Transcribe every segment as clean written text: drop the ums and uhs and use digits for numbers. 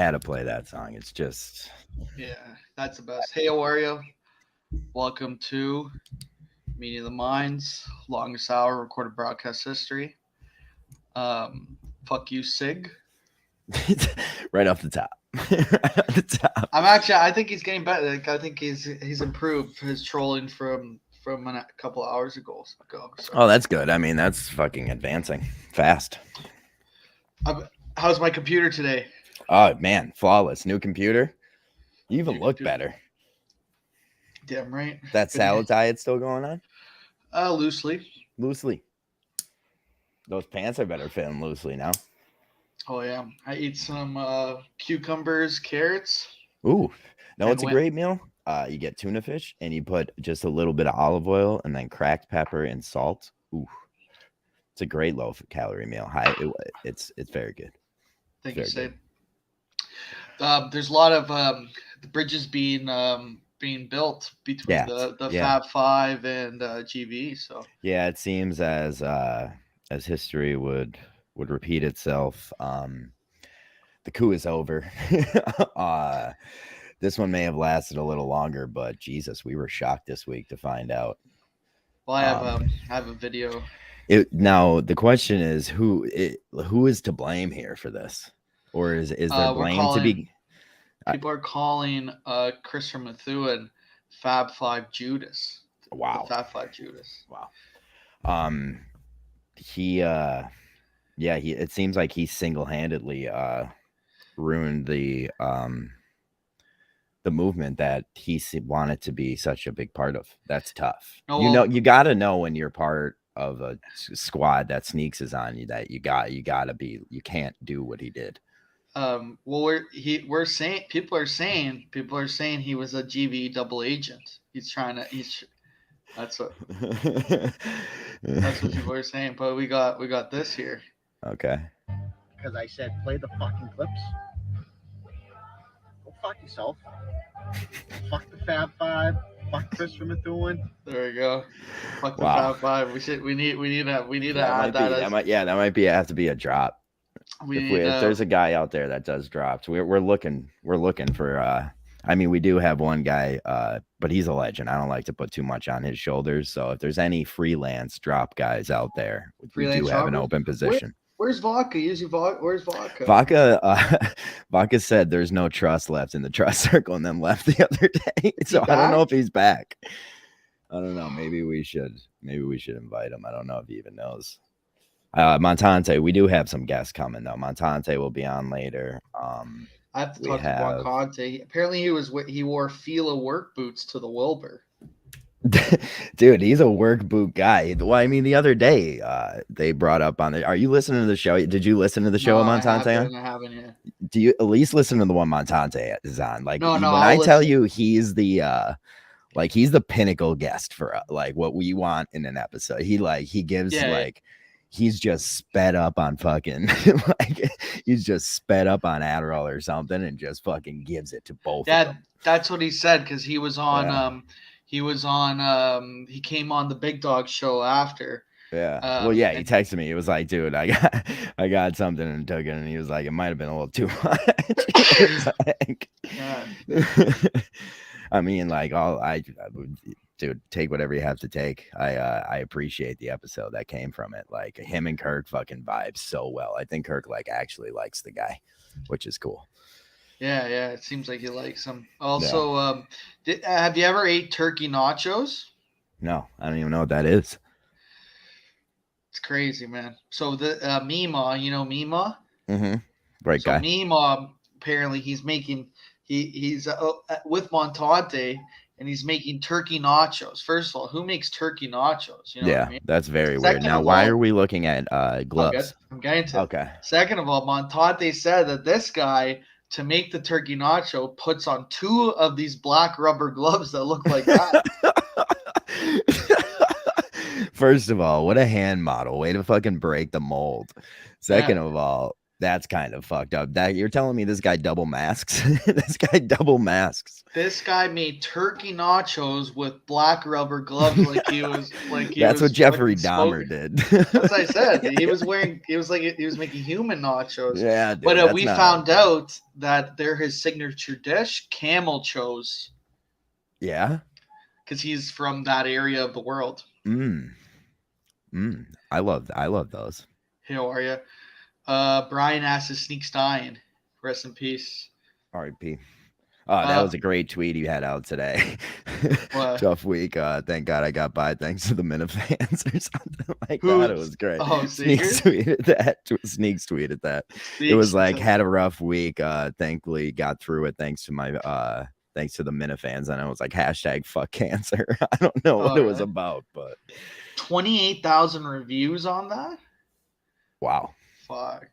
had to play that song. It's just Yeah, that's the best. Hey, Wario, welcome to Meeting of the Minds, longest hour recorded broadcast history. Fuck you, Sig. right off the top. Right off the top. I think he's getting better. Like, I think he's improved his trolling from a couple hours ago. So. Oh, that's good. I mean, that's fucking advancing fast. How's my computer today? Oh man, flawless. New computer. You even look better. Damn right. That salad diet still going on? Loosely. Loosely. Those pants are better fitting loosely now. Oh yeah, I ate some cucumbers, carrots. Ooh, no, it's a great meal. You get tuna fish and you put just a little bit of olive oil and then cracked pepper and salt. Ooh, it's a great low calorie meal. It's very good. Thank you, Save. There's a lot of the bridges being built between the Fab Five and GVE. So yeah, it seems as history would repeat itself. The coup is over. This one may have lasted a little longer, but Jesus, we were shocked this week to find out. Well, I have a video. Now the question is who is to blame here for this, or is there blame to be? People are calling Christopher Methuen Fab Five Judas. Wow, Fab Five Judas. Wow. He it seems like he single-handedly ruined the movement that he wanted to be such a big part of. That's tough. You got to know when you're part of a squad that Sneaks is on you that you can't do what he did. Well, we're saying people are saying he was a GVE double agent. That's what people are saying. But we got this here. Okay. Because I said play the fucking clips. Go fuck yourself. Fuck the Fab Five. Fuck Christopher Methuen. There we go. Fuck the Fab Five. We need to add that. That might have to be a drop. If there's a guy out there that does drops, we're looking for. I mean, we do have one guy, but he's a legend. I don't like to put too much on his shoulders. So if there's any freelance drop guys out there, we do have an open position. Where's Vodka? Where's Vodka? Vodka said there's no trust left in the trust circle and then left the other day. So I don't know if he's back. I don't know. Maybe we should invite him. I don't know if he even knows. Montante, we do have some guests coming though. Montante will be on later. I have to talk to Montante. Apparently he wore Fila work boots to the Wilbur. Dude, he's a work boot guy. Well, I mean, the other day they brought up on the. Are you listening to the show? Did you listen to the show Montante? I haven't yet. Do you at least listen to the one Montante is on? Like, no, when I tell you he's the he's the pinnacle guest for like what we want in an episode. He gives he's just sped up on fucking he's just sped up on Adderall or something and just fucking gives it to both. Yeah, that's what he said because he was on. He came on the Big Dog show after. Yeah. He texted me. It was like, dude, I got something and took it, and he was like, it might have been a little too much. I mean, dude, take whatever you have to take. I appreciate the episode that came from it. Like him and Kirk fucking vibes so well. I think Kirk actually likes the guy, which is cool. Yeah, it seems like he likes him. Also, have you ever ate turkey nachos? No, I don't even know what that is. It's crazy, man. So the Mima, you know Mima? Mm-hmm. Right guy. Mima, apparently he's making he's with Montante and he's making turkey nachos. First of all, who makes turkey nachos? You know what I mean? That's very weird. Now, why are we looking at gloves? I'm getting to. Okay. Second of all, Montante said that this guy, to make the turkey nacho, puts on 2 of these black rubber gloves that look like that. First of all, what a hand model. Way to fucking break the mold. Second of all, That's kind of fucked up. That you're telling me this guy double masks? This guy double masks. This guy made turkey nachos with black rubber gloves, like he was like. That's what Jeffrey Dahmer did. That's what I said. He was wearing. He was making human nachos. Yeah, dude, but we found out that they're his signature dish, camel chos. Yeah, because he's from that area of the world. I love those. How are you? Brian asks Sneaks dying. Rest in peace. R.I.P. Oh, that was a great tweet he had out today. Tough week. Thank God I got by thanks to the Minifans or something like that. It was great. Oh, Sneaks tweeted that. Sneaks tweeted that. It was like had a rough week. Thankfully got through it thanks to my thanks to the Minifans. And it was like hashtag fuck cancer. I don't know what it was about, but 28,000 reviews on that. Wow. Fuck.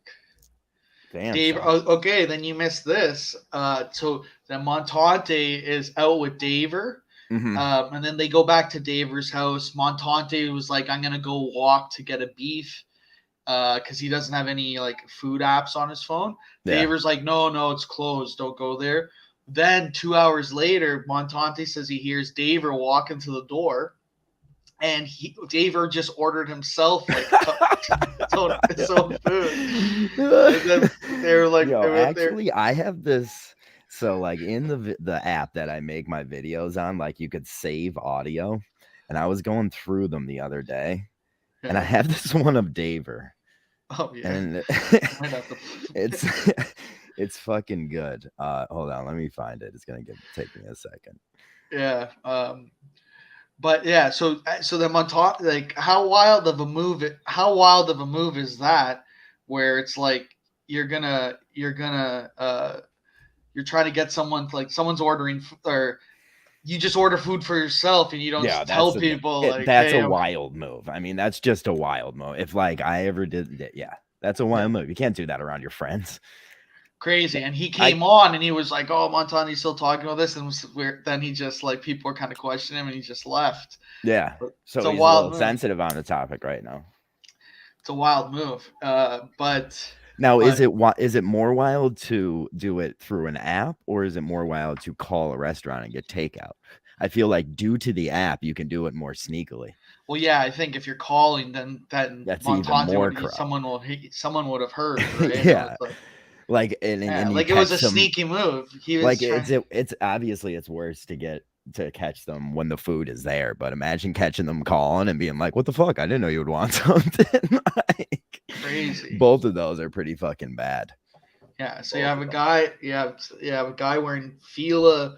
Damn. Dave, okay, then you missed this. So the Montante is out with Daver. And then they go back to Daver's house. Montante was like, I'm gonna go walk to get a beef. Because he doesn't have any like food apps on his phone. Yeah. Daver's like, no, it's closed. Don't go there. Then 2 hours later, Montante says he hears Daver walk into the door. And Daver just ordered himself like some food. And they're like, actually, I have this. So, like in the app that I make my videos on, like you could save audio, and I was going through them the other day, and I have this one of Daver. Oh yeah, and it's fucking good. Hold on, let me find it. It's gonna take me a second. Yeah. But yeah, so the Montante, like how wild of a move is that, where it's like you're trying to get someone, like someone's ordering, or you just order food for yourself and you don't tell people. That's a wild move. I mean, that's just a wild move. If like I ever did it, that's a wild move. You can't do that around your friends. Crazy. And he came on and he was like, oh, Montante's still talking about this, and then he just like people were kind of questioning him and he just left. Yeah, so he's a little sensitive on the topic right now. It's a wild move. But now is it more wild to do it through an app, or is it more wild to call a restaurant and get takeout? I feel like due to the app you can do it more sneakily. Well, yeah, I think if you're calling, then that's Montante even more someone would have heard, right? Yeah. Like it was a sneaky move. He was like it's obviously it's worse to catch them when the food is there, but imagine catching them calling and being like, what the fuck? I didn't know you would want something. Like, crazy. Both of those are pretty fucking bad. Yeah, so you have a guy wearing Fila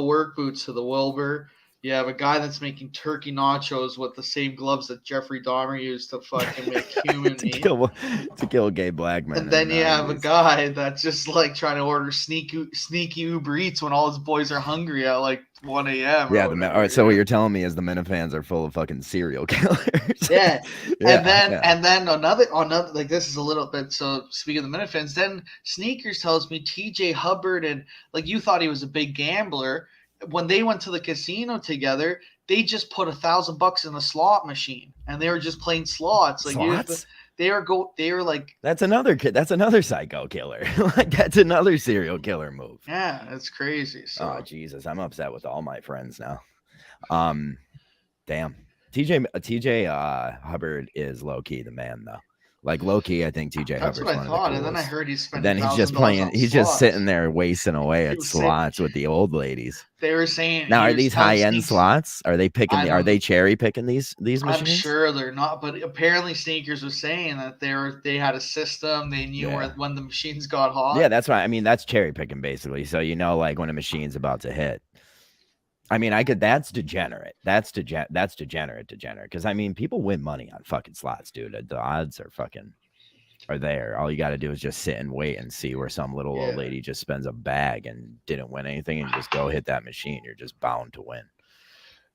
work boots to the Wilbur. You have a guy that's making turkey nachos with the same gloves that Jeffrey Dahmer used to fucking make human meat. To kill gay black men. And then you have a guy that's just like trying to order sneaky Uber Eats when all his boys are hungry at like 1 a.m. Yeah, all right. So what you're telling me is the Minifans are full of fucking serial killers. Yeah. And then another like this is a little bit. So speaking of the Minifans, then Sneakers tells me TJ Hubbard, and like you thought he was a big gambler. When they went to the casino together, they just put $1,000 in the slot machine, and they were just playing slots. Like slots? They were like, that's another kid. That's another psycho killer. Like that's another serial killer move. Yeah, that's crazy. So. Oh Jesus, I'm upset with all my friends now. Damn. TJ Hubbard is low key the man though. Like low key, I think TJ Hubbard's one of the coolest. And then I heard he's spending. Then he's just playing. He's just sitting there wasting away at slots with the old ladies. They were saying. Now, are these high end slots? Are they picking? Are they cherry picking these machines? I'm sure they're not. But apparently, Sneakers was saying that they had a system. They knew when the machines got hot. Yeah, that's right. I mean, that's cherry picking basically. So like when a machine's about to hit. I mean, that's degenerate. That's degenerate. Because I mean, people win money on fucking slots, dude. The odds are there. All you got to do is just sit and wait and see where some little old lady just spends a bag and didn't win anything, and just go hit that machine. You're just bound to win.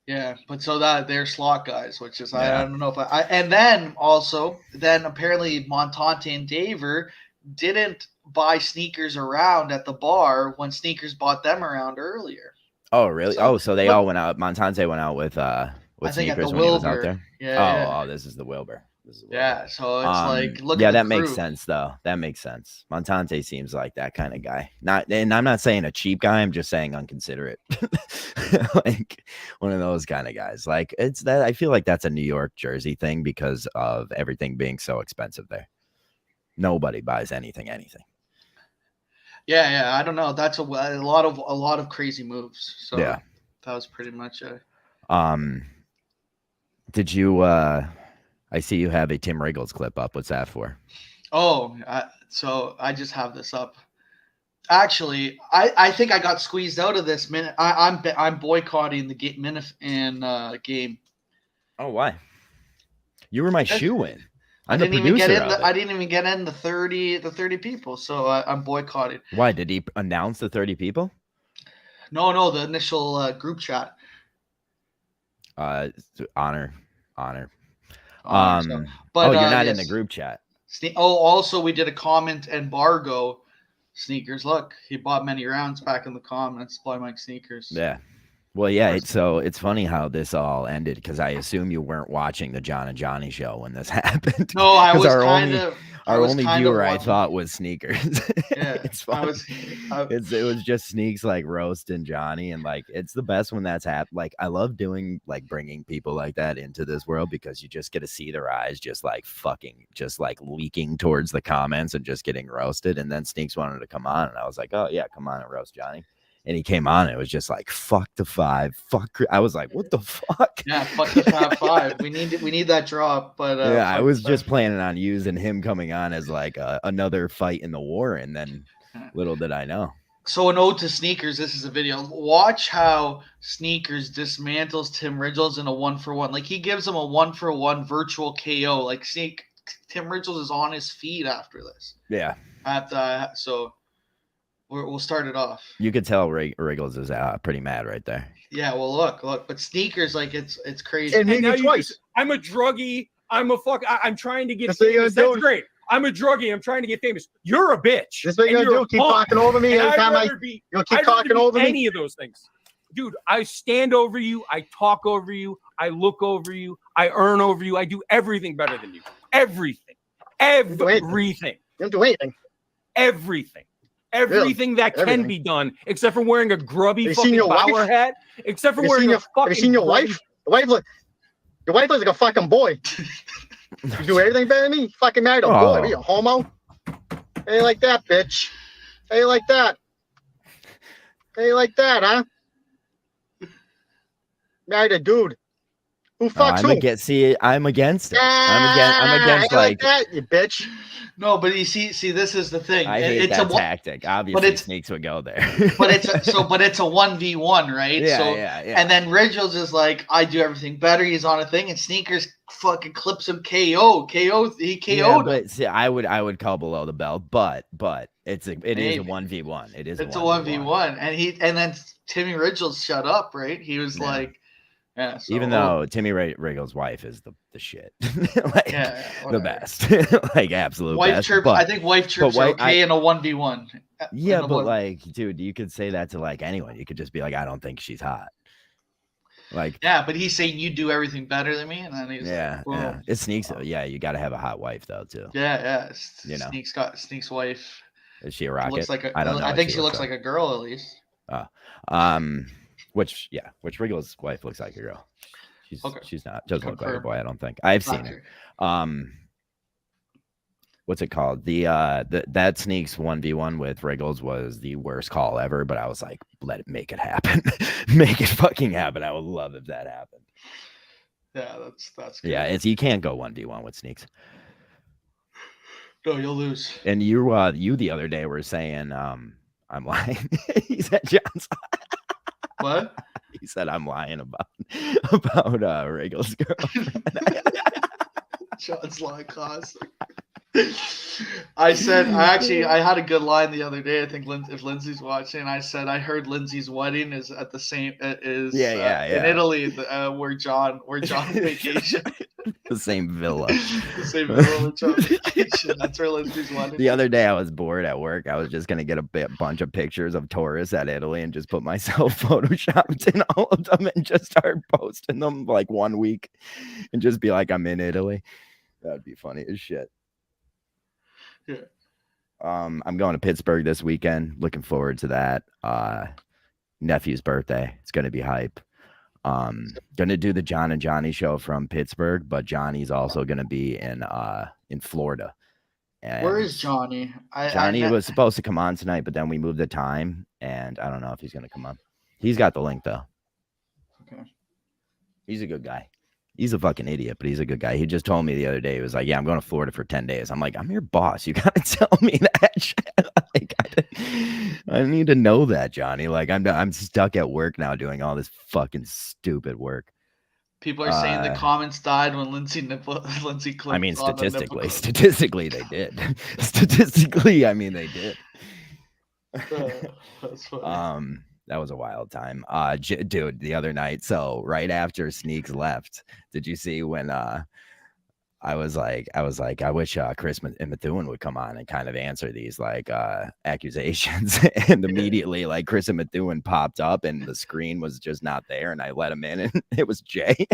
Yeah, but so that they're slot guys, which is I don't know if and then apparently Montante and Daver didn't buy Sneakers around at the bar when Sneakers bought them around earlier. Oh, really? So they all went out. Montante went out with Sneakers when he was out there? Yeah. Oh, this is the Wilbur. Yeah, so it's like, look yeah, at the that makes crew. sense though. That makes sense. Montante seems like that kind of guy. And I'm not saying a cheap guy. I'm just saying inconsiderate, like one of those kind of guys. Like it's that I feel like that's a New York, Jersey thing because of everything being so expensive there. Nobody buys anything. Yeah, I don't know. That's a lot of crazy moves. So yeah, that was pretty much it. Did you? I see you have a Tim Riggles clip up. What's that for? Oh, so I just have this up. Actually, I think I got squeezed out of this minute. I'm boycotting the game. Oh, why? You were my shoe-in. I didn't even get in. I didn't even get in the 30 people. So I'm boycotting. Why did he announce the 30 people? No, the initial group chat. Honor. But you're not in the group chat. Also we did a comment embargo. Sneakers, look, he bought many rounds back in the comments. Buy Mike Sneakers. Yeah. Well, yeah. So it's funny how this all ended because I assume you weren't watching the John and Johnny show when this happened. No, I was our only viewer I thought was Sneakers. Yeah, it's funny. It was just Sneaks like roasting Johnny, and like it's the best when that's happened. Like I love doing like bringing people like that into this world because you just get to see their eyes just like leaking towards the comments and just getting roasted. And then Sneaks wanted to come on, and I was like, oh yeah, come on and roast Johnny. And he came on. It was just like fuck the five, fuck. I was like, what the fuck? Yeah, fuck the Fab Five. We need that drop. But yeah, I was just planning on using him coming on as like another fight in the war, and then little did I know. So an ode to Sneakers. This is a video. Watch how Sneakers dismantles Tim Riggles in a 1-for-1. Like he gives him a 1-for-1 virtual KO. Like Tim Riggles is on his feet after this. Yeah. So. We'll start it off. You could tell Riggles is pretty mad right there. Yeah, well, look, but Sneakers, like it's crazy. And now twice. I'm a druggie. I'm trying to get famous. That's great. I'm a druggie. I'm trying to get famous. You're a bitch. That's what you're gonna do. Keep talking over me every time you'll keep talking over me. Any of those things, dude. I stand over you. I talk over you. I look over you. I earn over you. I do everything better than you. Everything. You don't do anything. Everything that can be done, except for wearing a grubby fucking Bauer hat. Except for wearing a fucking. Have you seen your wife? Your wife looks like a fucking boy. You do everything better than me. Fucking married a boy. Are you a homo? Ain't like that, bitch. Ain't like that. Huh? Married a dude. Who fucks who? I'm against it. I'm against like that, you bitch. No, but you see, this is the thing. I hate that tactic. Obviously, Sneaks would go there. but it's a 1v1, right? Yeah. And then Riggles is like, I do everything better. He's on a thing, and Sneakers fucking clips him KO. He KO'd him. But see, I would call below the belt, but it is a 1v1. It's a 1v1, and then Timmy Riggles shut up, right? He was like. Yeah, even though Timmy Riggles' wife is the shit, like the best, like absolute wife best. Chirps, I think wife chirps are okay in a 1v1. Yeah, but like, dude, you could say that to like anyone. You could just be like, I don't think she's hot. Like, yeah, but he's saying you do everything better than me, and then he's yeah. It Sneaks. Yeah, you got to have a hot wife though too. Yeah. Sneaks' wife. Is she a rocket? Looks like I don't know. I think she looks like a girl at least. Which Riggles' wife looks like a girl. She's not. Doesn't look like a boy. I don't think. I've seen her. What's it called? That Sneaks 1v1 with Riggles was the worst call ever. But I was like, make it happen. Make it fucking happen. I would love if that happened. Yeah, that's good. Yeah, you can't go 1v1 with Sneaks. No, you'll lose. And you the other day were saying I'm lying. He said John's. What? He said I'm lying about Riggles' girlfriend. John's lying classic. I had a good line the other day. I think if Lindsay's watching, I said I heard Lindsay's wedding is at the same in Italy, where John vacation. The same villa. The same villa where John vacation. That's where Lindsay's wedding. The other day I was bored at work. I was just gonna get a bunch of pictures of tourists at Italy and just put myself photoshopped in all of them and just start posting them like 1 week and just be like, I'm in Italy. That'd be funny as shit. Yeah. I'm going to Pittsburgh this weekend. Looking forward to that. Nephew's birthday. It's gonna be hype. Gonna do the John and Johnny show from Pittsburgh, but Johnny's also gonna be in Florida. And where is Johnny? Johnny was supposed to come on tonight, but then we moved the time, and I don't know if he's gonna come on. He's got the link though. Okay. He's a good guy. He's a fucking idiot, but he's a good guy. He just told me the other day, he was like, yeah, I'm going to Florida for 10 days. I'm like, I'm your boss. You got to tell me that shit. Like, I need to know that, Johnny. Like, I'm stuck at work now doing all this fucking stupid work. People are saying the comments died when Lindsay clicked. I mean, statistically, they did. Statistically, I mean, they did. That's funny. That was a wild time. Dude, the other night. So right after Sneaks left, did you see when I was like, I wish Chris and Methuen would come on and kind of answer these like accusations. And immediately like Chris and Methuen popped up and the screen was just not there. And I let him in and it was Jay.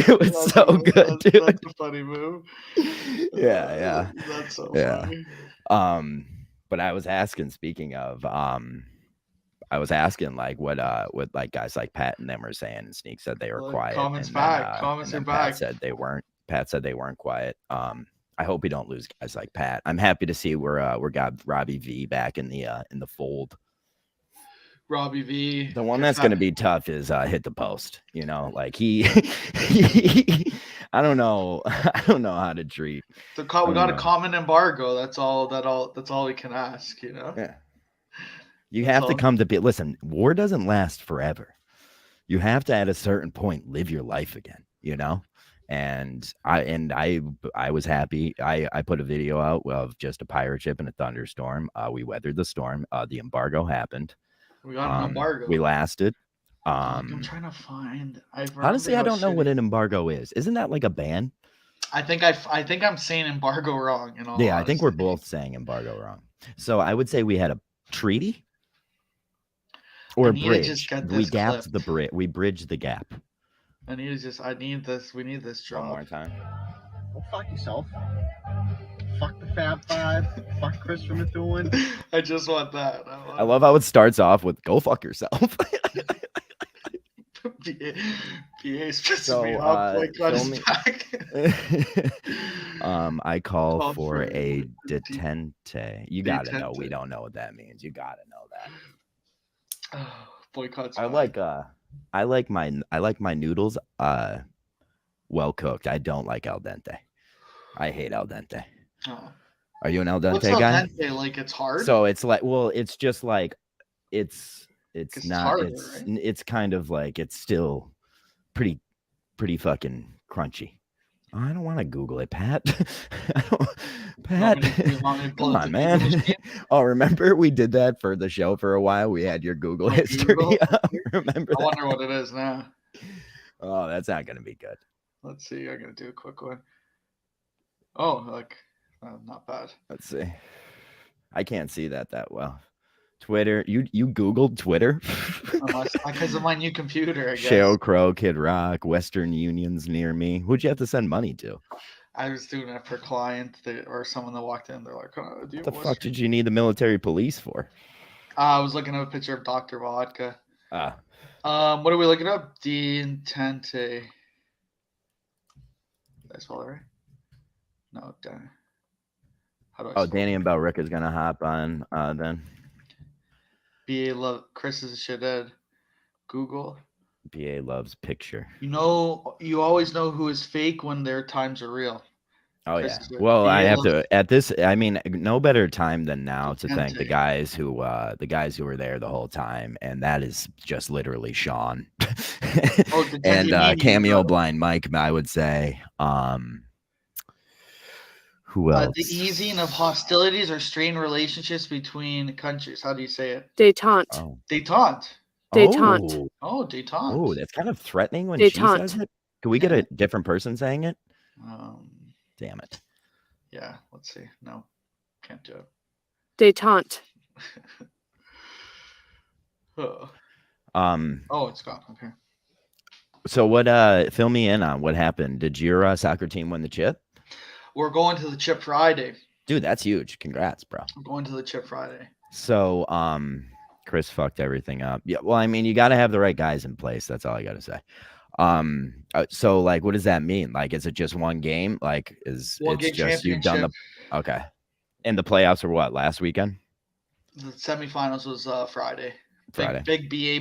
It was so good, dude. That's a funny move. Yeah. That's so funny. But I was asking, speaking of, I was asking like what like guys like Pat and them were saying, and Sneak said they were quiet. Comments and back. Then, comments are Pat back. said they weren't. Pat said they weren't quiet. I hope we don't lose guys like Pat. I'm happy to see we're got Robbie V back in the fold. Robbie V. The one that's going to be tough is hit the post. You know, like he I don't know how to treat. We got a common embargo. That's all we can ask. You know. Yeah. You have to come to be. Listen, war doesn't last forever. You have to, at a certain point, live your life again. You know. And I was happy. I put a video out of just a pirate ship in a thunderstorm. We weathered the storm. The embargo happened. We got an embargo. We lasted. I'm trying to find. Honestly, I don't know what an embargo is. Isn't that like a ban? I think I'm saying embargo wrong. In all yeah, honesty. I think we're both saying embargo wrong. So I would say we had a treaty or bridge. We gapped the bridge. We bridged the gap. I need this. We need this drop. One more time. Well, fuck yourself. Fuck the Fab Five. Fuck Chris from Methuen. I just want that. I love how it starts off with "Go fuck yourself." PA's pissing me off. I call for a detente. You gotta know. We don't know what that means. You gotta know that. Boycotts. I like my noodles well cooked. I don't like al dente. I hate al dente. Oh. Are you an al dente What's guy? Al dente? Like it's hard. So it's like, well, it's just like it's not. Harder, it's right? It's kind of like it's still pretty fucking crunchy. Oh, I don't want to Google it, Pat. Pat, come on, man. Oh, remember we did that for the show for a while? We had your Google history. Remember? I wonder what it is now. Oh, that's not gonna be good. Let's see. I'm gonna do a quick one. Oh, like not bad. Let's see. I can't see that well. Twitter. You Googled Twitter? Because of my new computer, I guess. Sheryl Crow, Kid Rock, Western Unions near me. Who'd you have to send money to? I was doing it for a client or someone that walked in. They're like, what the fuck did you need the military police for? I was looking at a picture of Dr. Vodka. Ah. What are we looking up? Intente. Did I spell it right? No, how do I Danny and Belrick is gonna hop on then. BA love Chris is a shithead. Google. BA loves picture. You always know who is fake when their times are real. Oh yeah. Well, I have to at this. I mean, no better time than now to thank the guys who were there the whole time, and that is just literally Sean and Cameo Blind Mike. I would say. Who else? The easing of hostilities or strained relationships between countries. How do you say it? Détente. Oh. Détente. Détente. Oh, détente. Oh, that's kind of threatening when she says it. Can we get a different person saying it? Damn it. Yeah, let's see. No, can't do it. Détente. Oh, it's gone. Okay. So what? Fill me in on what happened. Did your soccer team win the chip? We're going to the Chip Friday. Dude, that's huge. Congrats, bro. I'm going to the Chip Friday. So, Chris fucked everything up. Yeah, well, I mean, you got to have the right guys in place. That's all I got to say. So like, what does that mean? Like, is it just one game? Like, it's just you've done the okay. And the playoffs were what, last weekend? The semifinals was Friday. Friday. Big BA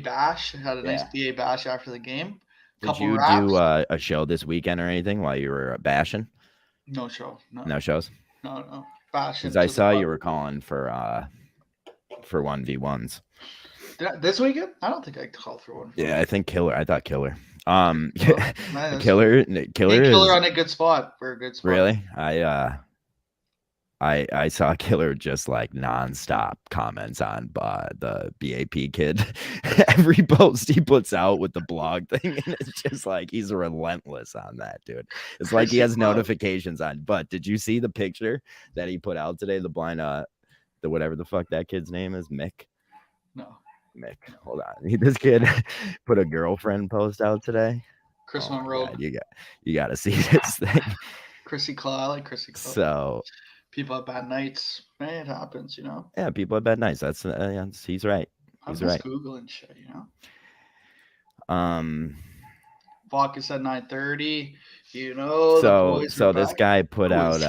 bash. Had a nice BA bash after the game. Did you do a show this weekend or anything while you were bashing? No show. No shows. No. Bashing. Because I saw you were calling for 1v1s. This weekend? I don't think I called for one. Yeah, I think Killer. I thought Killer. Man, Killer on a good spot for a good spot. Really? I saw Killer just like nonstop comments on the BAP kid. Every post he puts out with the blog thing, and it's just like he's relentless on that, dude. It's like he has notifications on. But did you see the picture that he put out today? The blind, the whatever the fuck that kid's name is, Mick. No, Mick. Hold on, this kid put a girlfriend post out today. Chris Monroe. God, you got to see this thing. Chrissy Claw. I like Chrissy Claw. So. People have bad nights. Man, it happens, you know. Yeah, people have bad nights. That's he's right. He's right. Googling shit, you know. Vodka said 9:30. You know. So this guy put out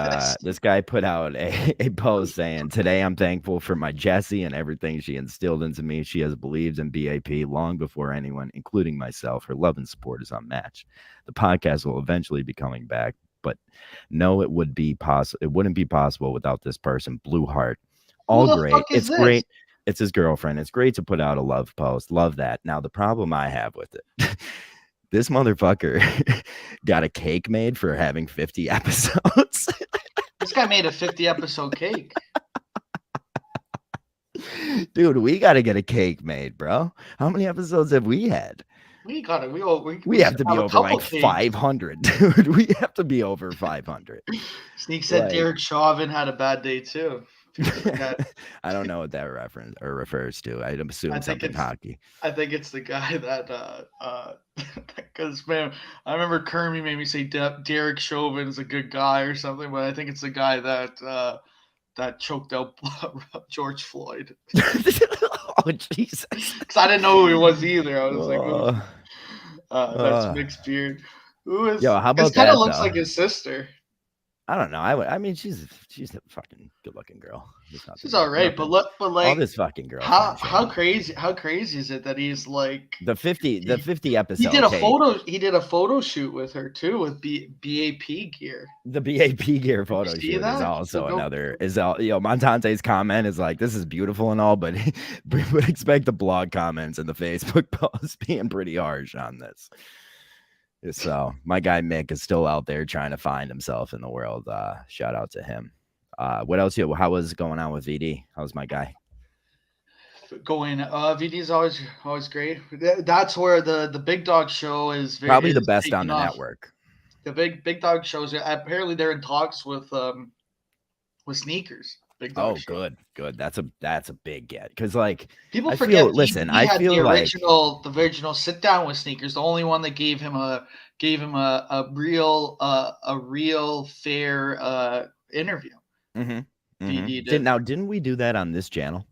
a post saying, "Today I'm thankful for my Jessie and everything she instilled into me. She has believed in BAP long before anyone, including myself. Her love and support is unmatched. The podcast will eventually be coming back." But no, it wouldn't be possible without this person. Blue heart. All great. It's great. It's his girlfriend. It's great to put out a love post. Love that. Now, the problem I have with it, this motherfucker got a cake made for having 50 episodes. This guy made a 50 episode cake. Dude, we got to get a cake made, bro. How many episodes have we had? We got it. We have to be over like 500, dude. We have to be over 500. Sneak said Derek Chauvin had a bad day too. I don't know what that refers to. I'd assume something hockey. I think it's the guy that because man, I remember Kermie made me say Derek Chauvin's a good guy or something, but I think it's the guy that choked out George Floyd. Oh Jesus! Because I didn't know who he was either. I was like, that's mixed beard. Who is? Yo, how about that? Kind of looks like his sister. I don't know. I mean, she's a fucking good-looking girl. She's all right, but like all this fucking girl. How crazy is it that he's like the 50 episode? He did a photo. He did a photo shoot with her too with BAP gear. The BAP gear photo shoot is also another. Montante's comment is like, "This is beautiful and all, but we would expect the blog comments and the Facebook post being pretty harsh on this." So my guy Mick is still out there trying to find himself in the world. Shout out to him. What else? How was going on with VD? How's my guy? VD's always great. That's where the Big Dog Show is probably the best on the network. The Big Dog shows apparently they're in talks with Sneakers. Big Dog Show. Good. That's a big get because like people forget. The original sit down with Sneakers, the only one that gave him a real fair interview. Didn't we do that on this channel?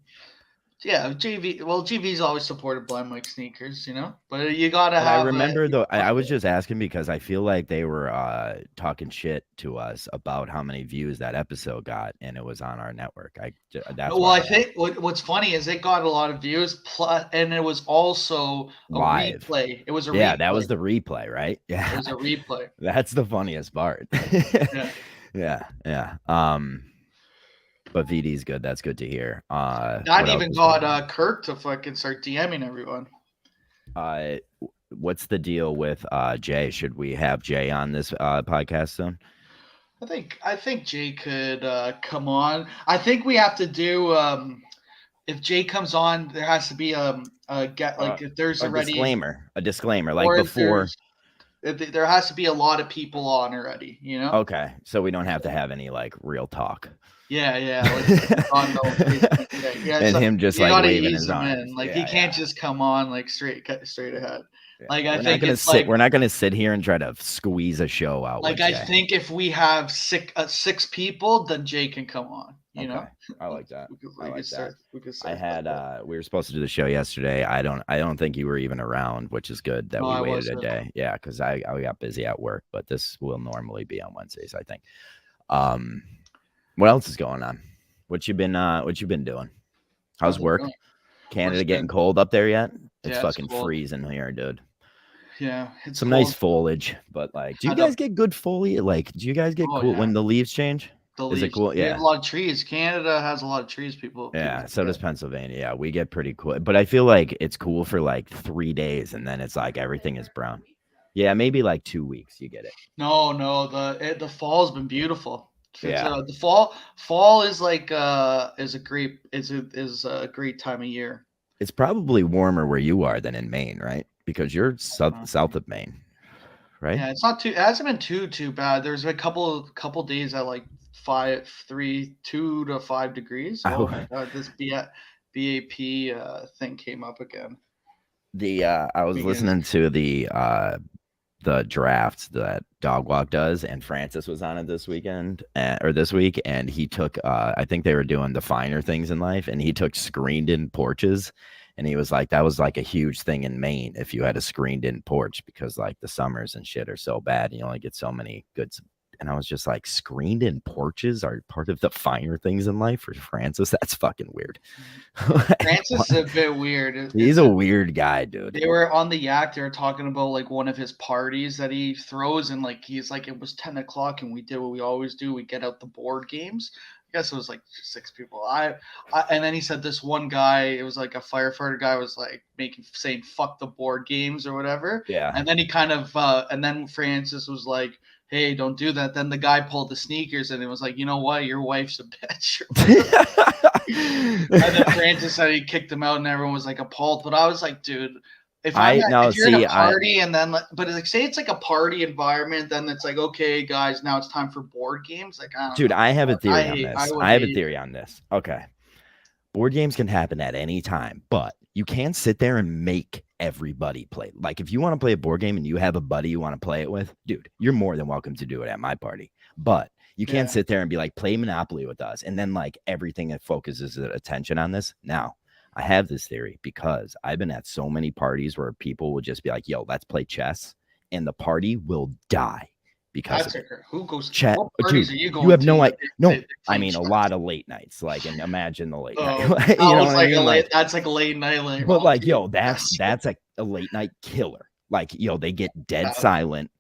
Yeah, JV. Well, GV's always supported Blind Mike Sneakers, you know. But you gotta have. I remember though. I was just asking because I feel like they were talking shit to us about how many views that episode got, and it was on our network. I think what's funny is it got a lot of views, and it was also a replay. It was a replay. That was the replay, right? Yeah, it was a replay. That's the funniest part. Yeah. But VD's good. That's good to hear. Not even got Kirk to fucking start DMing everyone. What's the deal with Jay? Should we have Jay on this podcast soon? I think Jay could come on. I think we have to do if Jay comes on, there has to be if there's a disclaimer like before. There has to be a lot of people on already, you know? Okay. So we don't have to have any like real talk. Yeah. And so him just you like gotta waving ease his him arms. in. Like he can't just come on like straight ahead. Yeah. Like I We're think not gonna it's sit. like We're not gonna sit here and try to squeeze a show out. like with I Jay. think if we have six people, then Jay can come on. You know, I like that. We could start. I had we were supposed to do the show yesterday. I don't think you were even around, which is good that we waited a day. Yeah, because I got busy at work, but this will normally be on Wednesdays, I think. What else is going on? What you been doing? How's work? Canada getting cold up there yet? It's fucking freezing here, dude. Yeah, it's some cold. Nice foliage, but like, do you guys get good foliage? Like, do you guys get cool when the leaves change? Is it cool? We have a lot of trees. Canada has a lot of trees. People so does Pennsylvania. Yeah, we get pretty cool, but I feel like it's cool for like 3 days, and then it's like everything is brown. Yeah, maybe like 2 weeks you get it. No, the fall's been beautiful. The fall is like is a great time of year. It's probably warmer where you are than in Maine, right? Because you're south of Maine, right? Yeah, it hasn't been too bad. There's a couple days at like 2 to 5 degrees. Oh my god, this BAP thing came up again. I was listening to the draft that Dog Walk does, and Francis was on it this week, and he took I think they were doing the finer things in life, and he took screened in porches, and he was like, that was like a huge thing in Maine if you had a screened in porch, because like the summers and shit are so bad, and you only get so many good. And I was just like, screened in porches are part of the finer things in life for Francis? That's fucking weird. Francis is a bit weird. He's a weird guy, dude. They were on the Yak. They were talking about like one of his parties that he throws, and like he's like, it was 10 o'clock, and we did what we always do. We get out the board games. I guess it was like 6 people. And then he said this one guy, it was like a firefighter guy, was like saying fuck the board games or whatever. Yeah. And then he kind of and then Francis was like, hey, don't do that. Then the guy pulled the sneakers, and it was like, you know what? Your wife's a bitch. And then Francis said he kicked him out, and everyone was like appalled. But I was like, dude, if you're in a party, and then, but like, say it's like a party environment, then it's like, okay, guys, now it's time for board games. Like, I don't know. I have a theory on this. I have a theory on this. Okay. Board games can happen at any time, but you can't sit there and make everybody play. Like, if you want to play a board game and you have a buddy you want to play it with, dude, you're more than welcome to do it at my party. But you can't sit there and be like, play Monopoly with us, and then like everything that focuses attention on this. Now, I have this theory because I've been at so many parties where people will just be like, yo, let's play chess, and the party will die because who goes chess. What parties are you going you have to? no idea. No, I mean, a lot of late nights. Like, and imagine the late night. You know what I mean? That's like a late night. But like, yo, that's like a late night killer. Like, yo, they get dead silent,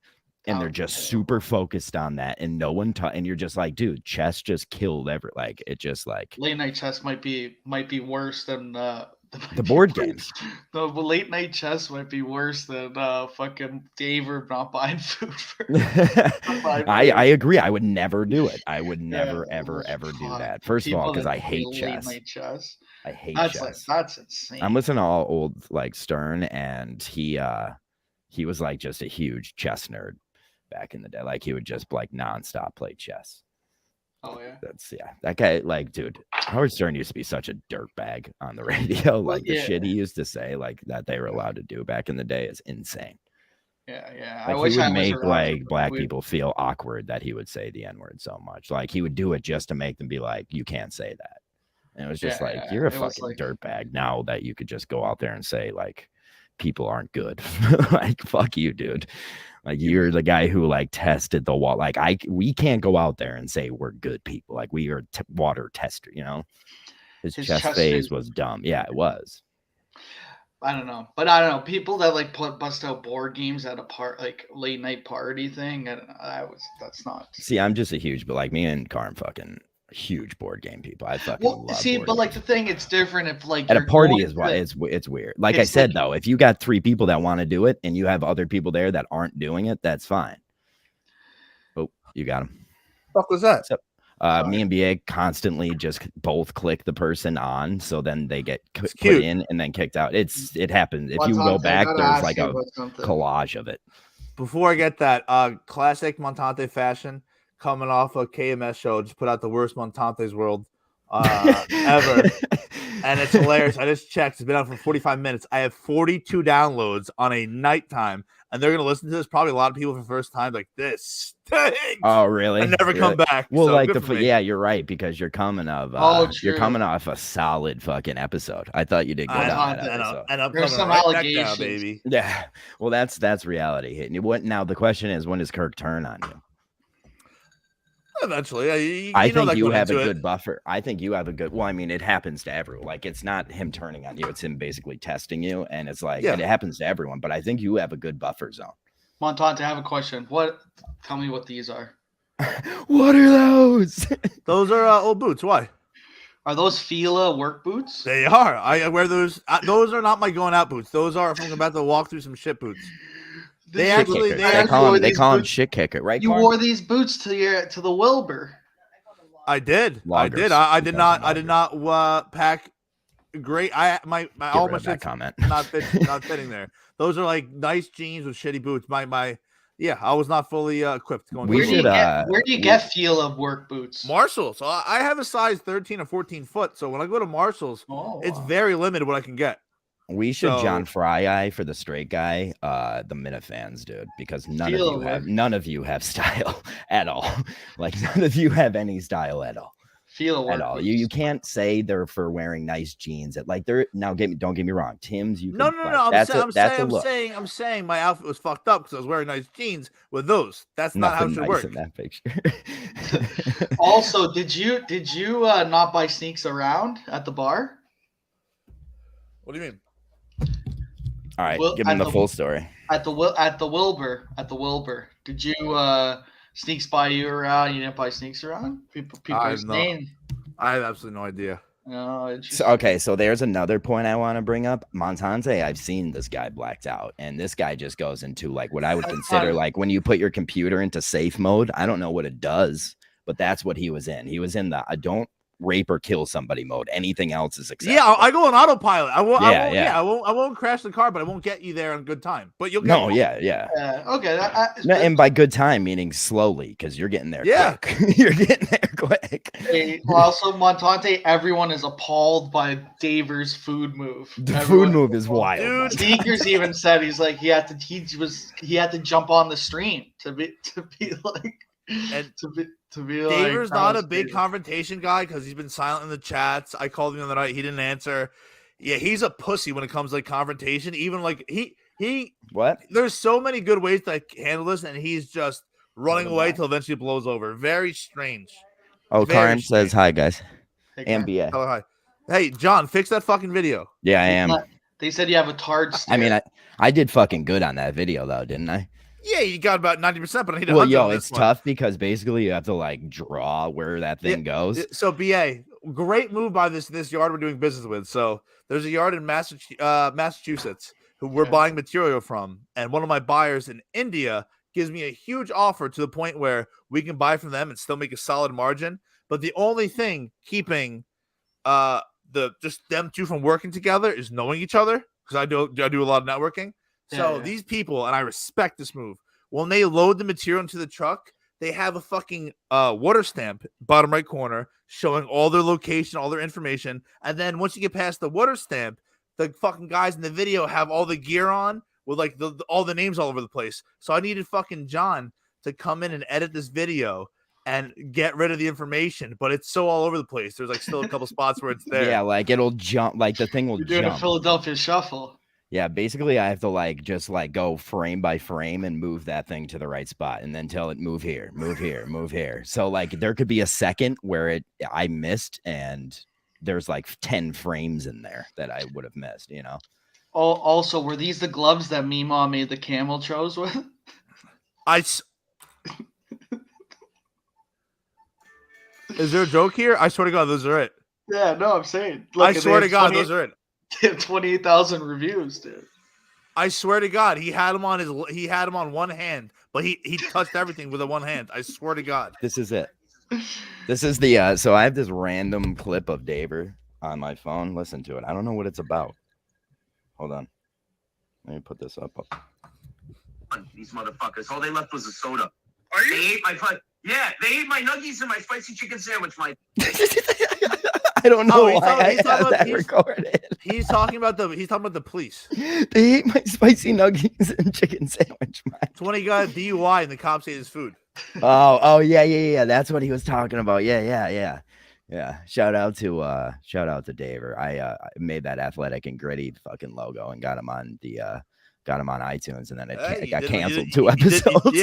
and they're just super focused on that, and no one and you're just like, dude, chess just killed like it just like late night chess might be worse than the board games. The late night chess might be worse than fucking Dave or not buying food for I agree. I would never do it. I would never ever do that. First of all, because I hate chess. I hate chess. That's insane. I'm listening to all old like Stern, and he was like just a huge chess nerd back in the day. Like, he would just like nonstop play chess. Oh yeah. That guy, like, dude, Howard Stern used to be such a dirtbag on the radio. Like, the shit he used to say, like, that they were allowed to do back in the day is insane. Yeah. Like, he would make like black people feel awkward that he would say the N-word so much. Like, he would do it just to make them be like, you can't say that. And it was just you're a fucking dirtbag now that you could just go out there and say like, people aren't good. Like, fuck you, dude. Like, you're the guy who like tested the wall. Like, we can't go out there and say we're good people. Like, we are water tester, you know. His chest phase was dumb. Yeah, it was. I don't know, but I don't know people that like bust out board games at a like late night party thing. I don't know. That's not. See, I'm just a huge, but like me and Carm fucking huge board game people. I fucking love but games. Like the thing, it's different if like at a party is why it's weird. Like I said, though, if you got 3 people that want to do it and you have other people there that aren't doing it, that's fine. Oh, you got him. What was that? So, me and BA constantly just both click the person on, so then they get put in and then kicked out. It happens. If you go back, there's like a collage of it. Before I get that, classic Montante fashion. coming off a KMS show, just put out the worst Montante's World ever. And it's hilarious. I just checked. It's been out for 45 minutes. I have 42 downloads on a nighttime. And they're going to listen to this. Probably a lot of people for the first time. Like, this stinks. Oh, really? And never come back. Well, so like yeah, you're right, because you're coming off you're coming off a solid fucking episode. I thought you did good on that episode. And I'm There's coming some right back allegations. down, baby. Yeah. Well, that's reality hitting you. What now? The question is, when does Kirk turn on you? Eventually. I think you have a good buffer. I think you have a good. Well, I mean, it happens to everyone. Like, it's not him turning on you; it's him basically testing you, and it's like and it happens to everyone. But I think you have a good buffer zone. Montante, I have a question. Tell me what these are. What are those? Those are old boots. Why? Are those Fila work boots? They are. I wear those. Those are not my going out boots. Those are if I'm about to walk through some shit boots. They call them shit kicker, right? You wore these boots to the Wilbur. I did. Loggers. I did not pack great. All my shit's not fitting there. Those are like nice jeans with shitty boots. I was not fully equipped going. Where do you get Fila work boots? Marshalls. So I have a size 13 or 14 foot. So when I go to Marshalls, it's very limited what I can get. We should John Fry for the straight guy, the Minifans, dude, because none of you have style at all. Like, none of you have any style at all. At all. You can't say they're for wearing nice jeans. Don't get me wrong, Tim's. No. I'm saying my outfit was fucked up because I was wearing nice jeans with those. That's not how it should work. In that picture. Also, did you not buy sneaks around at the bar? What do you mean? All right, give me the full story. At the Wilbur. Did you sneaks buy you around? You didn't buy sneaks around? People are saying. I have absolutely no idea. No. So there's another point I want to bring up. Montante, I've seen this guy blacked out, and this guy just goes into like what I would consider like when you put your computer into safe mode. I don't know what it does, but that's what he was in. He was in the I don't rape or kill somebody mode. Anything else is acceptable. Yeah, I go on autopilot. I won't crash the car, but I won't get you there on good time. But you'll get okay. And by good time meaning slowly, because you're getting there quick. You're getting there quick. Also, Montante, everyone is appalled by Daver's food move. Food move is wild. Dude, Sneakers even said he had to jump on the stream to be like and to be Daver's not a big confrontation guy because he's been silent in the chats. I called him the other night. He didn't answer. Yeah, he's a pussy when it comes to like confrontation. Even like he what? There's so many good ways to handle this, and he's just running away till eventually it blows over. Very strange. Oh, Karin says hi, guys. MBA. Hello, hi. Hey, John, fix that fucking video. Yeah, I am. They said you have a tard stare. I mean, I did fucking good on that video though, didn't I? Yeah, you got about 90%, but I need to. Well, it's tough because basically you have to like draw where that thing goes. So, BA, great move by this yard we're doing business with. So, there's a yard in Massachusetts who we're buying material from, and one of my buyers in India gives me a huge offer to the point where we can buy from them and still make a solid margin. But the only thing keeping just them two from working together is knowing each other, because I do a lot of networking. So these people, and I respect this move, when they load the material into the truck, they have a fucking water stamp, bottom right corner, showing all their location, all their information. And then once you get past the water stamp, the fucking guys in the video have all the gear on with like all the names all over the place. So I needed fucking John to come in and edit this video and get rid of the information, but it's so all over the place. There's like still a couple spots where it's there. Yeah, like it'll jump, like the thing will jump. You're doing a Philadelphia shuffle. Yeah, basically I have to like just like go frame by frame and move that thing to the right spot and then tell it move here, move here, move here. So like there could be a second where I missed and there's like 10 frames in there that I would have missed, you know. Also, were these the gloves that Mima made the camel chose with? Is there a joke here? I swear to God, those are it. Yeah, no, I'm saying. Look, I swear to God, those are it. They have 28,000 reviews, dude. I swear to God, he had him on one hand, but he touched everything with the one hand. I swear to God. This is it. This is the so I have this random clip of Daver on my phone. Listen to it. I don't know what it's about. Hold on. Let me put this up. These motherfuckers. All they left was a soda. They ate my foot. Yeah, they ate my nuggies and my spicy chicken sandwich, Mike. I don't know why I have that recorded. He's talking about the police. They ate my spicy nuggets and chicken sandwich. It's when he got a DUI and the cops ate his food. Oh, yeah. That's what he was talking about. Yeah. Shout out to Daver. I made that Athletic and Gritty fucking logo and got him on iTunes, and then it got canceled 2 episodes. He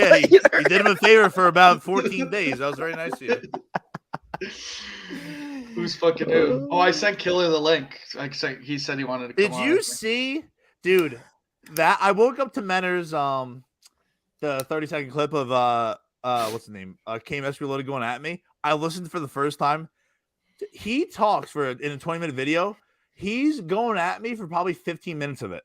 did him a favor for about 14 days. That was very nice of you. Who's fucking who? Oh, I sent Killer the link. He said he wanted to come Did you see, dude, that I woke up to Menner's the 30-second clip of what's the name? KMS Reloaded going at me. I listened for the first time. He talks in a 20-minute video. He's going at me for probably 15 minutes of it.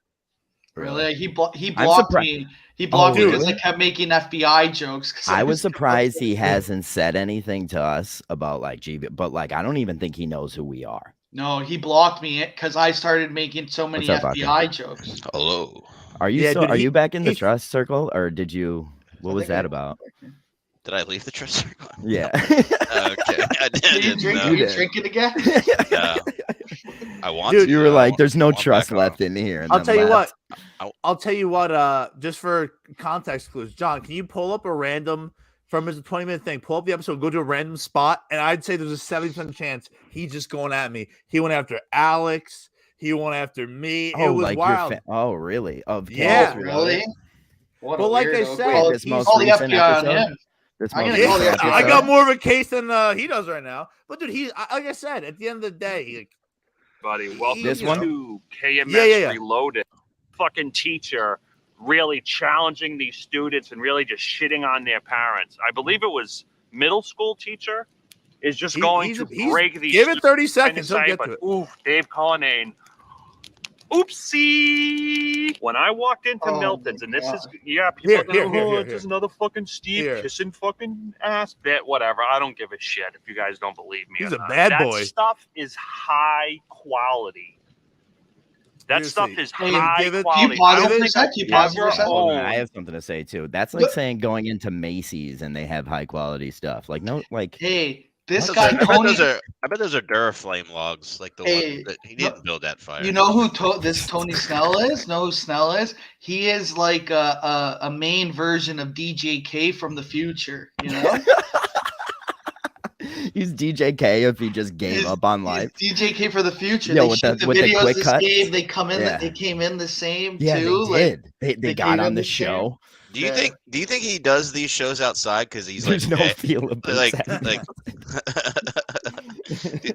Really? He blocked me. He blocked me because I kept making FBI jokes. I was surprised he hasn't said anything to us about like GVE, but like I don't even think he knows who we are. No, he blocked me because I started making so many FBI jokes. Hello. Are you are you back in the trust circle, or did you? What was that about? Did I leave the trust circle? Yeah. Okay. I didn't. You drinking again? No. I want Dude, to. you were like, "There's no trust left in here." I'll tell you what. Just for context clues, John, can you pull up a random from his 20-minute thing? Pull up the episode, go to a random spot, and I'd say there's a 70% chance he's just going at me. He went after Alex. He went after me. Oh, it was like wild. Oh, really? Yeah, really. But like I said, this most recent episode. I got more of a case than he does right now. But dude, like I said, at the end of the day, buddy, welcome this one? to KMS Reloaded. Fucking teacher really challenging these students and really just shitting on their parents. I believe it was middle school teacher is just going to break these. Give it 30 seconds. He'll get to it. Ooh, Dave Cullinane. Oopsie! When I walked into Milton's, and this is people just another fucking Steve kissing fucking ass bit, whatever. I don't give a shit if you guys don't believe me. He's a bad boy. That stuff is high quality. That stuff is high quality. I have something to say too. That's like saying going into Macy's and they have high quality stuff. Like hey. This guy, I bet those are Duraflame logs, like the one that he didn't build that fire. You know who this Tony Snell is? Know who Snell is? He is like a main version of DJ K from the future. You know, he's DJ K if he just gave up on life. DJ K for the future. Yeah, they with shoot the videos quick this cuts. game. They come in. They came in the same too. They did. They got on the show. Do you think he does these shows outside because he's There's like no feel of like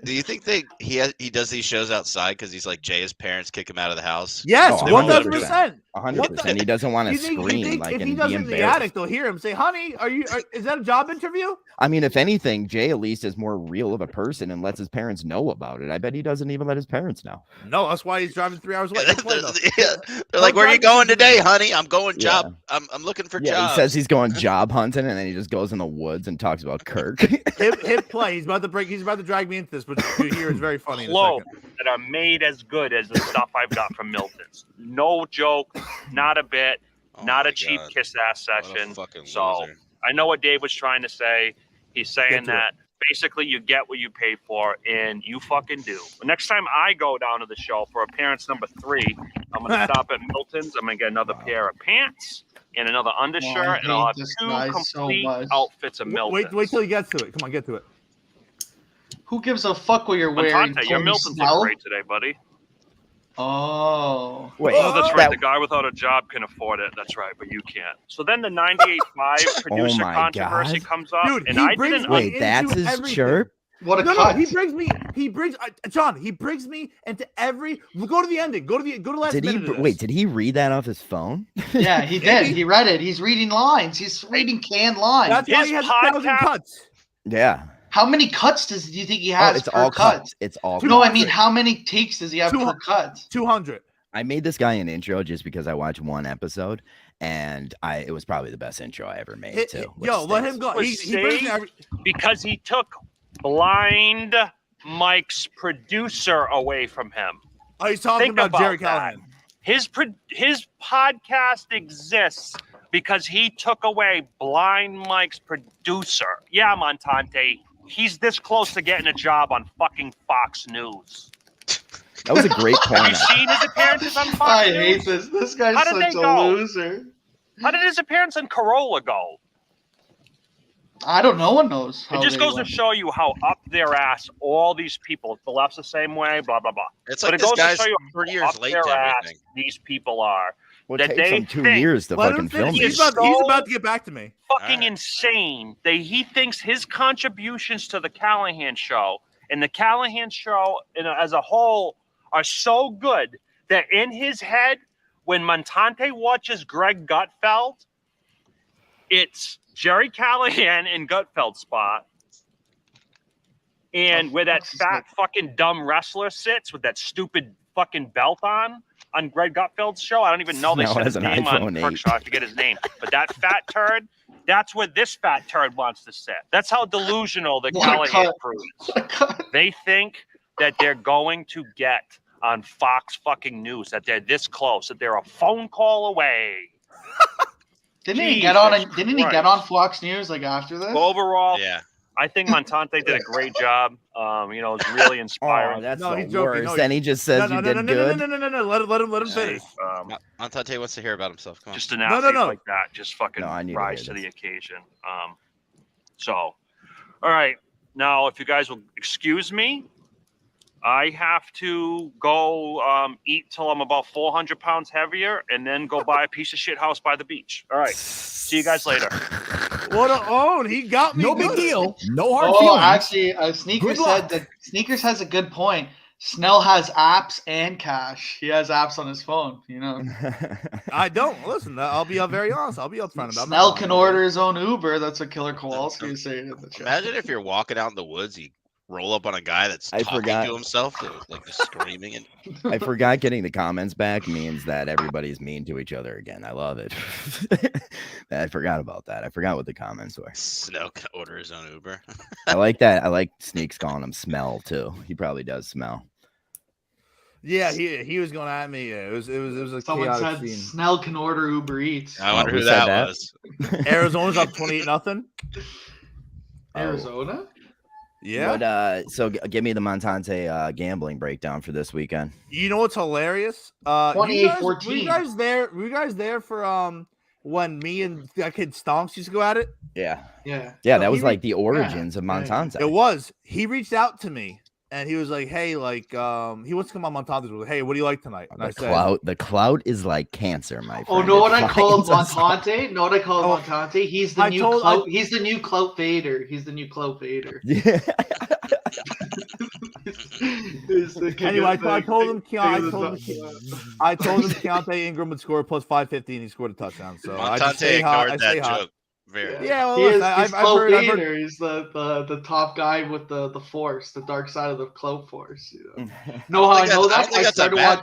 do you think he does these shows outside because he's like Jay's parents kick him out of the house? Yes, 100%. 100%. He doesn't want to scream like if he does in the attic, they'll hear him say, "Honey, is that a job interview?" I mean, if anything, Jay at least is more real of a person and lets his parents know about it. I bet he doesn't even let his parents know. No, that's why he's driving 3 hours away. They're like, "Where are you going today, honey?" "I'm going job. I'm looking for jobs." He says he's going job hunting, and then he just goes in the woods and talks about Kirk. hit play. He's about to drag me into this, but you hear it's very funny. Clothes that are made as good as the stuff I've got from Milton's. No joke, not a bit, not a cheap kiss ass session. So I know what Dave was trying to say. He's saying that basically you get what you pay for, and you fucking do. But next time I go down to the show for appearance number 3, I'm gonna stop at Milton's. I'm gonna get another pair of pants and another undershirt, and I'll have 2 complete outfits of Milton's. Wait till he gets to it. Come on, get to it. Who gives a fuck what you're wearing? Your Milton's look great today, buddy. Oh. Wait. Oh, that's right. The guy without a job can afford it. That's right, but you can't. So then the 98.5 producer controversy comes up. Dude, and I didn't. Wait, that's his shirt? What a cut. He brings me into every. Go to the ending. Go to last minute. Wait, did he read that off his phone? Yeah, he did. He read it. He's reading lines. He's reading canned lines. That's why he has 1,000 cuts. Yeah. How many cuts do you think he has it's per all cut? cuts. It's all No, cuts. I mean, how many takes does he have per cut? 200. I made this guy an intro just because I watched one episode, and it was probably the best intro I ever made, too. Let him go. Because he took Blind Mike's producer away from him. Oh, he's talking about Jerry Callahan. His podcast exists because he took away Blind Mike's producer. Yeah, Montante, he's this close to getting a job on fucking Fox News. That was a great point. Have you seen his appearances on Fox I News? hate this. This guy's How did such they a go? loser. How did his appearance on Corolla go? I don't. No one knows. It just goes to show you how up their ass all these people. The left's the same way. Blah blah blah. It's But like it this goes to guy's show you 3 how years up late their to ass everything. these people are. Well, that it takes they him 2 think- years to Let him fucking finish. film He's this. about to get back to me. Fucking Alright. insane. He thinks his contributions to the Callahan show and the Callahan show as a whole are so good that in his head, when Montante watches Greg Gutfeld, it's Jerry Callahan in Gutfeld's spot. And where that fat fucking dumb wrestler sits with that stupid fucking belt on Greg Gutfeld's show. I don't even know they Snell said has his an name on iPhone 8. Perk Show. I forget his name. But that fat turd, that's where this fat turd wants to sit. That's how delusional the Callahan crew is. They think that they're going to get on Fox fucking News, that they're this close, that they're a phone call away. Didn't he get on Fox News like after this? Overall, Yeah. I think Montante did a great job. You know, it's really inspiring. Oh, that's No, the he's joking. worst. No, and he just says you did good. No. Let him finish. Montante wants to hear about himself. Come on. Just an athlete no. like that, just fucking No, I need to rise hear to this. the occasion. So, all right. Now, if you guys will excuse me, I have to go eat till I'm about 400 pounds heavier and then go buy a piece of shit house by the beach. All right. See you guys later. What a own. He got me. No big good. deal. No hard Oh, feelings. actually, Sneakers Good luck. said that Sneakers has a good point. Snell has apps and cash. He has apps on his phone. You know, I don't. Listen, I'll be very honest. I'll be upfront about it. Snell can order his own Uber. That's what Killer Kowalski is saying in the chat. Imagine if you're walking out in the woods, you roll up on a guy that's I talking forgot. to himself, like just screaming. And I forgot getting the comments back means that everybody's mean to each other again. I love it. I forgot about that. I forgot what the comments were. Snell can order his own Uber. I like that. I like Sneaks calling him Smell too. He probably does smell. Yeah, he was going at me. It was a Someone chaotic said scene. Snell can order Uber Eats. I wonder who who said that that? was. Arizona's up 28-0. Arizona? Yeah. But so give me the Montante gambling breakdown for this weekend. You know what's hilarious? 28-14. Were you guys there? Were you guys there for when me and that kid Stonks used to go at it? Yeah. Yeah. Yeah, So that he was like the origins of yeah. Montante. It was. He reached out to me and he was like, "Hey, like, he wants to come on Montante's with. Hey, what do you like tonight?" And The clout is like cancer, my friend. Oh, know what I called finds us all. Montante? Know what I called Montante? He's the He's the new Clout Vader. He's the new Clout Vader. Yeah. Anyway, I told him Keontae Ingram would score plus 550 and he scored a touchdown. So I just Montante say hi. ignored that joke. Very. Yeah, well, He is, listen, he's I've Clout heard- Vader. He's the top guy with the force, the dark side of the Clout Force. You know how I know that? I started No,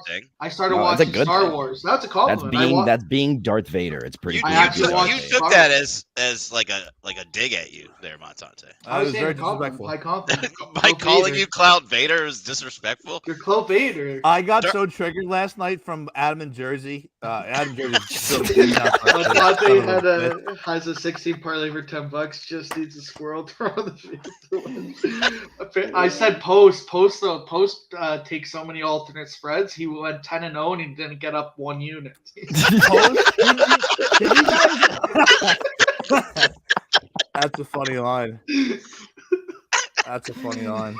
that's a watching good Star thing. Wars. That's a compliment. That's being Darth Vader. It's pretty You, cool. I you actually took, watched you Star took that Wars. as like a dig at you there, Montante. I was very saying compliment, disrespectful. high compliment. By Clout calling Vader. you Cloud Vader is disrespectful. You're Clout Vader. I got so triggered last night from Adam in Jersey. Adam Jersey. Montante has a 16 parlay for $10. Just needs a squirrel throw the field. I said post takes so many alternate spreads. He went 10-0 and he didn't get up 1 unit. That's a funny line. That's a funny line.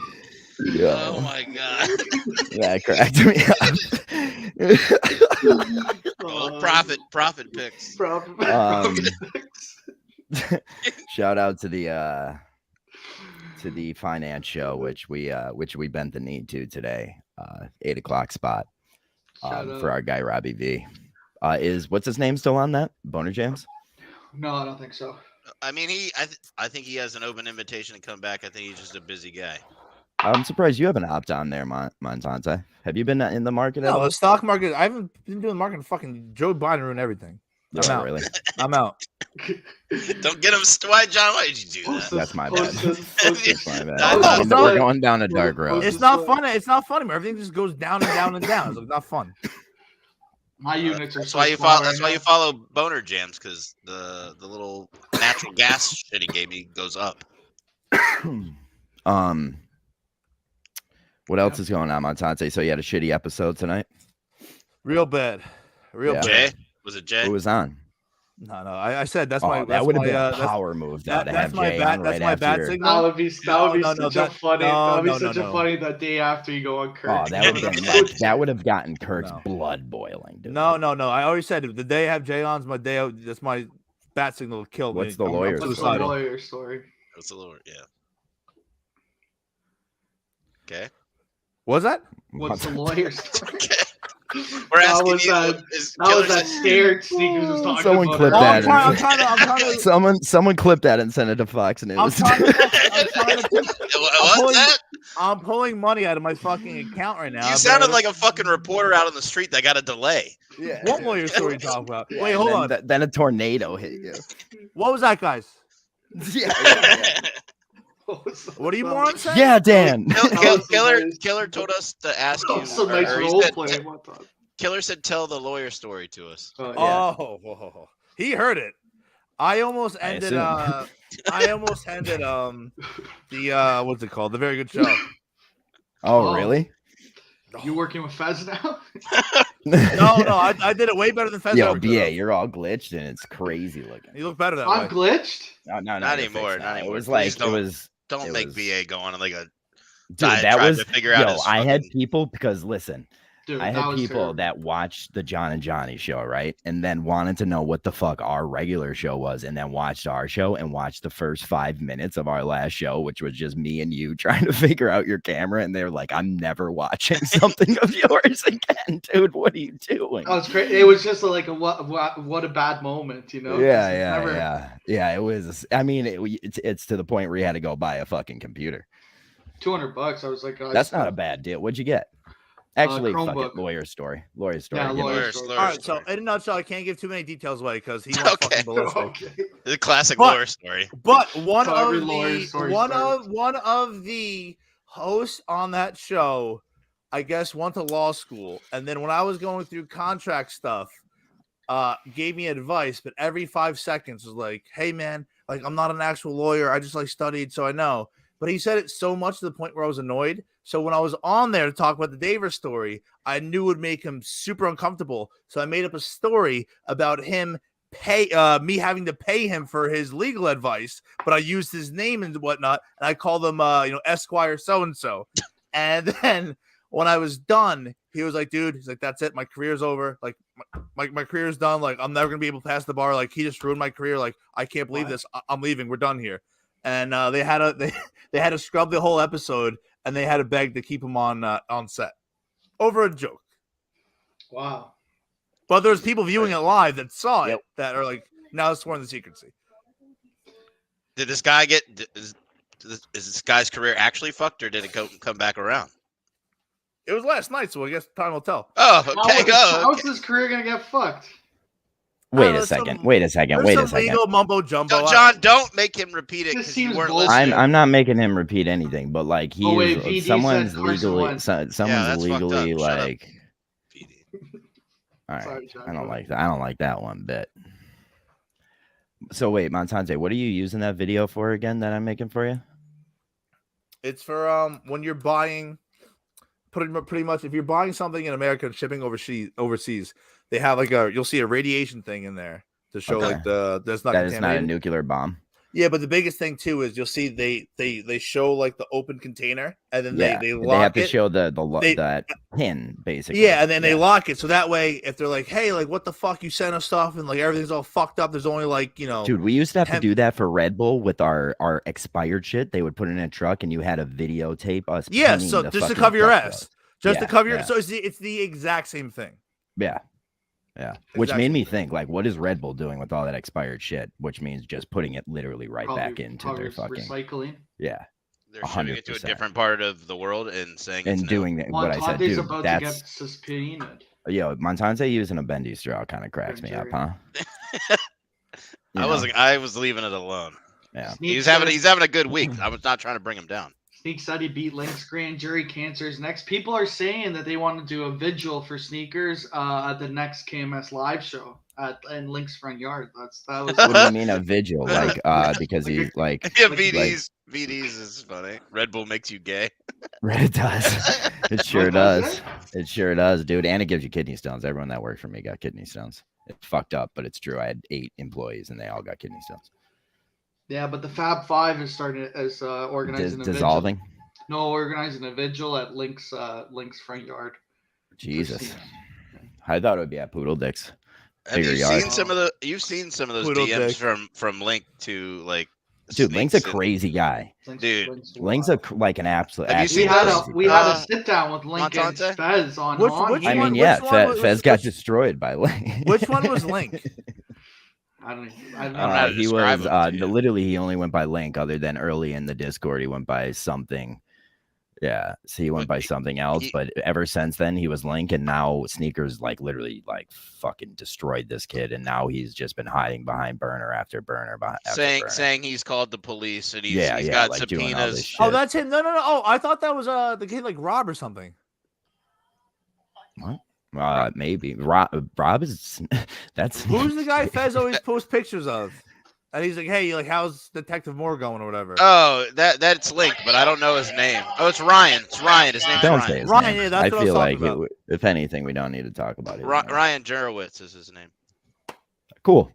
Yeah. Oh my god. That cracked me up. Oh, profit picks. Shout out to the finance show, which we bent the knee to today, 8:00 spot for our guy Robbie V. Is what's his name still on that Boner Jams? No, I don't think so. I mean, I think he has an open invitation to come back. I think he's just a busy guy. I'm surprised you haven't hopped on there, Montante. Have you been in the market at No, all? the stock market. I haven't been doing market. Fucking Joe Biden ruined everything. I'm out. Really? I'm out. Don't get him. Why, John? Why did you do that? That's my bad. That's my bad. No, no, We're going down a dark road. It's not fun. It's not funny. Everything just goes down and down and down. It's like not fun. My units are That's so why you small follow. right That's why now. you follow Boner Jams, because the little natural gas shit he gave me goes up. What else is going on, Montante? So you had a shitty episode tonight? Real bad. Real Yeah. bad. Jay? Was it Jay? Who was on? No, I said that's my. That would have been a that's- power move, though, to that's have my Jay bat. on That's right my after bat your. signal. That would be such a funny. That would be such a no. funny the day after you go on Kirk. Oh, that would have been like, that would have gotten Kirk's blood boiling, dude. No. I always said the day I have Jay on's my day. That's my bat signal to kill me. What's the lawyer What's the story? lawyer story? What's the lawyer? Yeah. Okay. What's that? What's the lawyer story? Okay. We're asking you. That was that scared Sneakers was talking Someone about. clip it. that. I'm trying to. Someone clip that and send it to Fox News. I'm trying to. What's that? I'm pulling money out of my fucking account right now. You sounded like a fucking reporter out on the street that got a delay. Yeah. What lawyer story you talking about? Yeah, Wait, hold on. Then a tornado hit you. What was that, guys? Yeah. What are you more saying? Yeah, Dan. Killer told us to ask you. That's a nice or he role said- play. Killer said, "Tell the lawyer story to us." Oh, he heard it. I almost ended. assume. I almost ended. The what's it called? The Very Good Show. Oh, really? You working with Fez now? No, I did it way better than Fez. Yo, BA, you're all glitched and it's crazy looking. You look better that I'm way. glitched. No, Not you're anymore. fixed Not now. anymore. It was Please like don't- it was. Don't it make was- VA go on like a Dude, diatribe that was to figure out his I had fucking- people because listen, Dude, I that had was people terrible. that watched the John and Johnny show, right? And then wanted to know what the fuck our regular show was, and then watched our show and watched the first 5 minutes of our last show, which was just me and you trying to figure out your camera. And they're like, I'm never watching something of yours again, dude. What are you doing? Oh, it's great. It was just like a what a bad moment, you know? Yeah. It was. I mean, it's to the point where you had to go buy a fucking computer. $200. I was like, That's not a bad deal. What'd you get? Actually, fuck it. Chromebook. Lawyer story. Lawyer story. Yeah, Give me- lawyer story. All right, so in a nutshell, I can't give too many details away because he went fucking ballistic. Okay. The classic But- lawyer story. But one So of every lawyer story starts. one of the hosts on that show, I guess, went to law school, and then when I was going through contract stuff, gave me advice. But every 5 seconds was like, "Hey, man, like I'm not an actual lawyer. I just like studied, so I know." But he said it so much to the point where I was annoyed. So when I was on there to talk about the Davis story, I knew it would make him super uncomfortable. So I made up a story about him me having to pay him for his legal advice, but I used his name and whatnot, and I called him Esquire so-and-so. And then when I was done, he was like, dude, he's like, that's it, my career's over. Like my career's done. Like I'm never gonna be able to pass the bar. Like he just ruined my career. Like I can't believe this. I'm leaving. We're done here. And they had to scrub the whole episode, and they had to beg to keep him on set over a joke. Wow. But there's people viewing it live that saw it that are like, now it's sworn to secrecy. Did this guy get? Is this guy's career actually fucked, or did it come back around? It was last night, so I guess time will tell. Oh, okay. How's his career gonna get fucked? Wait a second. Wait a second. Legal mumbo jumbo. John, don't make him repeat it. This 'Cause you seems weren't bullshit. listening. I'm not making him repeat anything, but like he Oh, wait, is VD someone's said Carson legally won. someone's that's fucked up. legally Shut up. like. All right, Sorry, John. I don't like that. I don't like that one bit. So wait, Montante, what are you using that video for again that I'm making for you? It's for when you're buying, pretty much if you're buying something in America and shipping overseas, they have like you'll see a radiation thing in there to show like that's not that is not a contaminated. nuclear bomb. Yeah, but the biggest thing too is you'll see they show like the open container, and then they lock have to it. show that pin basically. Yeah, and then they lock it so that way if they're like, hey, like what the fuck, you sent us stuff and like everything's all fucked up. There's only like Dude, we used to have to do that for Red Bull with our expired shit. They would put it in a truck, and you had to videotape us. Yeah, pinning so the just to fucking cover your truck ass, up. just to Yeah, cover your. yeah. So it's the exact same thing. Yeah. Which Exactly. made me think, like, what is Red Bull doing with all that expired shit? Which means just putting it literally right back into their fucking recycling. Yeah. They're shipping it to a 100%. different part of the world and saying And it's doing that, what I said, Montante's dude. about That's to get subpoenaed. yo, Montante using a bendy straw kind of cracks me up, huh? I was leaving it alone. Yeah. He's having a good week. I was not trying to bring him down. Sneak said he beat Link's grand jury. Cancer's next. People are saying that they want to do a vigil for Sneakers at the next KMS live show in Link's front yard. That was. What do you mean a vigil? Like, because he's like. Yeah, VDs. VDs is funny. Red Bull makes you gay. It does. It sure does. It sure does, dude. And it gives you kidney stones. Everyone that worked for me got kidney stones. It's fucked up, but it's true. I had 8 employees and they all got kidney stones. Yeah, but the Fab Five is starting as organizing a dissolving. Vigil. No, organizing a vigil at Link's front yard. Jesus, I thought it would be at Poodle Dick's. Have you seen some of the? You've seen some of those Poodle DMs Dick. from Link to like. Dude, Link's a crazy guy. Link's like an absolute. Have you seen we had a sit down with Link and Montante? Fez on. I mean, yeah, Fez got destroyed by Link. Which one was Link? I don't know. He was literally he only went by Link. Other than early in the Discord, he went by something. Yeah, so he went by something else. But ever since then, he was Link, and now Sneakers like literally like fucking destroyed this kid, and now he's just been hiding behind burner after burner. Saying he's called the police and he's got like subpoenas. Oh, that's him. No. Oh, I thought that was the kid like Rob or something. What? Maybe Rob is that's who's the guy Fez always posts pictures of, and he's like, hey, like how's Detective Moore going or whatever. Oh, that's Link, but I don't know his name. Oh, it's Ryan. His name's don't Ryan. Say his Ryan, name. yeah, that's what I feel like if anything, we don't need to talk about it. Ryan Jurowitz is his name. Cool.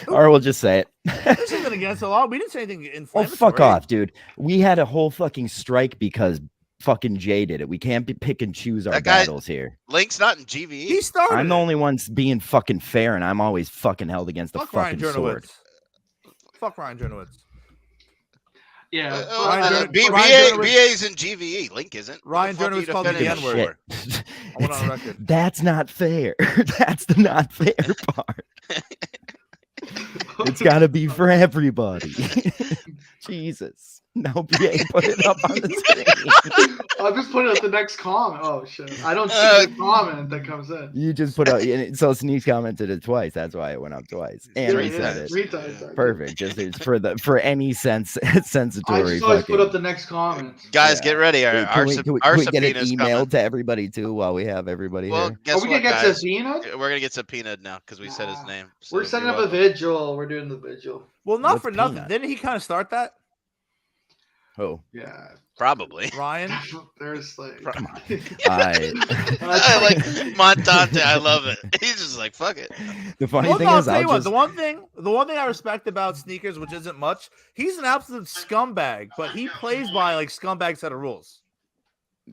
Or we'll just say it. There's nothing against the law. We didn't say anything inflammatory. Oh, fuck off, dude. We had a whole fucking strike because fucking Jay did it. We can't pick and choose our battles here. Link's not in GVE. He started. I'm the only one being fucking fair, and I'm always fucking held against the fucking sword. Fuck Ryan Jernowitz. Yeah. BA's in GVE. Link isn't. Ryan Jernowitz called me the N-word. I went on record. That's not fair. That's the not fair part. It's got to be for everybody. Jesus. No, BA, put it up on the screen. I'll just put it at the next comment. Oh, shit. I don't see the comment that comes in. You just put up, so Sneaks commented it twice. That's why it went up twice. And we said it. 3 times. Perfect. Just it's for any sensatory. I just always put up the next comment. Guys, get ready. Our we get an email to everybody too while we have everybody here? Guess Are we going to get subpoenaed? We're going to get subpoenaed now because we said his name. So we're setting up a vigil. We're doing the vigil. Well, not for nothing. Didn't he kind of start that? Oh yeah, probably Ryan. There's like, come on. I like Montante. I love it. He's just like fuck it. The funny thing is, the one thing I respect about Sneakers, which isn't much, he's an absolute scumbag, but he plays by like scumbag set of rules.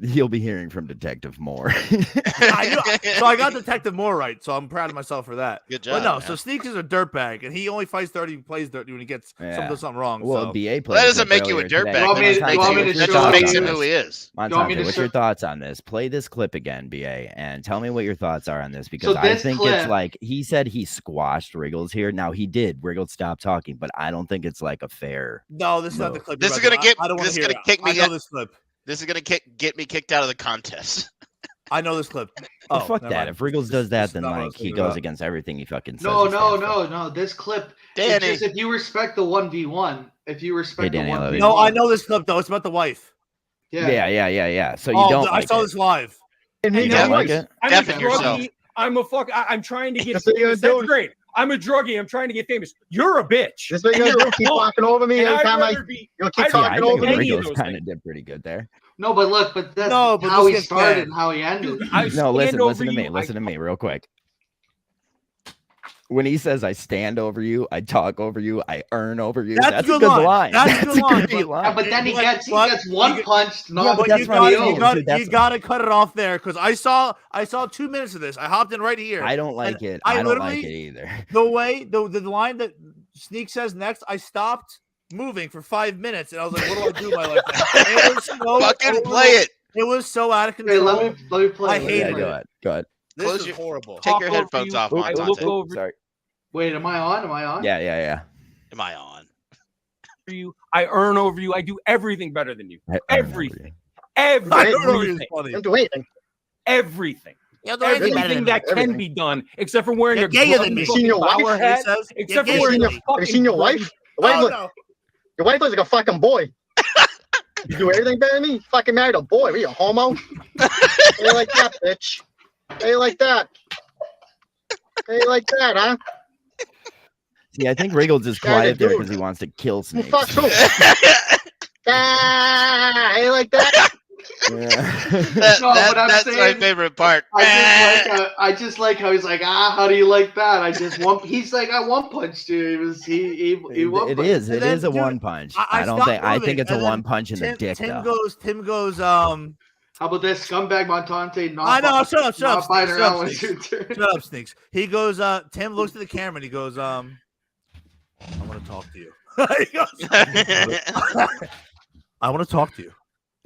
He'll be hearing from Detective Moore. So I got Detective Moore right, so I'm proud of myself for that. Good job. But no, man. so Sneaks is a dirtbag, and he only fights dirty, plays dirty when he gets something wrong. Well, so. BA plays. That doesn't make you a dirtbag. That just makes him who he is. Montante, what's your thoughts on this? Play this clip again, BA, and tell me what your thoughts are on this, because I think it's like he said he squashed Wriggles here. Now he did. Wriggles stopped talking, but I don't think it's like a fair. No, this is not the clip. This is gonna get. This is gonna kick me. I know this clip. This is gonna get me kicked out of the contest. I know this clip. Oh, fuck that! Mind. If Wriggles does that, then like he goes against everything he fucking says. No. This clip. Danny, it's just if you respect the 1v1, if you respect the 1v1. No, I know this clip though. It's about the wife. Yeah. So you don't. I saw this live. And you don't like it? Deafen yourself. I'm trying to get famous. That's great. I'm a druggie. I'm trying to get famous. You're a bitch. This what you're gonna do? Keep walking over me every time you'll keep talking over me. Wriggles kind of did pretty good there. No, but look, that's how he started and how he ended. No, listen to me. Listen to me real quick. When he says, I stand over you, I talk over you, I earn over you, that's a good line. That's a great line. Yeah, but then he gets one punched. You gotta cut it off there, because I saw 2 minutes of this. I hopped in right here. I don't like it. I don't like it either. The line that Sneak says next, I stopped moving for 5 minutes, and I was like, what do I do with my life now? It was so fucking play it. It was so out of control. Let me play. I hate it. Go ahead. This is horrible. Take your headphones off, Montante. Sorry. Wait, am I on? Yeah. Am I on? I earn over you. I do everything better than you. Everything. Everything. Everything that can be done, except for wearing a gayer than me. Power hat. Except for wearing a fucking. Have you seen your wife? Your wife looks like a fucking boy. You do everything better than me? Fucking married a boy. Are you a homo? Hey, like that, bitch. Hey, like that. Hey, like that, huh? See, I think Wriggles is quiet there because he wants to kill snakes. Fuck who? Hey, like that. That's my favorite part. I just like how he's like, how do you like that? He's like, I one punched you. He one It is a one punch. I think it's a one punch in the dick. Tim goes, how about this scumbag Montante? I know, shut up, Snakes. He goes, Tim looks at the camera and he goes, I want to talk to you. He goes, I want to talk to you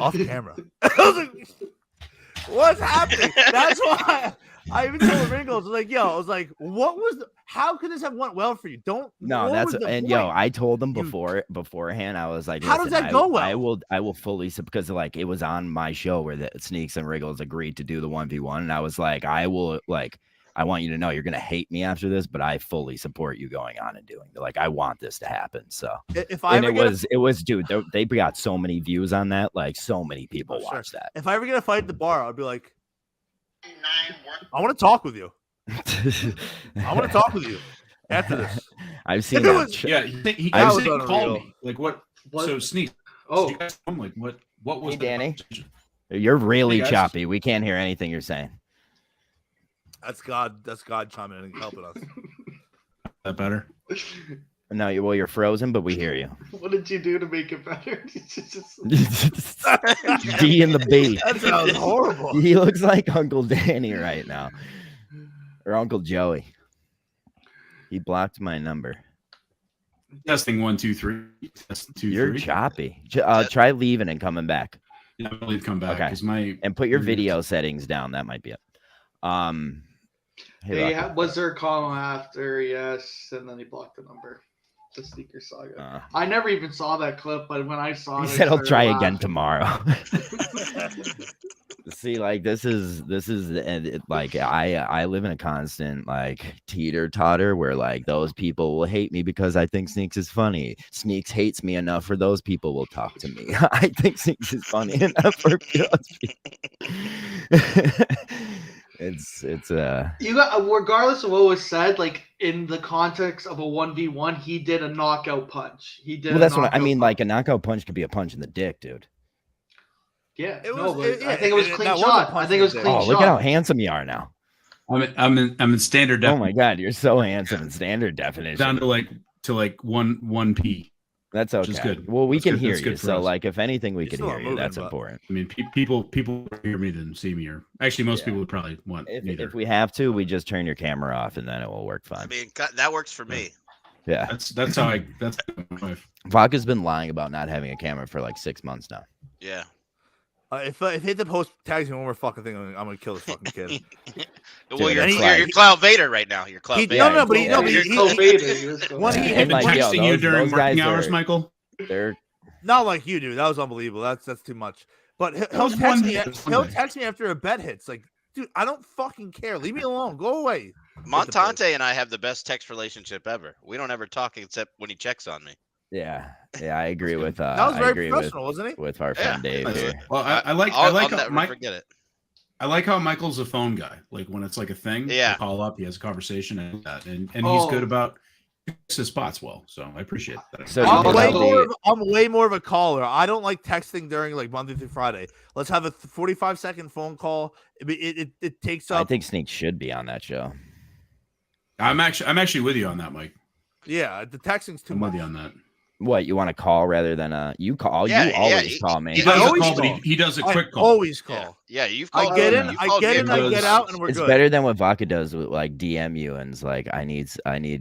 off camera. I was like, what's happening? That's why I even told Wriggles, like, I was like, how could this have went well for you? I told them beforehand. I was like, how does that go well? I will fully, because like it was on my show where the Sneaks and Wriggles agreed to do the 1v1, and I was like, I want you to know you're gonna hate me after this, but I fully support you going on and doing it. Like, I want this to happen. So it was, dude, they got so many views on that. Like, so many people watched that. If I ever get a fight at the bar, I'll be like, I want to talk with you. I want to talk with you after this. I've seen that. He called me. Like, what? So Sneak. Oh, I'm like, what was Danny? You're really choppy. We can't hear anything you're saying. That's God chiming in and helping us. That better? No, you're frozen, but we hear you. What did you do to make it better? D in the B. That sounds horrible. He looks like Uncle Danny right now. Or Uncle Joey. He blocked my number. Testing 1, 2, 3. Test 2, You're 3. choppy. Try leaving and coming back. Yeah, I'm gonna come back. Okay. And put your video settings down. That might be it. Was there a call after? Yes, and then he blocked the number. The Sneaker Saga. I never even saw that clip, but when I saw it, he said he'll try again tomorrow. See, like this is like I live in a constant like teeter-totter where like those people will hate me because I think Sneaks is funny. Sneaks hates me enough for those people will talk to me. I think Sneaks is funny enough for those people. It's you got, regardless of what was said, like in the context of a 1v1, he did a knockout punch. That's what I mean. Like a knockout punch could be a punch in the dick, dude. Yeah, I think it was clean shot. I think it was clean shot. Look at how handsome you are now. I'm in standard definition. Oh my god, you're so handsome in standard definition. Down to like 1p. That's okay. Good. Well, we can hear you. So, like, if anything, we can hear you. That's important. I mean, people hear me than see me. Or actually, most people would probably want. If we have to, we just turn your camera off, and then it will work fine. I mean, that works for me. Yeah, that's how I. That's my wife. Vodka's been lying about not having a camera for like 6 months now. Yeah. If hit the post tags me one more fucking thing, I'm gonna kill this fucking kid. Well, you're Cloud Vader right now. You're Cloud Vader. You're Cloud Vader. When he been texting you during working hours, Michael. They're not like you do. That was unbelievable. That's too much. But he'll text me. He'll text me after a bet hits. Like, dude, I don't fucking care. Leave me alone. Go away. Montante and I have the best text relationship ever. We don't ever talk except when he checks on me. Yeah, I agree with. That was very professional, wasn't he? With our friend Dave here. Well, I like forget it. I like how Michael's a phone guy. Like when it's like a thing, yeah, call up, he has a conversation, and he's good about his spots well. So I appreciate that. So I'm way more of a caller. I don't like texting during like Monday through Friday. Let's have a 45-second phone call. It takes up. I think Sneak should be on that show. I'm actually with you on that, Mike. Yeah, the texting's too much. I'm with you on that. What, you want to call rather than you call? Yeah, you always call me. He does a call, but he does a quick call. Always call. Yeah, you've called. I get in, I get out, and we're good. It's better than what Vodka does with like DM you and it's like I need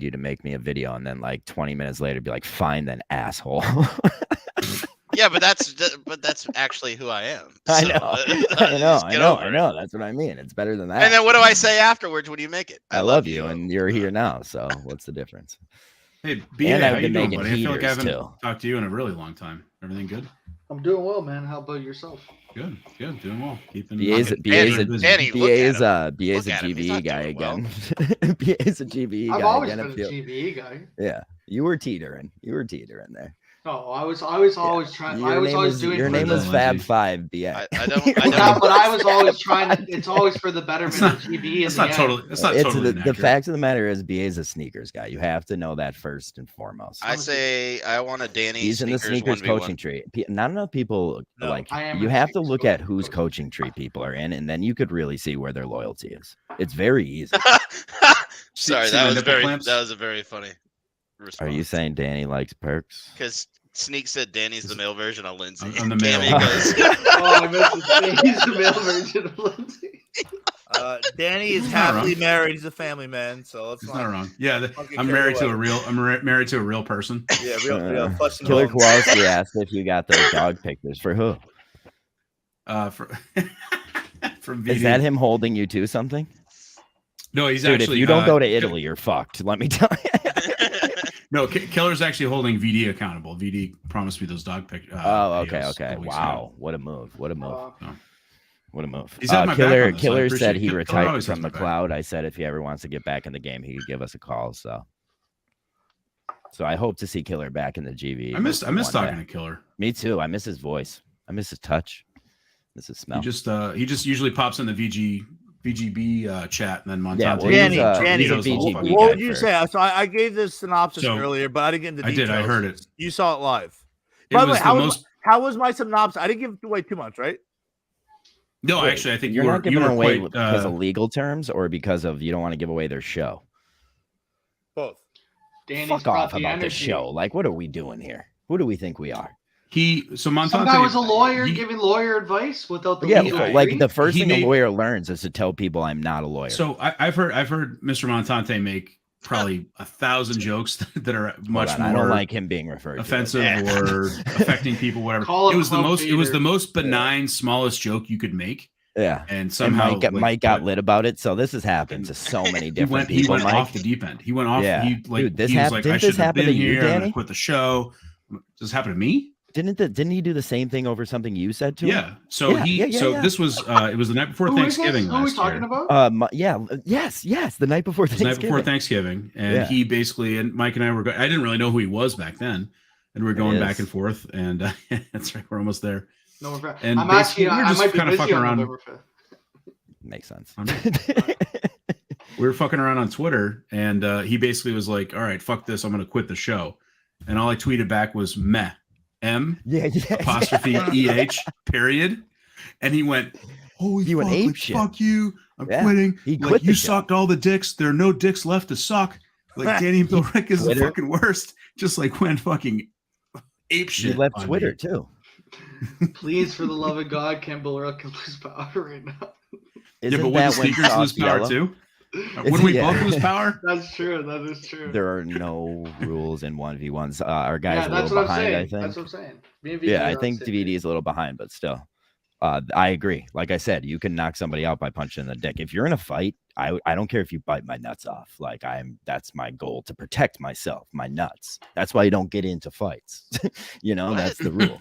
you to make me a video, and then like 20 minutes later be like, fine then, asshole. Yeah, but that's actually who I am. So, I know. That's what I mean. It's better than that. And then what do I say afterwards when you make it? I love you, and you're here now. So what's the difference? Hey, BA, how you doing, buddy? I feel like I haven't talked to you in a really long time. Everything good? I'm doing well, man. How about yourself? Good, doing well. BA's a GVE guy again. BA's a GVE guy. I've always been a GVE guy. Yeah, you were teetering there. No, I was always trying. I was always doing. Your name was Fab Five. Yeah, I don't. Yeah, but I was always trying. It's always for the betterment of GVE. It's not totally. It's not totally. The fact of the matter is, BA is a sneakers guy. You have to know that first and foremost. I say I want a Danny. He's in the sneakers coaching tree. Not enough people like. You have to look at whose coaching tree people are in, and then you could really see where their loyalty is. It's very easy. Sorry, that was a very funny response. Are you saying Danny likes perks? Because Sneak said Danny's the male version of Lindsay. I'm the male. I missed He's the male version of Lindsay. Danny is happily married. He's a family man, so it's not wrong. Yeah, I'm married to a real. I'm married to a real person. Yeah, real. Killer Kowalski asked if you got those dog pictures for who? From VD. Is that him holding you to something? No, he's Dude, actually. If you don't go to Italy, you're fucked. Let me tell you. No, Killer's actually holding VD accountable. VD promised me those dog pictures. Okay. Wow, what a move! What a move! What a move! He's had my back on this, Killer said he retired from the cloud. I said if he ever wants to get back in the game, he could give us a call. So I hope to see Killer back in the GVE. I miss talking to Killer. Me too. I miss his voice. I miss his touch. Miss his smell. He just usually pops in the VGB chat, and then Montante. Yeah, Danny, what would you say? So I gave this synopsis earlier, but I didn't get into details. I heard it. You saw it live. By the way, how was my synopsis? I didn't give away too much, right? No, actually, I think you're not giving away because of legal terms or because of you don't want to give away their show. Both. Danny's Fuck off about the show. Like, what are we doing here? Who do we think we are? Montante. Some guy was a lawyer giving lawyer advice without the legal degree. Like the first thing a lawyer learns is to tell people I'm not a lawyer. So I've heard Mr. Montante make probably 1,000 jokes that are much more. I don't like him being referred offensive or affecting people, whatever. It was the most benign, smallest joke you could make. Yeah, and somehow Mike got lit about it. So this has happened to so many different people. He went off the deep end. He went off. Yeah, Dude, this happened. Didn't this happen to you, Danny? Quit the show. Does this happen to me? Didn't he do the same thing over something you said to him? Yeah. So this was it was the night before Thanksgiving last year. Who are we talking about? Yes, the night before Thanksgiving. The night before Thanksgiving, and he basically and Mike and I were. I didn't really know who he was back then, and we were going back and forth. And that's right, we're almost there. No, and I'm actually. We were just kind of fucking around. Makes sense. We were fucking around on Twitter, and he basically was like, "All right, fuck this, I'm gonna quit the show." And all I tweeted back was "meh." apostrophe EH period, and he went, "Holy fuck, like, fuck you! I'm quitting. He like quit you sucked all the dicks. There are no dicks left to suck. Like Danny and Bill Rick is the fucking worst." Just like went fucking ape shit. He left Twitter too. Please, for the love of God, can Bill Rick lose power right now? But when the sneakers lose power too? When we both lose power? That's true. That is true. There are no rules in 1v1s. Our guy's a little behind, I think. That's what I'm saying. I think DVD is a little behind, but still. I agree. Like I said, you can knock somebody out by punching the dick. If you're in a fight, I don't care if you bite my nuts off. Like that's my goal, to protect myself, my nuts. That's why you don't get into fights. That's the rule.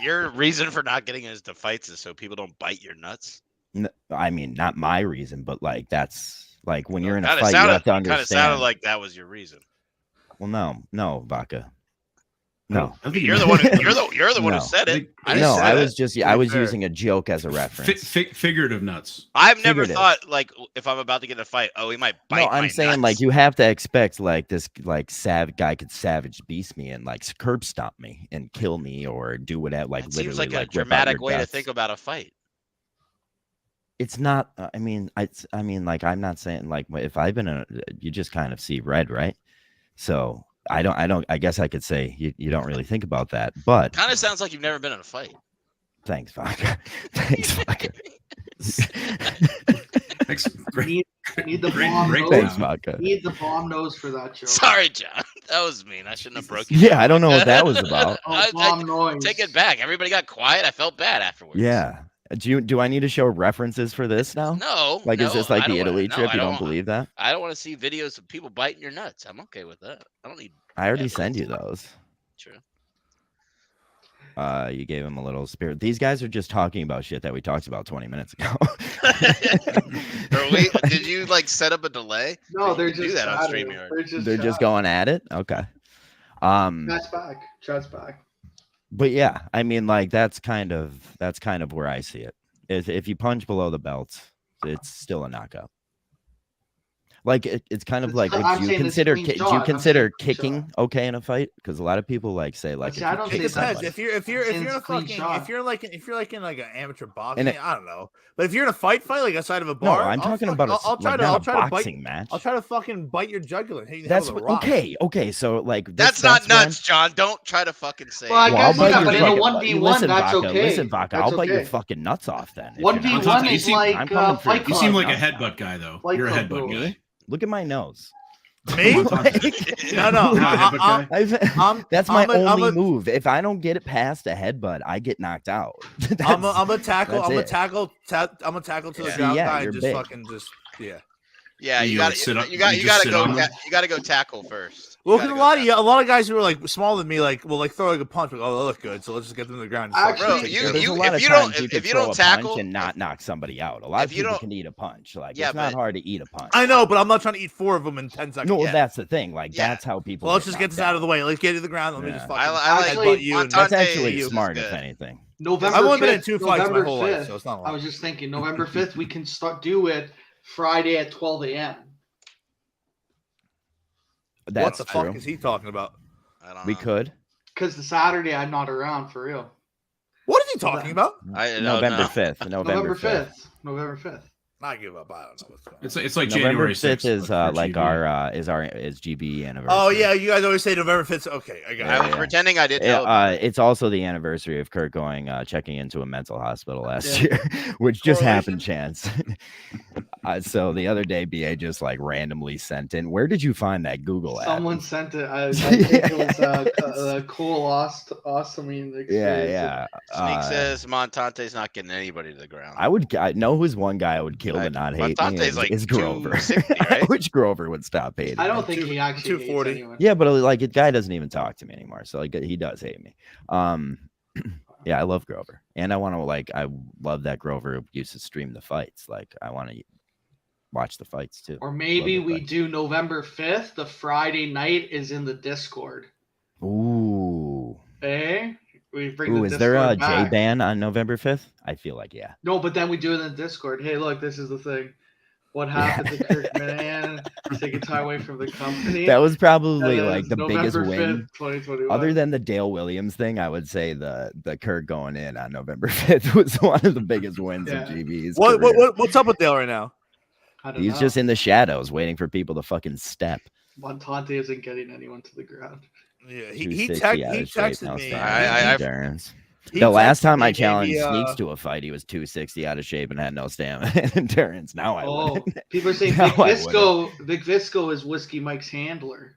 Your reason for not getting into fights is so people don't bite your nuts? I mean, not my reason, but like that's like when you're in a fight, you have to understand. Kind of sounded like that was your reason. Well, no, Vaca. No, you're the one. You're the one who said it. I was using a joke as a reference. Figurative nuts. I've never thought like if I'm about to get in a fight, he might bite. No, I'm saying nuts. Like you have to expect like this like guy could savage beast me and like curb stomp me and kill me or do whatever. Like it literally, seems like a dramatic way to think about a fight. It's not. I mean, like I'm not saying like if I've been you just kind of see red, right? So. I don't. I guess I could say you don't really think about that, but kind of sounds like you've never been in a fight. Thanks, Vodka. Thanks, Vodka. Need the bomb nose. Thanks, Vodka. Need the bomb nose for that joke. Sorry, John. That was mean. I shouldn't have broken. Yeah, I don't know what that was about. Bomb noise. Take it back. Everybody got quiet. I felt bad afterwards. Yeah. Do I need to show references for this now? No. Like, is this like the Italy trip? You don't believe that? I don't want to see videos of people biting your nuts. I'm okay with that. I don't need. I already send you those. True. You gave him a little spirit. These guys are just talking about shit that we talked about 20 minutes ago. Did you like set up a delay? No, they're just do that on StreamYard. They're just going at it. Okay. Chat's back. Chat's back. But yeah, I mean, like that's kind of where I see it. If you punch below the belt, it's still a knockout. Like it's kind of like, would you consider kicking okay in a fight? Because a lot of people say like it depends. If you're like in like an amateur boxing, I don't know. But if you're in a fight like outside of a bar, no, I'm talking about I'll try to boxing match. I'll try to fucking bite your jugular. That's okay. So like that's not nuts, John. Don't try to fucking say. Well, I guess but in a 1v1, that's okay. Listen, Vodka, I'll bite your fucking nuts off then. 1v1 is like fight. You seem like a headbutt guy though. You're a headbutt guy. Look at my nose. Me? No. That's my only move. If I don't get it past a headbutt, I get knocked out. I'm a tackle. I'm a tackle to the ground guy and just fucking yeah. Yeah, you gotta go tackle first. Well, a lot of guys who are like smaller than me, will throw like a punch, like, oh, they look good, so let's just get them to the ground. Actually, if you don't tackle and not knock somebody out, a lot of people can eat a punch. It's not hard to eat a punch. I know, but I'm not trying to eat 4 of them in 10 seconds. No, that's the thing. That's how people. Well, let's just get this out of the way. Let's get to the ground. Let me just fucking headbutt you. That's actually smart, if anything. November I've only been in 5th, 2 fights my whole life, so it's not a lot. I was just thinking, November 5th, we can do it Friday at 12 a.m. What the fuck is he talking about? I don't know. We could. Because the Saturday I'm not around for real. What is he talking about? November 5th. November 5th. November 5th. I give up. I don't know what's going on. It's like November January 6th is like is GVE anniversary. Oh yeah, you guys always say November 5th. Okay, I got it. I was pretending I didn't know. It's also the anniversary of Kurt checking into a mental hospital last year, which just happened chance. So the other day, BA just randomly sent in. Where did you find that Google app? Someone sent it. I think it was cool awesome. Yeah. Sneak says Montante's not getting anybody to the ground. I know who's one guy I would kill to not hate me is Grover. 260, right? I wish Grover would stop hating. I don't think he actually 240. Hates anyone. Yeah, but the guy doesn't even talk to me anymore, so he does hate me. Yeah, I love Grover, and I want to I love that Grover used to stream the fights. I want to watch the fights too. Or maybe we do November 5th. The Friday night is in the Discord. Ooh. Eh? We bring is there a J-Ban on November 5th? I feel like, yeah. No, but then we do it in the Discord. Hey, look, this is the thing. What happened to Kirk Minahan? Taking time away from the company. That was probably the biggest 5th, win. 2021. Other than the Dale Williams thing, I would say the Kirk going in on November 5th was one of the biggest wins of GVE's What's up with Dale right now? He's just in the shadows waiting for people to fucking step. Montante isn't getting anyone to the ground. Yeah, he texted me. The last time I challenged Sneaks to a fight, he was 260 out of shape and had no stamina and endurance. Now I wouldn't. People are saying Vic Visco is Whiskey Mike's handler.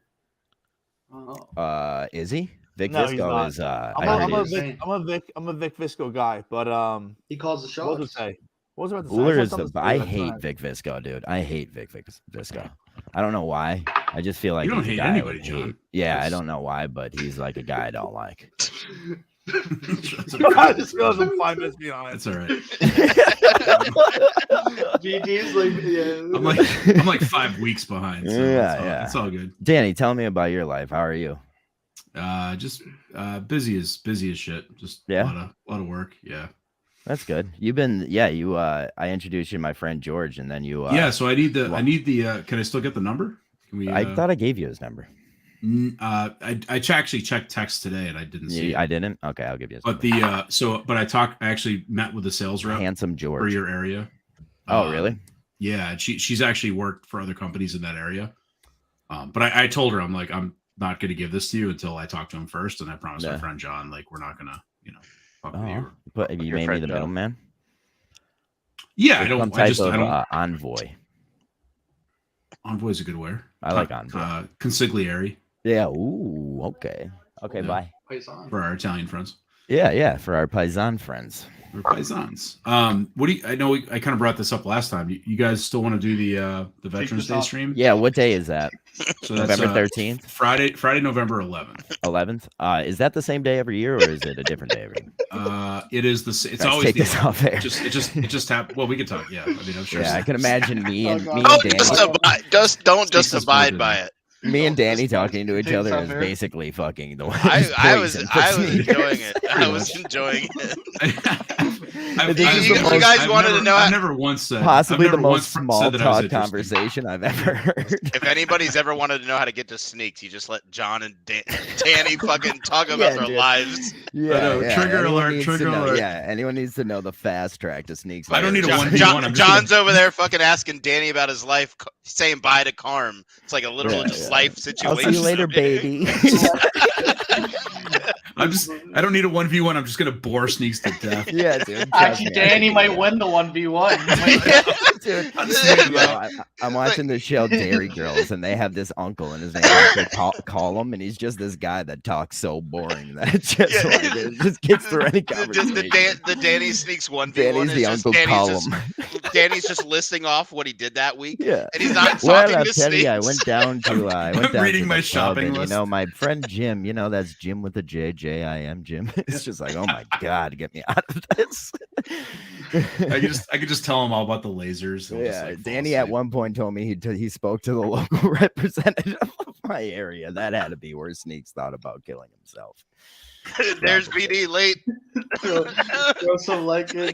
Oh. Is he? Vic Visco is. I'm a Vic Visco guy, but he calls the shots. What was I about to say? I hate Vic Visco, dude. I hate Vic Visco. I don't know why. I just feel like you don't hate anybody, John. Yeah, I don't know why, but he's like a guy I don't like. I just realized I'm 5 minutes behind. That's all right. GG's I'm like 5 weeks behind. So it's all good. Danny, tell me about your life. How are you? Just busy as shit. Just a lot of work. Yeah. That's good. You've been, I introduced you to my friend George, and then you. So I need the. Can I still get the number? I thought I gave you his number. I actually checked text today, and I didn't see. I didn't. Okay, I'll give you. But I actually met with the sales rep, handsome George, for your area. Oh, really? Yeah, she's actually worked for other companies in that area. But I told her, I'm like, I'm not going to give this to you until I talk to him first, and I promised my friend John, we're not going to, fuck with you. But you made me the middleman. Yeah, I don't. I don't. Envoy. Envoy's a good word. I like Envoy. Consigliere. Yeah. Ooh. Okay. Okay. Bye. For our Italian friends. Yeah. For our Paisan friends. We're Paisans. What do you? I know I kind of brought this up last time. You guys still want to do the Veterans Day stream? Yeah. What day is that? So November 13th. Friday, November 11th. 11th. Is that the same day every year, or is it a different day every year? It is the. It's always take this off air. It just happened. Well, we can talk. Yeah. I mean, I'm sure. Yeah, I can imagine me and Danny. Don't abide by it. Me and Danny talking to each Things other up is here. basically fucking the way. I was enjoying it. I was enjoying it. You guys wanted to know. I've never once said possibly I've the never most once said small that I was talk interesting. conversation I've ever heard. If anybody's ever wanted to know how to get to sneaks, you just let John and Danny fucking talk about their lives. Yeah, trigger anyone alert, needs trigger to know, alert. Yeah, anyone needs to know the fast track to sneaks. I don't need a 1v1. John's over there fucking asking Danny about his life, saying bye to Carm. It's like a literal life situation. I'll see you later, baby. I don't need a 1v1. I'm just gonna bore Sneaks to death. Yeah, dude. Actually, Danny might win the 1v1. Dude, I'm watching the show Dairy Girls, and they have this uncle, and his name is Callum, and he's just this guy that talks so boring that it just gets through any conversation. Just the Danny Sneaks 1v1. Danny's the Uncle Callum. Danny's just listing off what he did that week. Yeah, and he's not well, talking I'll to tell Sneaks. you, I went down to I'm reading my shopping and, list. You know, my friend Jim. You know, that's Jim with a J. J-I-M. Jim. It's just like, oh my god, get me out of this. I could just tell him all about the lasers. Yeah, Danny at one point told me he spoke to the local representative of my area. That had to be where Sneaks thought about killing himself. There's BD late. Throw some leg in,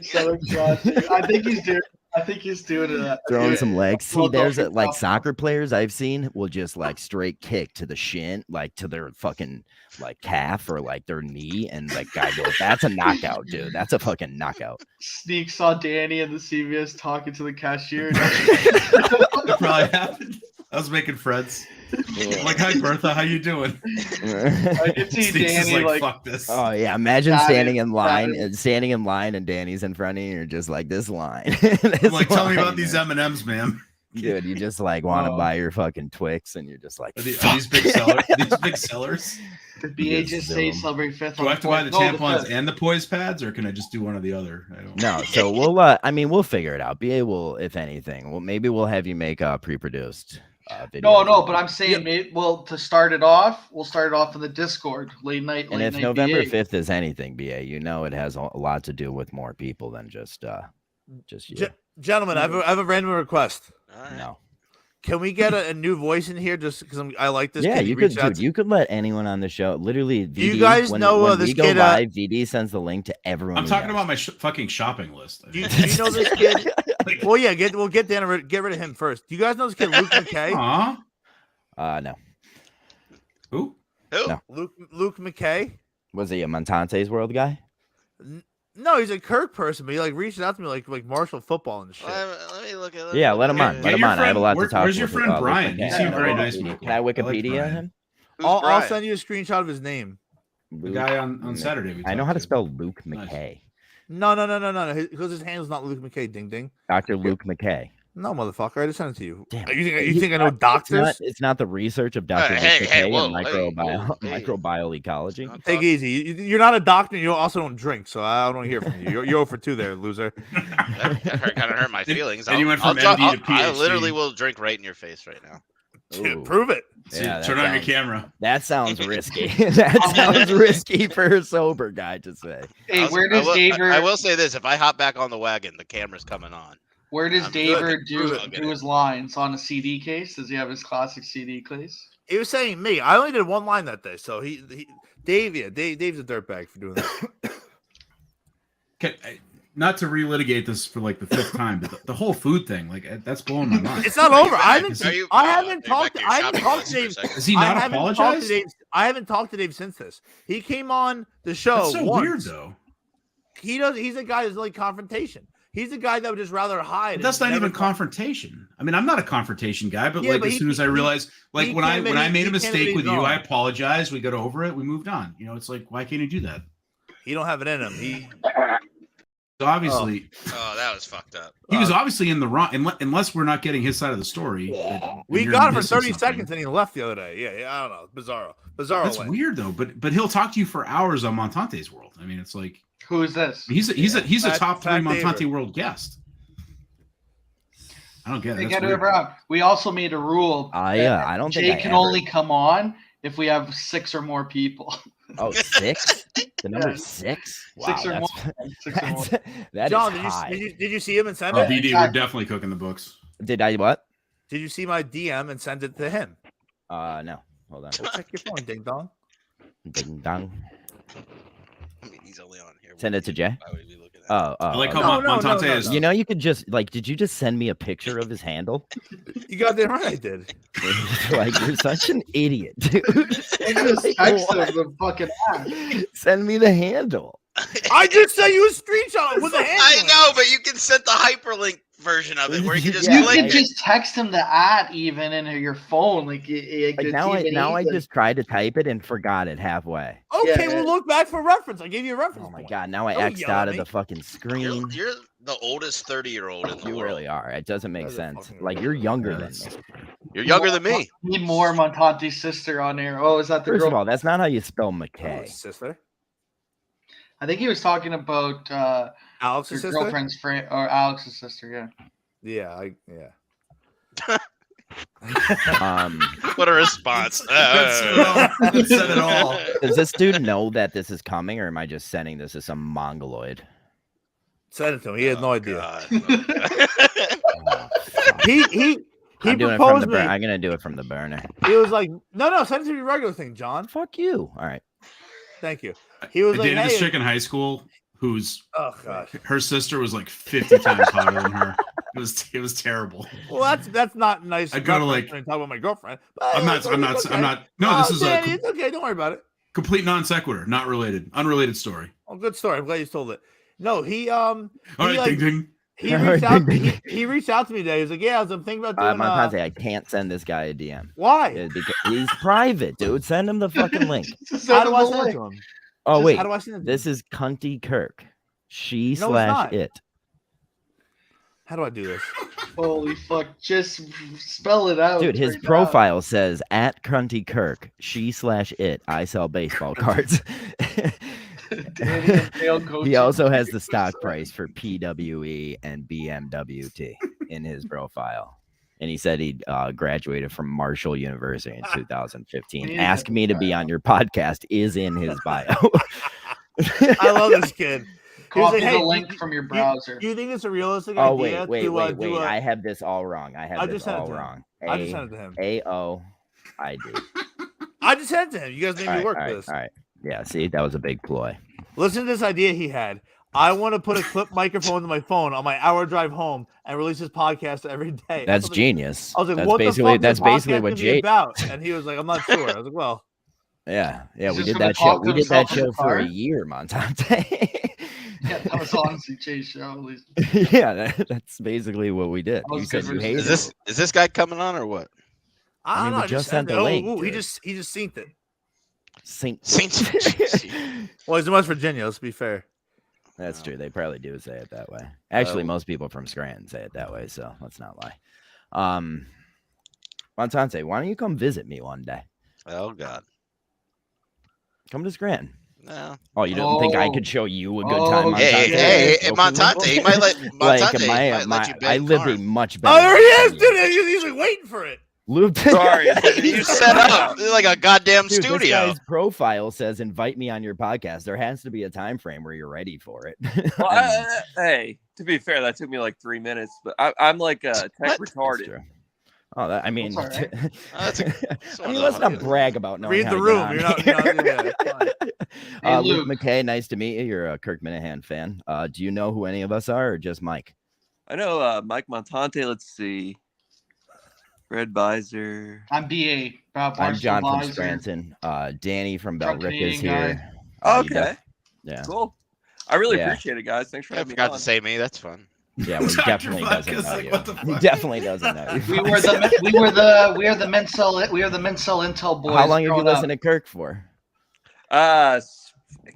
I think he's doing it. Throwing some legs. See, there's like soccer players I've seen will just like straight kick to the shin, like to their fucking like calf or like their knee, and like guy goes, "That's a knockout, dude. That's a fucking knockout." Sneak saw Danny in the CVS talking to the cashier. That probably happened. I was making friends. Like, hi Bertha, how you doing? I can see Danny like, fuck this. Oh yeah, imagine standing in line, and Danny's in front of you, and you're just like this line. I'm like, tell me about these M&Ms, ma'am. Dude, you just like want to buy your fucking Twix, and you're just like, are these big sellers? These big sellers? The BA just say celebrate 5th. Do I have to buy the tampons and the poise pads, or can I just do one or the other? I don't know. No, so we'll we'll figure it out. BA will, if anything, maybe we'll have you make a pre-produced video. No, but I'm saying, to start it off, we'll start it off in the Discord late night. And if November 5th is anything, BA, you know it has a lot to do with more people than just you. Gentlemen, I have a random request. No. Can we get a new voice in here just because I like this? Yeah, you could, dude. You could let anyone on the show. Literally, VD, you guys know when this we go kid? live, VD sends the link to everyone. I'm talking about my fucking shopping list. Do you know this kid? Well, yeah, get rid of him first. Do you guys know this kid, Luke McKay? No. Who? No. Luke McKay. Was he a Montante's World guy? No, he's a Kirk person, but he like reached out to me like Marshall football and shit. Let me look at. Yeah, let him on. Let him on. I have a lot to talk. Where's your friend Brian? He seemed very nice. Can I Wikipedia him? I'll send you a screenshot of his name. The guy on Saturday. I know how to spell Luke McKay. No. Because his handle's not Luke McKay. Ding ding. Dr. Luke McKay. No, motherfucker. I just sent it to you. Damn. You think I know doctors? It's not the research of Dr. Luke McKay and microbial ecology. Take it easy. You're not a doctor. You also don't drink, so I don't want to hear from you. You're 0 for 2 there, loser. That kind of hurt my feelings. And you went from MD to PhD. I literally will drink right in your face right now. Dude, prove it. Yeah, turn on your camera. That sounds risky. That sounds risky for a sober guy to say. Hey, where does David? I will say this: if I hop back on the wagon, the camera's coming on. Where does David do his lines on a CD case? Does he have his classic CD case? He was saying me. I only did one line that day, so Dave's a dirtbag for doing that. Not to relitigate this for like the 5th time, but the whole food thing, like that's blowing my mind. It's not over. I haven't talked to Dave. Has he not apologized? I haven't talked to Dave since this. He came on the show. That's so weird, though. He's a guy that's like confrontation. He's a guy that would just rather hide. But that's not even confrontation. I mean, I'm not a confrontation guy, but as soon as I realized, like when I made a mistake with you, I apologized. We got over it. We moved on. You know, it's like, why can't he do that? He don't have it in him. Obviously. Oh, that was fucked up. He was obviously in the wrong, unless we're not getting his side of the story. We got him for 30 seconds and he left the other day. Yeah, I don't know. Bizarro. That's weird though. But he'll talk to you for hours on Montante's World. I mean, it's like. Who is this? He's a top 3 Montante World guest. I don't get it. We also made a rule. I don't think Jay can only come on if we have 6 or more people. Oh, 6? The number 6? Wow, 6 or more. 6 or more. That John, is high. did you see him and send it? BD, we're definitely cooking the books. Did I what? Did you see my DM and send it to him? No. Hold on. Check your phone, ding dong. Ding dong. I mean, he's only on here. Send it to Jay. Why would we be looking at I like how No, Montante no. is. You know, you could just like. Did you just send me a picture of his handle? You got that right, I did. Like, you're such an idiot, dude. I just texted the fucking app. Send me the handle. I just sent you a screenshot with the handle. I know, but you can set the hyperlink version of it where you can just Yeah, You click can it. just text him the ad even in your phone, like Now I just tried to type it and forgot it halfway. Okay, Yeah. we'll look back for reference. I gave you a reference. Oh my point. god! Now I Don't X'd yell out at of me. the fucking screen. You're the oldest 30-year-old in the You world. really are. It doesn't make That's a sense. fucking Like, you're younger than me. You're younger than me. Need more Montante's sister on there. Oh, is that the First girl? of all, that's not how you spell Oh, McKay. sister. I think he was talking about Alex's your sister. girlfriend's friend or Alex's sister. Yeah. Yeah. What a response. That said it all. Does this dude know that this is coming, or am I just sending this to some mongoloid? Send it to him. He had no idea. God. Oh, fuck. He I'm doing it from proposed the me. burner. I'm gonna do it from the burner. He was like, no, send it to your regular thing, John. Fuck you. All right. Thank you. He was I like, dated this hey. chick in high school whose Oh gosh. her sister was like 50 times hotter than her. It was terrible. Well, that's not nice. I gotta, like- talk about my girlfriend. I'm not. No, this is Danny, a it's okay. Don't worry about it. complete non sequitur, not related, unrelated story. Oh, good story. I'm glad you told it. No, he All right, like, ding ding. he reached out. He reached out to me today. He was like, "Yeah, I'm thinking about doing." Montante, I can't send this guy a DM. Why? Because he's private, dude. Send him the fucking link. How do I send it to him? Oh Just, wait, how do I send it to this him? is Cunty Kirk. She No, it's not. / it. How do I do this? Holy fuck! Just spell it out, Dude, his right now. profile says at Cunty Kirk. She / it. I sell baseball cards. Danny and Dale He coaching. also has the stock price for PWE and BMWT in his profile. And he said he graduated from Marshall University in 2015. He Ask is me to in be his on your podcast is in his bio. I love this kid. He was Copy like, the "Hey, link from your browser. Do you think it's a realistic Oh, idea wait. to Wait. do a- I have this all wrong. I I have just this sent it all to him. wrong. I just sent it to him. A-O-I-D. I just sent it to him. You guys made me work all this. right. Yeah, see, that was a big ploy. Listen to this idea he had. I want to put a clip microphone to my phone on my hour drive home and release his podcast every day. That's I was like, genius. I was like, that's what basically the fuck that's is this basically podcast what gonna be Jay. about? And he was like, I'm not sure. I was like, well, Yeah, He's we just did gonna that show. talk to We did that himself in show the for a car? year, Montante. Yeah, that was honestly Jay's show. At least. Yeah, that's basically what we did. That was You said good you for- hated Is this guy coming on or what? I don't mean, know. we I just sent sent it. the Oh, link, ooh, he dude. just synced it. Saint. Well, he's in West Virginia. Let's be fair. That's true. They probably do say it that way. Actually, Oh. most people from Scranton say it that way, so let's not lie. Montante, why don't you come visit me one day? Oh God. Come to Scranton. No. Oh, you didn't think I could show you a good time? Hey, Montante, he might let Montante like, might let you I bang live a cars. much better. Oh, there he is, life dude. than you. He's like waiting for it. Sorry. You set up like a goddamn Dude, studio. This guy's profile says invite me on your podcast. There has to be a time frame where you're ready for it. Well, hey, to be fair, that took me like 3 minutes, but I'm like tech That's retarded. true. Oh, that, I mean, That's all right. I mean, let's not brag about knowing Read how the to room. get You're on not. here. Hey, Luke Luke. McKay, nice to meet you. You're a Kirk Minahan fan. Do you know who any of us are, or just Mike? I know Mike Montante. Let's see. Red Visor. I'm BA. I'm John from Visor. Scranton. Danny from Truck Belrick is Canadian here. Oh, you okay. Yeah. Cool. I really Yeah. appreciate it, guys. Thanks for I having me forgot on. to say me. That's fun. Yeah, well, he Dr. definitely doesn't Vodka's know like, you. what the He fuck? definitely doesn't know you. We were the Mental Intel boys. How long have you growing listened up. to Kirk for?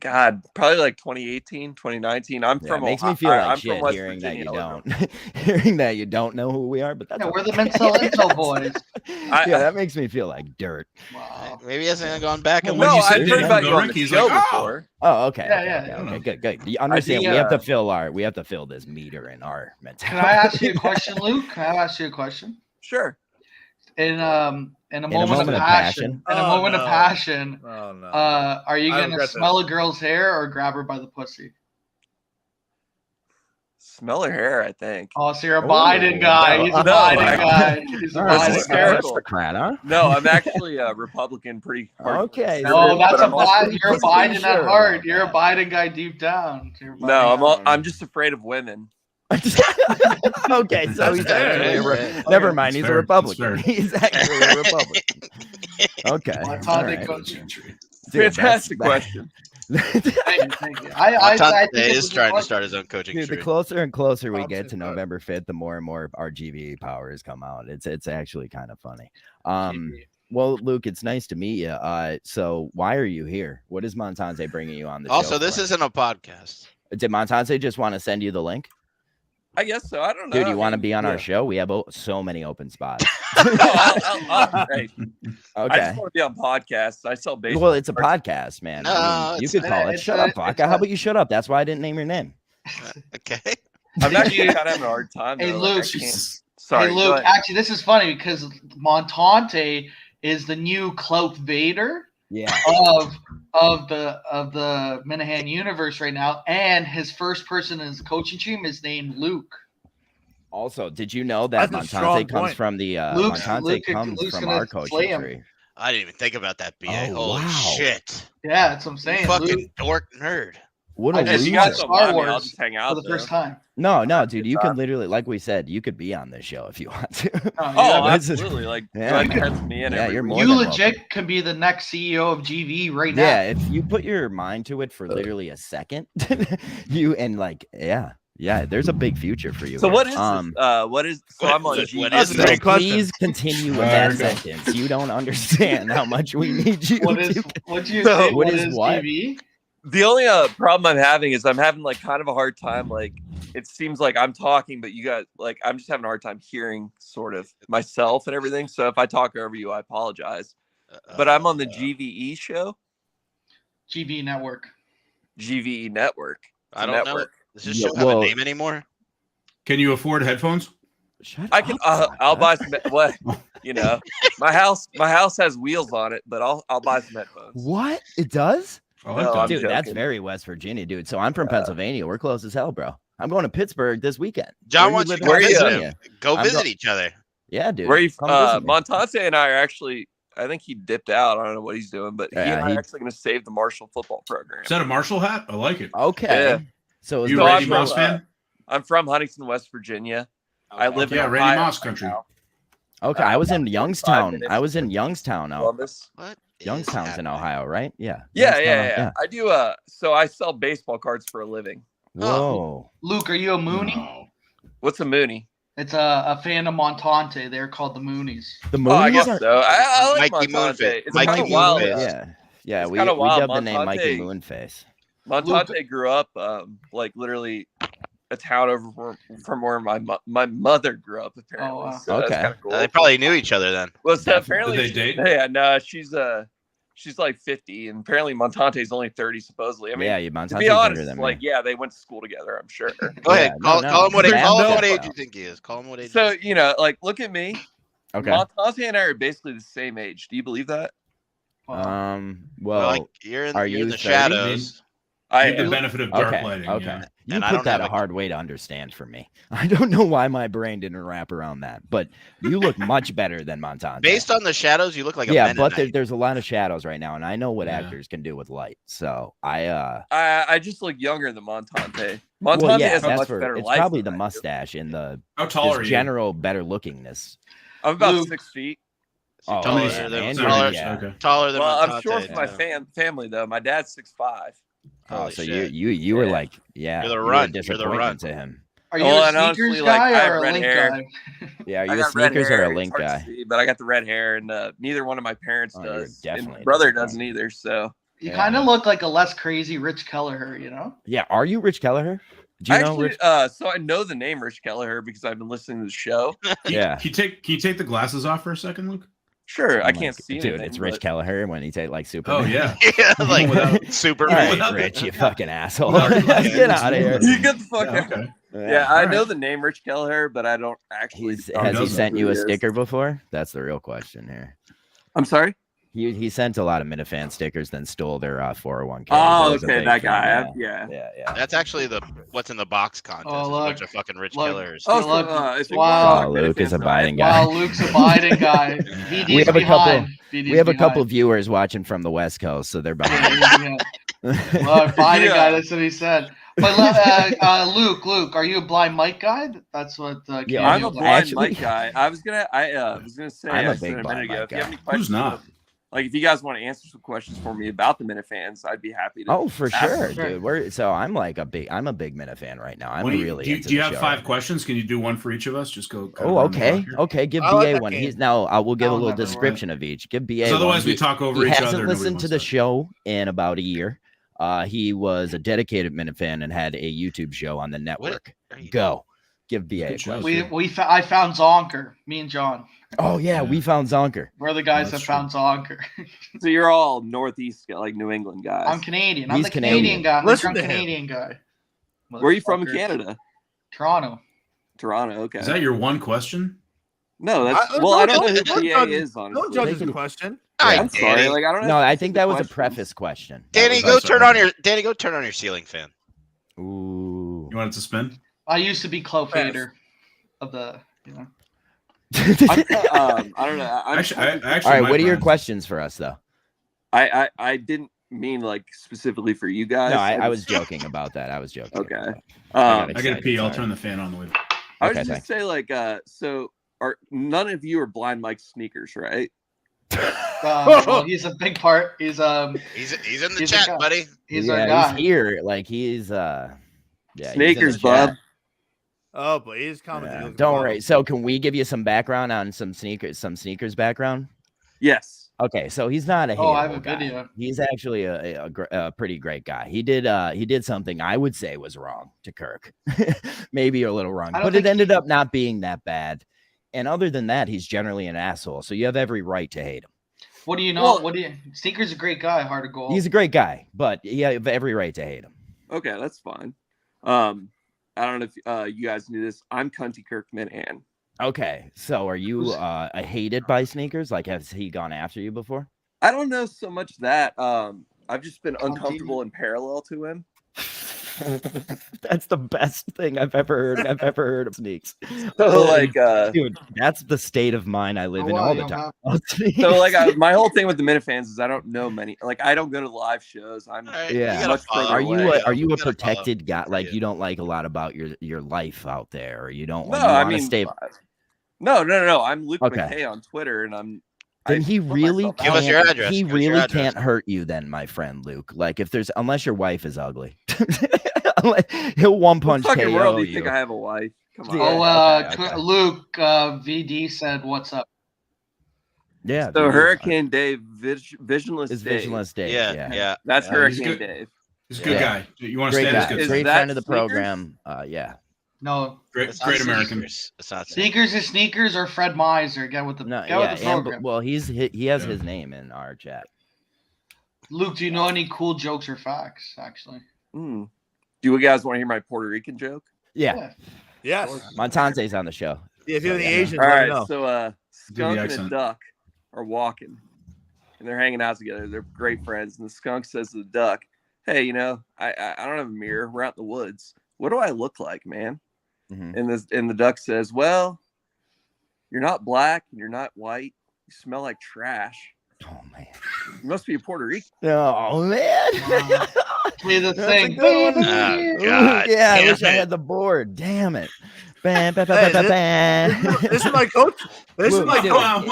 God, probably like 2018, 2019. I'm Yeah, from it makes me Ohio- feel like I'm shit from West hearing Virginia, that you Illinois. don't, hearing that you don't know who we are. But that's Yeah, we're the okay. Mental Intel boys. Yeah, that makes me feel like dirt. Wow. Maybe he hasn't gone back and Well, No, when you I've said heard Dave about you on Rick, the he's show like, oh. before. Oh, okay. Yeah, okay, yeah. Good. You understand? think, We have to fill this meter in our Can mentality. I ask you a question, Luke? Can I ask you a question? Sure. In a moment of passion. In a Oh, moment no. of passion. Oh no. Are you I gonna regret smell a girl's hair or grab her by the pussy? Smell her hair, I think. Oh, so you're a Biden guy. He's a Biden guy. He's a Biden guy. Aristocrat, huh? No, I'm actually a Republican, pretty hard. Okay. Oh, that's a Biden. You're a Biden at heart. You're a Biden guy deep down. No, I'm just afraid of women. Okay, so he's actually never mind. He's a Republican. He's actually a Republican. Okay. Fantastic question. Thank you. I think is trying to start his own coaching Dude, tree. the closer and closer we get to November 5th, the more and more our GVE powers come out. It's actually kind of funny. Well, Luke, it's nice to meet you. So why are you here? What is Montante bringing you on the show? Also, this isn't a podcast. Did Montante just want to send you the link? I guess so. I don't know. Dude, you want to be on our show? We have so many open spots. Hey, Okay. I just want to be on podcasts. I sell baseball. Well, it's a podcast, man. I mean, you could call it. Shut up, Vodka. How about you shut up? That's why I didn't name your name. Okay. I'm actually kind of having a hard time. Hey, though. Luke. Sorry. Hey, Luke. Actually, this is funny because Montante is the new Clout Vader. Yeah. Of the Minahan universe right now, and his first person in his coaching team is named Luke. Also, did you know that Montante comes from the Montante comes from our coaching tree? I didn't even think about that, BA. Oh, Holy shit. Yeah, that's what I'm saying. Fucking Luke. dork nerd. What a loser. You guys Star Wars I'll just hang out for the first time. No, dude, you can literally, like we said, you could be on this show if you want to. Oh, absolutely. Like, yeah, pencil me in. You're more you than legit welcome. could be the next CEO of GVE right now. Yeah, if you put your mind to it for literally a second, there's a big future for you. So what is what is so I'm on GVE. Please continue with that sentence. You don't understand how much we need you. What is GVE? The only problem I'm having is I'm having like kind of a hard time. Like it seems like I'm talking, but you guys like I'm just having a hard time hearing sort of myself and everything. So if I talk over you, I apologize. But I'm on the GVE show. GVE Network. GVE Network. I don't know. Does this show have a name anymore? Can you afford headphones? I can. I'll buy some. What you know, my house has wheels on it, but I'll buy some headphones. What it does? No, dude, that's very West Virginia, dude. So I'm from Pennsylvania. We're close as hell, bro. I'm going to Pittsburgh this weekend. John wants you to visit him. Go visit each other. Yeah, dude. Where you? Montante and I are actually. I think he dipped out. I don't know what he's doing, but he and I are actually going to save the Marshall football program. Is that a Marshall hat? I like it. Okay. Yeah. So you Randy Moss fan? I'm from Huntington, West Virginia. I live in Randy Moss country. Okay, I was in Youngstown. Columbus. What? Youngstown's in Ohio, right? Yeah. Yeah. I do. So I sell baseball cards for a living. Whoa. Luke, are you a Mooney? No. What's a Mooney? It's a fan of Montante. They're called the Moonies. The Moonies? I guess so. I like Mikey Montante. Moonface. It's Mikey kind of wild. Yeah. Yeah, we wild. dubbed the name Mikey Moonface. Montante grew up like literally a town over from where my mother grew up. Apparently, wow. So Okay. that's kind of cool. They probably knew each other then. Well, so apparently, Did they date? Yeah, no, she's like 50, and apparently Montante's only 30, supposedly. I mean, Yeah, to Montante's be honest, younger than like, me. yeah, they went to school together. I'm sure. Go ahead. Call him what age Bro. you think he is. Call him what age. So you know, like, look at me. Okay. Montante and I are basically the same age. Do you believe that? Well, like you're in are you're you in the 30? shadows. You have the benefit of dark Okay. lighting. Okay. Yeah. You And I put don't that have a hard way to understand for me. I don't know why my brain didn't wrap around that, but you look much better than Montante. Based on the shadows, you look like a yeah, but Mennonite. there's a lot of shadows right now, and I know what actors can do with light. So I just look younger than Montante. well, Montante yeah, has a that's much for better it's life probably than the I do. mustache and the How tall are you? general better lookingness. I'm about Luke. 6 feet. Oh, taller yeah, than- man, taller- yeah. Okay. Taller than Well, I'm Montante, short for my too. family though. My dad's 6'5". Oh, Holy so shit. you were Yeah. like, yeah, You're the you were a runt. You're the disappointment runt. to him. Are you Well, a and honestly, sneakers like, I guy have or a red link hair. guy? Yeah, are I you a got red sneakers or hair. a It's link hard to guy? see, but I got the red hair, and neither one of my parents Oh, you're does. definitely And brother disappointed. doesn't either. So You Yeah. kind of look like a less crazy Rich Kelleher, you know? Yeah, are you Rich Kelleher? Do you know actually, Rich? so I know the name Rich Kelleher because I've been listening to the show. Yeah. Can you take the glasses off for a second, Luke? Sure, Oh I my can't God. see Dude, anything. it's Rich but- Kelleher when he take like Superman. Oh yeah. Yeah, like Without- Superman. All right, Rich, you fucking asshole. No, Get out of here. You get the fuck Yeah, out. okay. Yeah, I know the name Rich Kelleher, but I don't actually. Has he doesn't. sent you a Yes. sticker before? That's the real question here. I'm sorry. He sent a lot of Minifan stickers, then stole their 401k. Oh, okay, that guy. Yeah. That's actually the what's in the box contest. It's a bunch of fucking rich killers. Oh, wow. Luke is a Biden guy. Wow, Luke's a Biden guy. We have a couple viewers watching from the West Coast, so they're behind. Well, Biden guy. That's what he said. But Luke, are you a blind Mike guy? That's what. I'm a blind Mike guy. I was gonna say. I'm a big blind Mike guy. Who's not? Like, if you guys want to answer some questions for me about the Minifans, I'd be happy to. Oh, for sure, dude. I'm a big Minifan right now. I'm really. Do you have 5 questions? Can you do one for each of us? Just go. Oh, okay. Okay, give BA one. He's now. I will give a little description of each. Give BA. Otherwise, we talk over each other. He hasn't listened to the show in about a year. He was a dedicated Minifan and had a YouTube show on the network. Go. Give BA a question. I found Zonker. Me and John. Oh yeah, we found Zonker. We're the guys that found Zonker. So you're all Northeast, like New England guys. I'm Canadian. I'm the Canadian guy. I'm Canadian guy. Where are you from in Canada? Toronto. Okay. Is that your one question? No, that's I don't know who BA is, honestly. Don't judge the question. I'm sorry. Like, I don't know. No, I think that was a preface question. Danny, go turn on your ceiling fan. Ooh. You want it to spin? I used to be Cloak Vader of the, I don't know. Actually, all right. What are your questions for us, though? I didn't mean like specifically for you guys. No, I was joking about that. I was joking. Okay. I gotta pee. I'll turn the fan on the way. I was just say like, so are none of you are blind Mike sneakers, right? Well, he's a big part. He's in the chat, buddy. He's our guy. He's here. Like he's sneakers, bub. Oh, but he's commenting. Don't worry. So, can we give you some background on some sneakers background? Yes. Okay, so he's not a I have a guy. video. He's actually a pretty great guy. He did something I would say was wrong to Kirk, maybe a little wrong, but it ended up not being that bad. And other than that, he's generally an asshole. So you have every right to hate him. What do you know? Sneaker's a great guy. Hard to go. He's a great guy, but you have every right to hate him. Okay, that's fine. I don't know if you guys knew this. I'm Cunty Kirk Minahan. Okay, so are you hated by sneakers? Like, has he gone after you before? I don't know so much that. I've just been uncomfortable in parallel to him. That's the best thing I've ever heard of sneaks. So like, dude, that's the state of mind I live in all the time. So like, my whole thing with the Minifans is I don't know many. Like, I don't go to live shows. I'm much further away. Are you a protected guy? Like, you don't like a lot about your life out there, or you don't? No, I mean, stay. No. I'm Luke McKay on Twitter, and I'm. Then he really give us your address. He really can't hurt you, then, my friend Luke. Like, unless your wife is ugly, he'll one punch KO you. World do you think I have a wife? Come on. Okay. Luke VD said, "What's up?" Yeah. So Hurricane Dave, Visionless Dave. Visionless Dave. Yeah. That's Hurricane Dave. He's a good guy. You want to stay as good. Great friend of the program. Yeah. No, great American. Sneakers is sneakers or Fred Miser. Get with the program. Well, he has his name in our chat. Luke, do you know any cool jokes or facts? Actually, do you guys want to hear my Puerto Rican joke? Yeah. Yes. Montante's on the show. Yeah, if you're the Asian, all right. So, skunk and a duck are walking, and they're hanging out together. They're great friends. And the skunk says to the duck, "Hey, I don't have a mirror. We're out in the woods. What do I look like, man?" Mm-hmm. And the duck says, "Well, you're not black and you're not white. You smell like trash." Oh man, you must be a Puerto Rican. Oh man, play the thing. God, yeah, I wish I had the board. Damn it. This is my coach. This is my coach.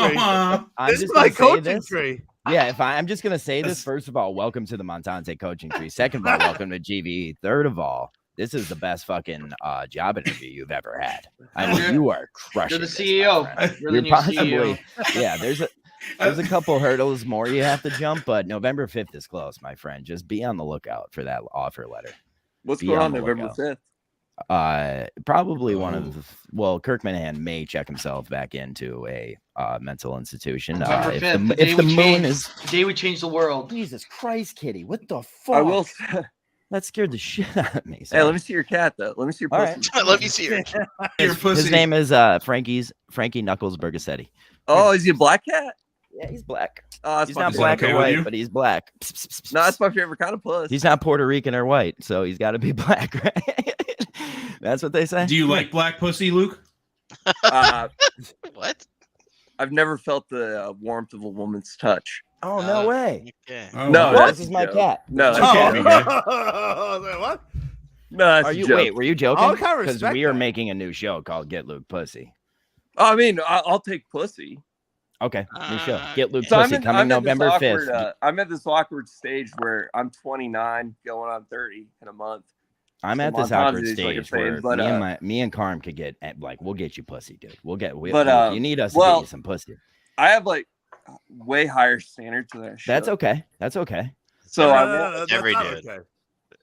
This is my coaching tree. Yeah, I'm just gonna say this. First of all, welcome to the Montante coaching tree. Second of all, welcome to GVE. Third of all, this is the best fucking job interview you've ever had. I mean, you are crushing. You're the CEO. You're possibly, yeah. There's a couple hurdles more you have to jump, but November 5th is close, my friend. Just be on the lookout for that offer letter. What's going on November 5th? Probably one of the. Kirk Minahan may check himself back into a mental institution. November 5th, if the moon is the day we change the world. Jesus Christ, Kitty, what the fuck? I will. That scared the shit out of me. Hey, let me see your cat, though. Let me see your pussy. Right. Let me see your pussy. His name is Frankie Knuckles Bergasetti. Oh, is he a black cat? Yeah, he's black. That's He's my not favorite. black okay or with white, you? but he's black. No, that's my favorite kind of puss. He's not Puerto Rican or white, so he's got to be black, right? That's what they say. Do you like black pussy, Luke? What? I've never felt the warmth of a woman's touch. Oh, no way. Okay. Oh, No, wow. This is my cat. No, This is my Okay. cat. What? no, that's Are a you joke. wait? Were you joking? I'll kind of Because respect we are that. making a new show called Get Luke Pussy. I mean, I'll take pussy. Okay, new show. Get Luke So Pussy coming November 5th. I'm at this awkward stage where I'm 29, going on 30 in a month. I'm So at this Montage's awkward like a stage fan, where but, me and Carm could get like we'll get you pussy, dude. We'll get. But, you need us to well, get you some pussy. I have like way higher standards than I should. That's okay. That's okay. So No, I no, won't. no, that's Every not dude. okay.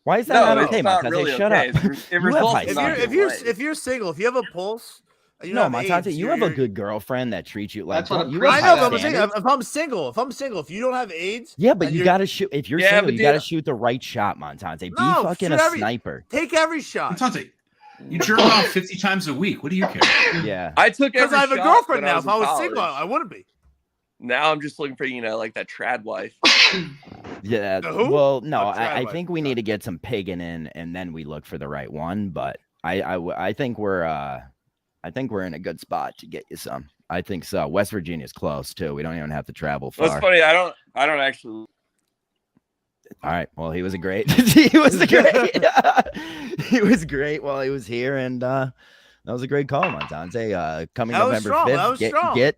Why is that No, not it's okay, not Montante? really Shut okay. up. It You have results high in If standards. you're nothing. if you're single, if you have a pulse, you No, have Montante, AIDS, you have a you're- good girlfriend that treats you like. That's what don't- a you priest have I high know, but I'm saying standards. if I'm single, if you don't have AIDS, Yeah, but and you you're- gotta shoot. If you're Yeah, single, but you gotta dude- shoot the right shot, Montante. Be No, fucking shoot a every- sniper. take every shot. Montante, you jerk off 50 times a week. What do you care? Yeah. I took Because every I have a shot girlfriend when now. was If I in was single, college. I wouldn't be. Now I'm just looking for like that trad wife. Yeah. The who? Well, no, Oh, I Trad think wife. we need to get some pigging in, and then we look for the right one. But I think we're in a good spot to get you some. I think so. West Virginia's close too. We don't even have to travel far. Well, it's funny. I don't actually. All right. Well, he was a great. He was great. He was great while he was here, and that was a great call, Montante. Coming That was November strong, that 5th, was get strong. get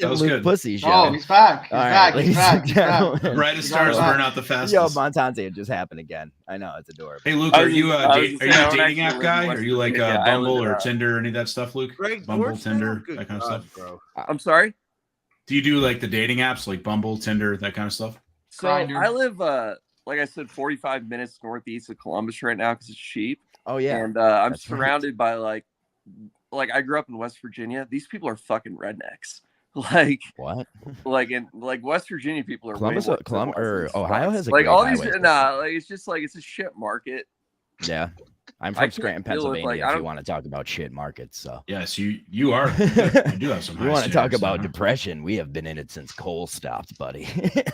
that was Luke good. Pussy show. Oh, he's back. He's All right, back. He's ladies back. and He's back. gentlemen. Brightest stars Yo, burn out the fastest. Yo, Montante, it just happened again. I know it's adorable. Hey, Luke, I are was you just- a I was just saying, I dating don't app actually guy? live in Are you like West Virginia. I Bumble live in or Tinder, any of that stuff, Luke? Greg, Bumble, where's Tinder, Good that kind of God, stuff. bro. I'm sorry. Do you do like the dating apps like Bumble, Tinder, that kind of stuff? So Grindr. I live, like I said, 45 minutes northeast of Columbus right now because it's cheap. Oh yeah. And I'm that's right. surrounded by like I grew up in West Virginia. These people are fucking rednecks. What? Like West Virginia people are Columbus, way more or civilized. Ohio has a like great all these. highway Nah, like it's just like it's a shit market. Yeah. I'm I from can't Scranton, deal with, Pennsylvania. like, I if you don't- want to talk about shit markets, so Yes, you are. You do have some. you high want to talk standards, about huh? depression? We have been in it since coal stopped, buddy.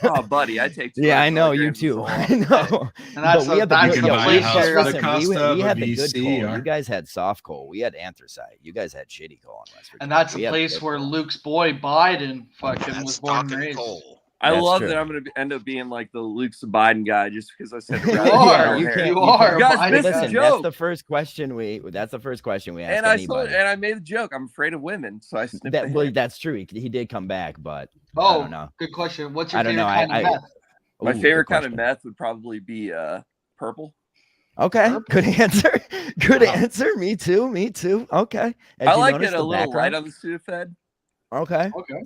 Oh, buddy, I take. Yeah, I know you 200 too. milligrams I a lot. know. And that's But we had the that's good- the yo, buy a place house where for the listen, cost we of had a the good VC, coal. or- You guys had soft coal. We had anthracite. You guys had shitty coal in West Virginia. and that's We the had place good where coal. Luke's boy Biden fucking That's was born and talking raised. coal. I That's love true. that I'm gonna end up being like the Luke Biden guy just because I said. You rather are. than You hair. can't. You are. You guys Biden. missed the Listen, joke. that's the first question we. That's the first question we asked And I saw anybody. and I made the joke. I'm afraid of women, so I snipped That the well, hair. that's true. He did come back, but I Oh, don't know. good question. What's your I don't favorite know. kind of meth? My Ooh, good favorite kind of question. meth would probably be purple. Okay, good answer. Good answer. Me too. Me too. Okay. Have I you like noticed it a the little light background? on the Sudafed. Okay. Okay.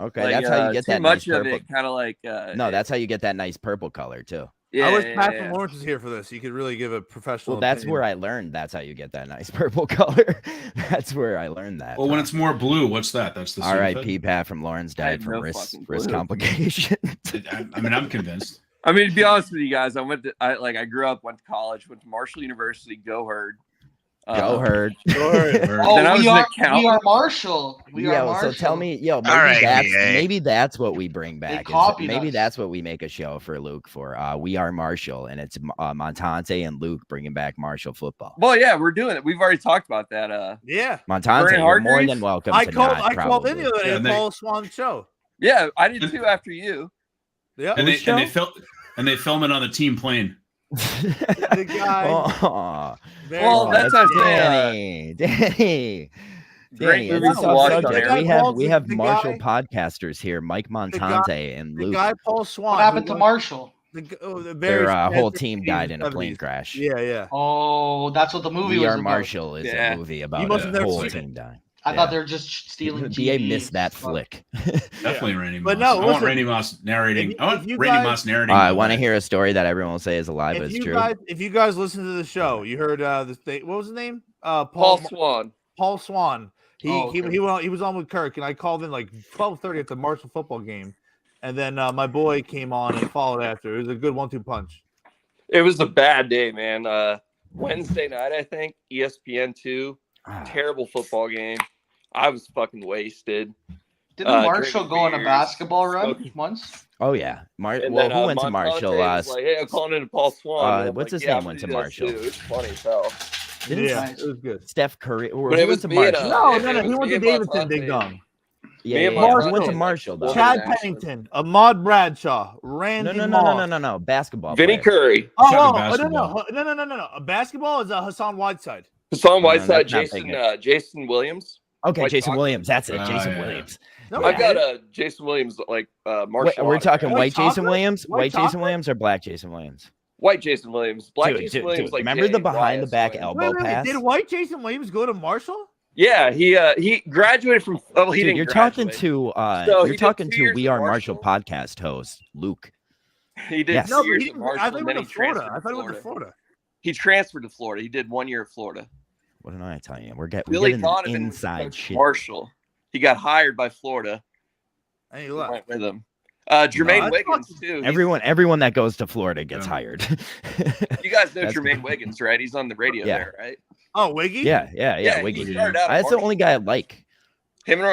Okay. Like, That's how you get too that much nice of purple. it. Kind of like No, that's how you get that nice purple color too. yeah. I wish yeah, Pat yeah. from Lawrence was here for this. You could really give a professional. Well, that's where I learned. That's how you get that nice purple color. That's where I learned that. Well, when it's more blue, what's that? That's the R.I.P. Pat from Lawrence I died had from no wrist fucking clue. complications. I mean, I'm convinced. I mean, to be honest with you guys, I grew up, went to college, went to Marshall University, go Herd. Go Herd. Oh, Then I was we an are accountant. Marshall. We are Yeah, Marshall. so tell me, maybe right, that's GVE. maybe that's what we bring back. copied Maybe us. that's what we make a show for Luke for. We are Marshall, and it's Montante and Luke bringing back Marshall football. Well, yeah, we're doing it. We've already talked about that. Yeah. Montante, Vernon you're more Hargreaves? than welcome. I to called. not, I called in probably. the other day. Yeah, and they- Paul Swan show. Yeah, I did too after you. Yeah. And they show? film it on the team plane. The guy. Oh, Very Well, funny. that's what I'm saying. Danny. Great Danny, movies it's to off watch on subject. there. We have The guy- Marshall podcasters here, Mike Montante and the Luke. guy Paul Swan. What happened who to won- Marshall? The Their whole expensive team team died in in a the plane 70s. crash. Yeah, yeah. Oh, that's what the movie We was Are about. Marshall is Yeah. a movie about must a have never whole seen team dying. I thought they were just stealing. BA GVE missed that stuff. flick. Definitely Randy Moss. But no, I want listen, Randy Moss narrating. if I want you Randy guys- Moss narrating. I want to hear a story that everyone will say is alive, but If it's you true. guys, if you guys listen to the show, you heard the thing. What was his name? Paul Swan. Paul Swan. He Oh, okay. he was on with Kirk, and I called in like 12:30 at the Marshall football game, and then my boy came on and followed after. It was a good 1-2 punch. It was a bad day, man. Wednesday night, I think, ESPN 2. Ah. Terrible football game. I was fucking wasted. Didn't Marshall go on a basketball run once? Oh yeah, who went to Montante Marshall? was like, hey, I'm calling in Paul Swan. What's his name? Went to Marshall. It was funny as hell. Yeah, it was good. Steph Curry. But it was to me Marshall. No, he went to Davidson, Ding Dong. Yeah, Marshall went to Marshall though. Chad Pennington, Ahmad Bradshaw, Randy No. Basketball. Vinny Curry. No. A basketball is Hassan Whiteside. Hassan Whiteside, Jason Williams. Okay, Jason Williams. That's it. Jason Williams. No, I got Jason Williams Marshall. We're talking white Jason Williams, white Jason Williams, or black Jason Williams. White Jason Williams, black Jason Williams. Dude, remember the behind the back elbow pass? Did white Jason Williams go to Marshall? Yeah, he graduated from. Oh, he didn't. You're graduate. talking to We Are Marshall podcast host Luke. He did. Yes. No, but years at Marshall, I thought he and then went to Florida. I thought he went to Florida. He transferred to Florida. He did 1 year at Florida. What did I tell you? We're Billy getting Donovan inside shit. Marshall. He got hired by Florida. And he left. Went with him. Jermaine Wiggins too. Everyone that goes to Florida gets hired. You guys know Jermaine Wiggins, right? He's on the radio there, right? Oh, Wiggy? Yeah, Wiggy. That's the only guy I like. Him and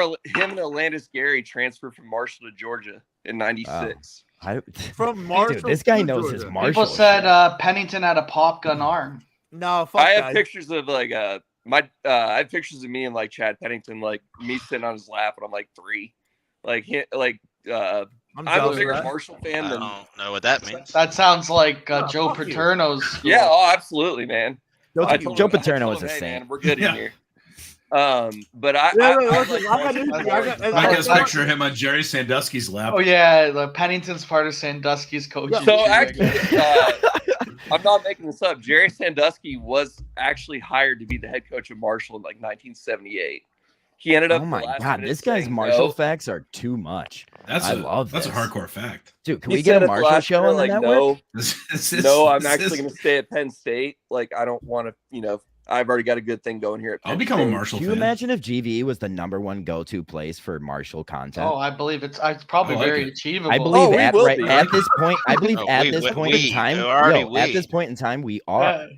Orlandis Gary transferred from Marshall to Georgia in '96. From Marshall. Dude, this guy knows his Marshall. People said Pennington had a pop gun arm. No, fuck I have pictures of I have pictures of me and like Chad Pennington, like me sitting on his lap when I'm like 3. I'm a bigger Marshall fan than. I don't know what that means. That sounds like Joe Paterno's school. Yeah, oh, absolutely, man. Joe Paterno is a saint. Man, we're good in here. But I just picture him on Jerry Sandusky's lap. Oh yeah, Pennington's part of Sandusky's coaching. So actually, I'm not making this up. Jerry Sandusky was actually hired to be the head coach of Marshall in like 1978. He ended up. Oh my god, this guy's Marshall facts are too much. I love that's a hardcore fact, dude. Can we get a Marshall show on the network? No, I'm actually going to stay at Penn State. Like, I don't want to. I've already got a good thing going here. I'll become a Marshall fan. Can you imagine if GVE was the #1 go-to place for Marshall content? Oh, I believe it's probably very achievable. I believe at this point. I believe at this point in time. At this point in time, we are.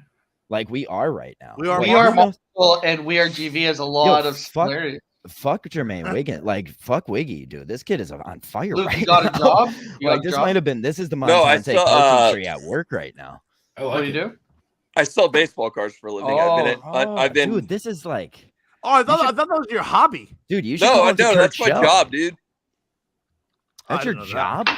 Like we are right now. We are Marshall and We Are GV has a lot of similarities. Fuck Jermaine Wiggins. Like fuck Wiggy, dude. This kid is on fire Luke, right you got now. a job? This might have been. This is the Montante coaching tree at work right now. What do you do? I sell baseball cards for a living. I've been. Dude, this is like. Oh, I thought that was your hobby, dude. You should. No, that's my job, dude. That's your job.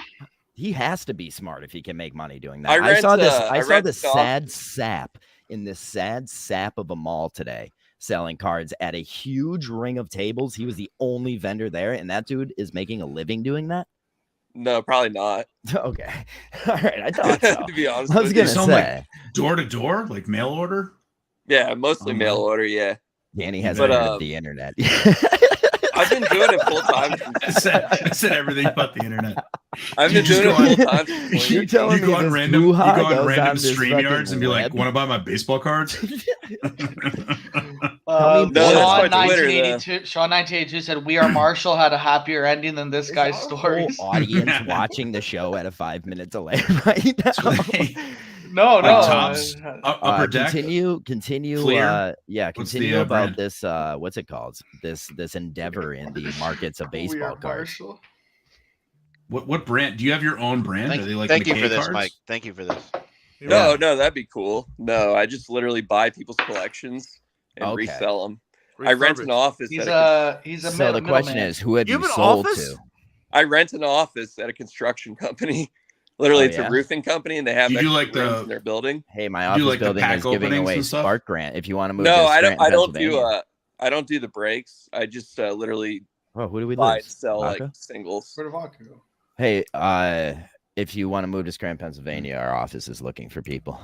He has to be smart if he can make money doing that. I saw this sad sap in this sad sap of a mall today selling cards at a huge ring of tables. He was the only vendor there, and that dude is making a living doing that. No, probably not. Okay, all right. I thought so. To be honest, I was gonna say like door to door, like mail order. Yeah, mostly mail order. Yeah. Danny hasn't heard of the internet. I've been doing it full time. I said everything but the internet. I've been doing it full time. You go on random StreamYards and be like, "Want to buy my baseball cards?" Sean 1982 said, "We Are Marshall had a happier ending than this guy's story." Audience watching the show at a 5 minute delay right now. No. Tops, upper deck. Continue. Clear. Continue about this. What's it called? This endeavor in the markets of baseball cards. What brand? Do you have your own brand? Are they like thank you McKay for this, cards? Mike. Thank you for this. No, that'd be cool. No, I just literally buy people's collections and resell them. I rent an office. He's a so the question is, who have you sold to? I rent an office at a construction company. Literally, it's a roofing company, and they have in their building. Hey, my office building is giving away Spark Grant. If you want to move, no, I don't do. I don't do the breaks. I just literally. Oh, who do we buy lose? And sell like singles. Where did Vodka go? Hey, if you want to move to Scranton, Pennsylvania, our office is looking for people.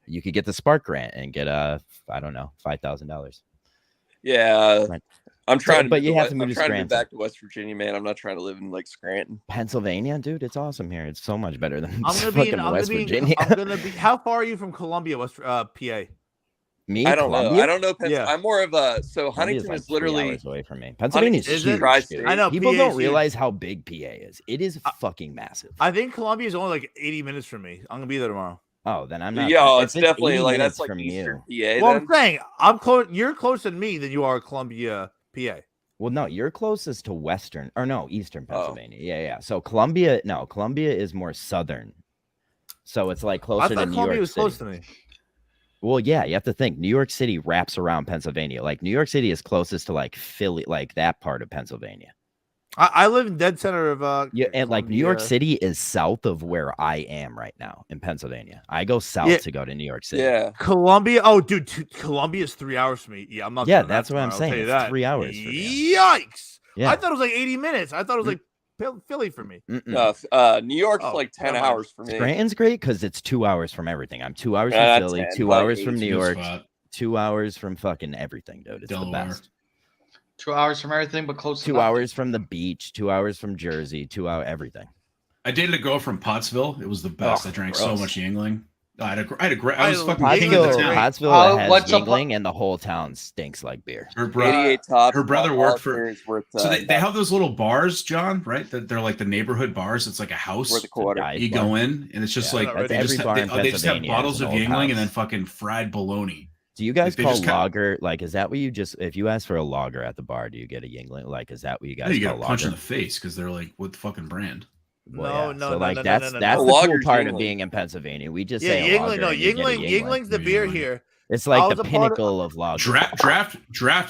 You could get the Spark Grant and get $5,000. Yeah. I'm trying, but you have to move to Scranton. Scranton. Back to West Virginia, man. I'm not trying to live in like Scranton, Pennsylvania, dude. It's awesome here. It's so much better than West Virginia. I'm gonna be. How far are you from Columbia, PA? Me? I don't Columbia? know. I don't know. I'm more of a. So Huntington is literally 3 hours away from me. Pennsylvania is huge. I know. People don't realize how big PA is. It is fucking massive. I think Columbia is only like 80 minutes from me. I'm gonna be there tomorrow. Oh, then I'm not. Yeah, it's definitely like that's like from Eastern you. PA. Well, I'm saying I'm close. You're closer to me than you are Columbia, PA. Well, no, you're closest to eastern Pennsylvania. Yeah. So Columbia is more southern. So it's like closer to New Columbia York was City. close to me. Well, yeah, you have to think New York City wraps around Pennsylvania. Like New York City is closest to like Philly, like that part of Pennsylvania. I live in dead center of and like New York City is south of where I am right now in Pennsylvania. I go south to go to New York City. Yeah. Columbia. Oh, dude, Columbia is 3 hours from me. Yeah, I'm not. Yeah, that's what I'm saying. It's 3 hours. Yikes! Yeah. I thought it was like 80 minutes. I thought it was like Philly for me. New York's like 10 hours for me. Scranton's great because it's 2 hours from everything. I'm 2 hours from Philly, 2 hours from New York, 2 hours from fucking everything, dude. It's Delaware. the best. 2 hours from everything, but close. 2 hours from the beach, 2 hours from Jersey, 2 hour everything. I dated a girl from Pottsville. It was the best. I drank so much Yingling. I was fucking king of the town. Pottsville has Yingling, and the whole town stinks like beer. Her brother worked for. So they have those little bars, John, right? They're like the neighborhood bars. It's like a house. Worth a quarter. You go in, and it's just like they just have bottles of Yingling and then fucking fried bologna. Do you guys call lager like? Is that what you just? If you ask for a lager at the bar, do you get a Yingling? Like, is that what you guys? You call get a punch lager? in the face because they're like, "What the fucking brand?" Well, no. That's the cool part of being in Pennsylvania. We just say Yingling. No, Yingling's the beer here. It's like the pinnacle of lager. Draft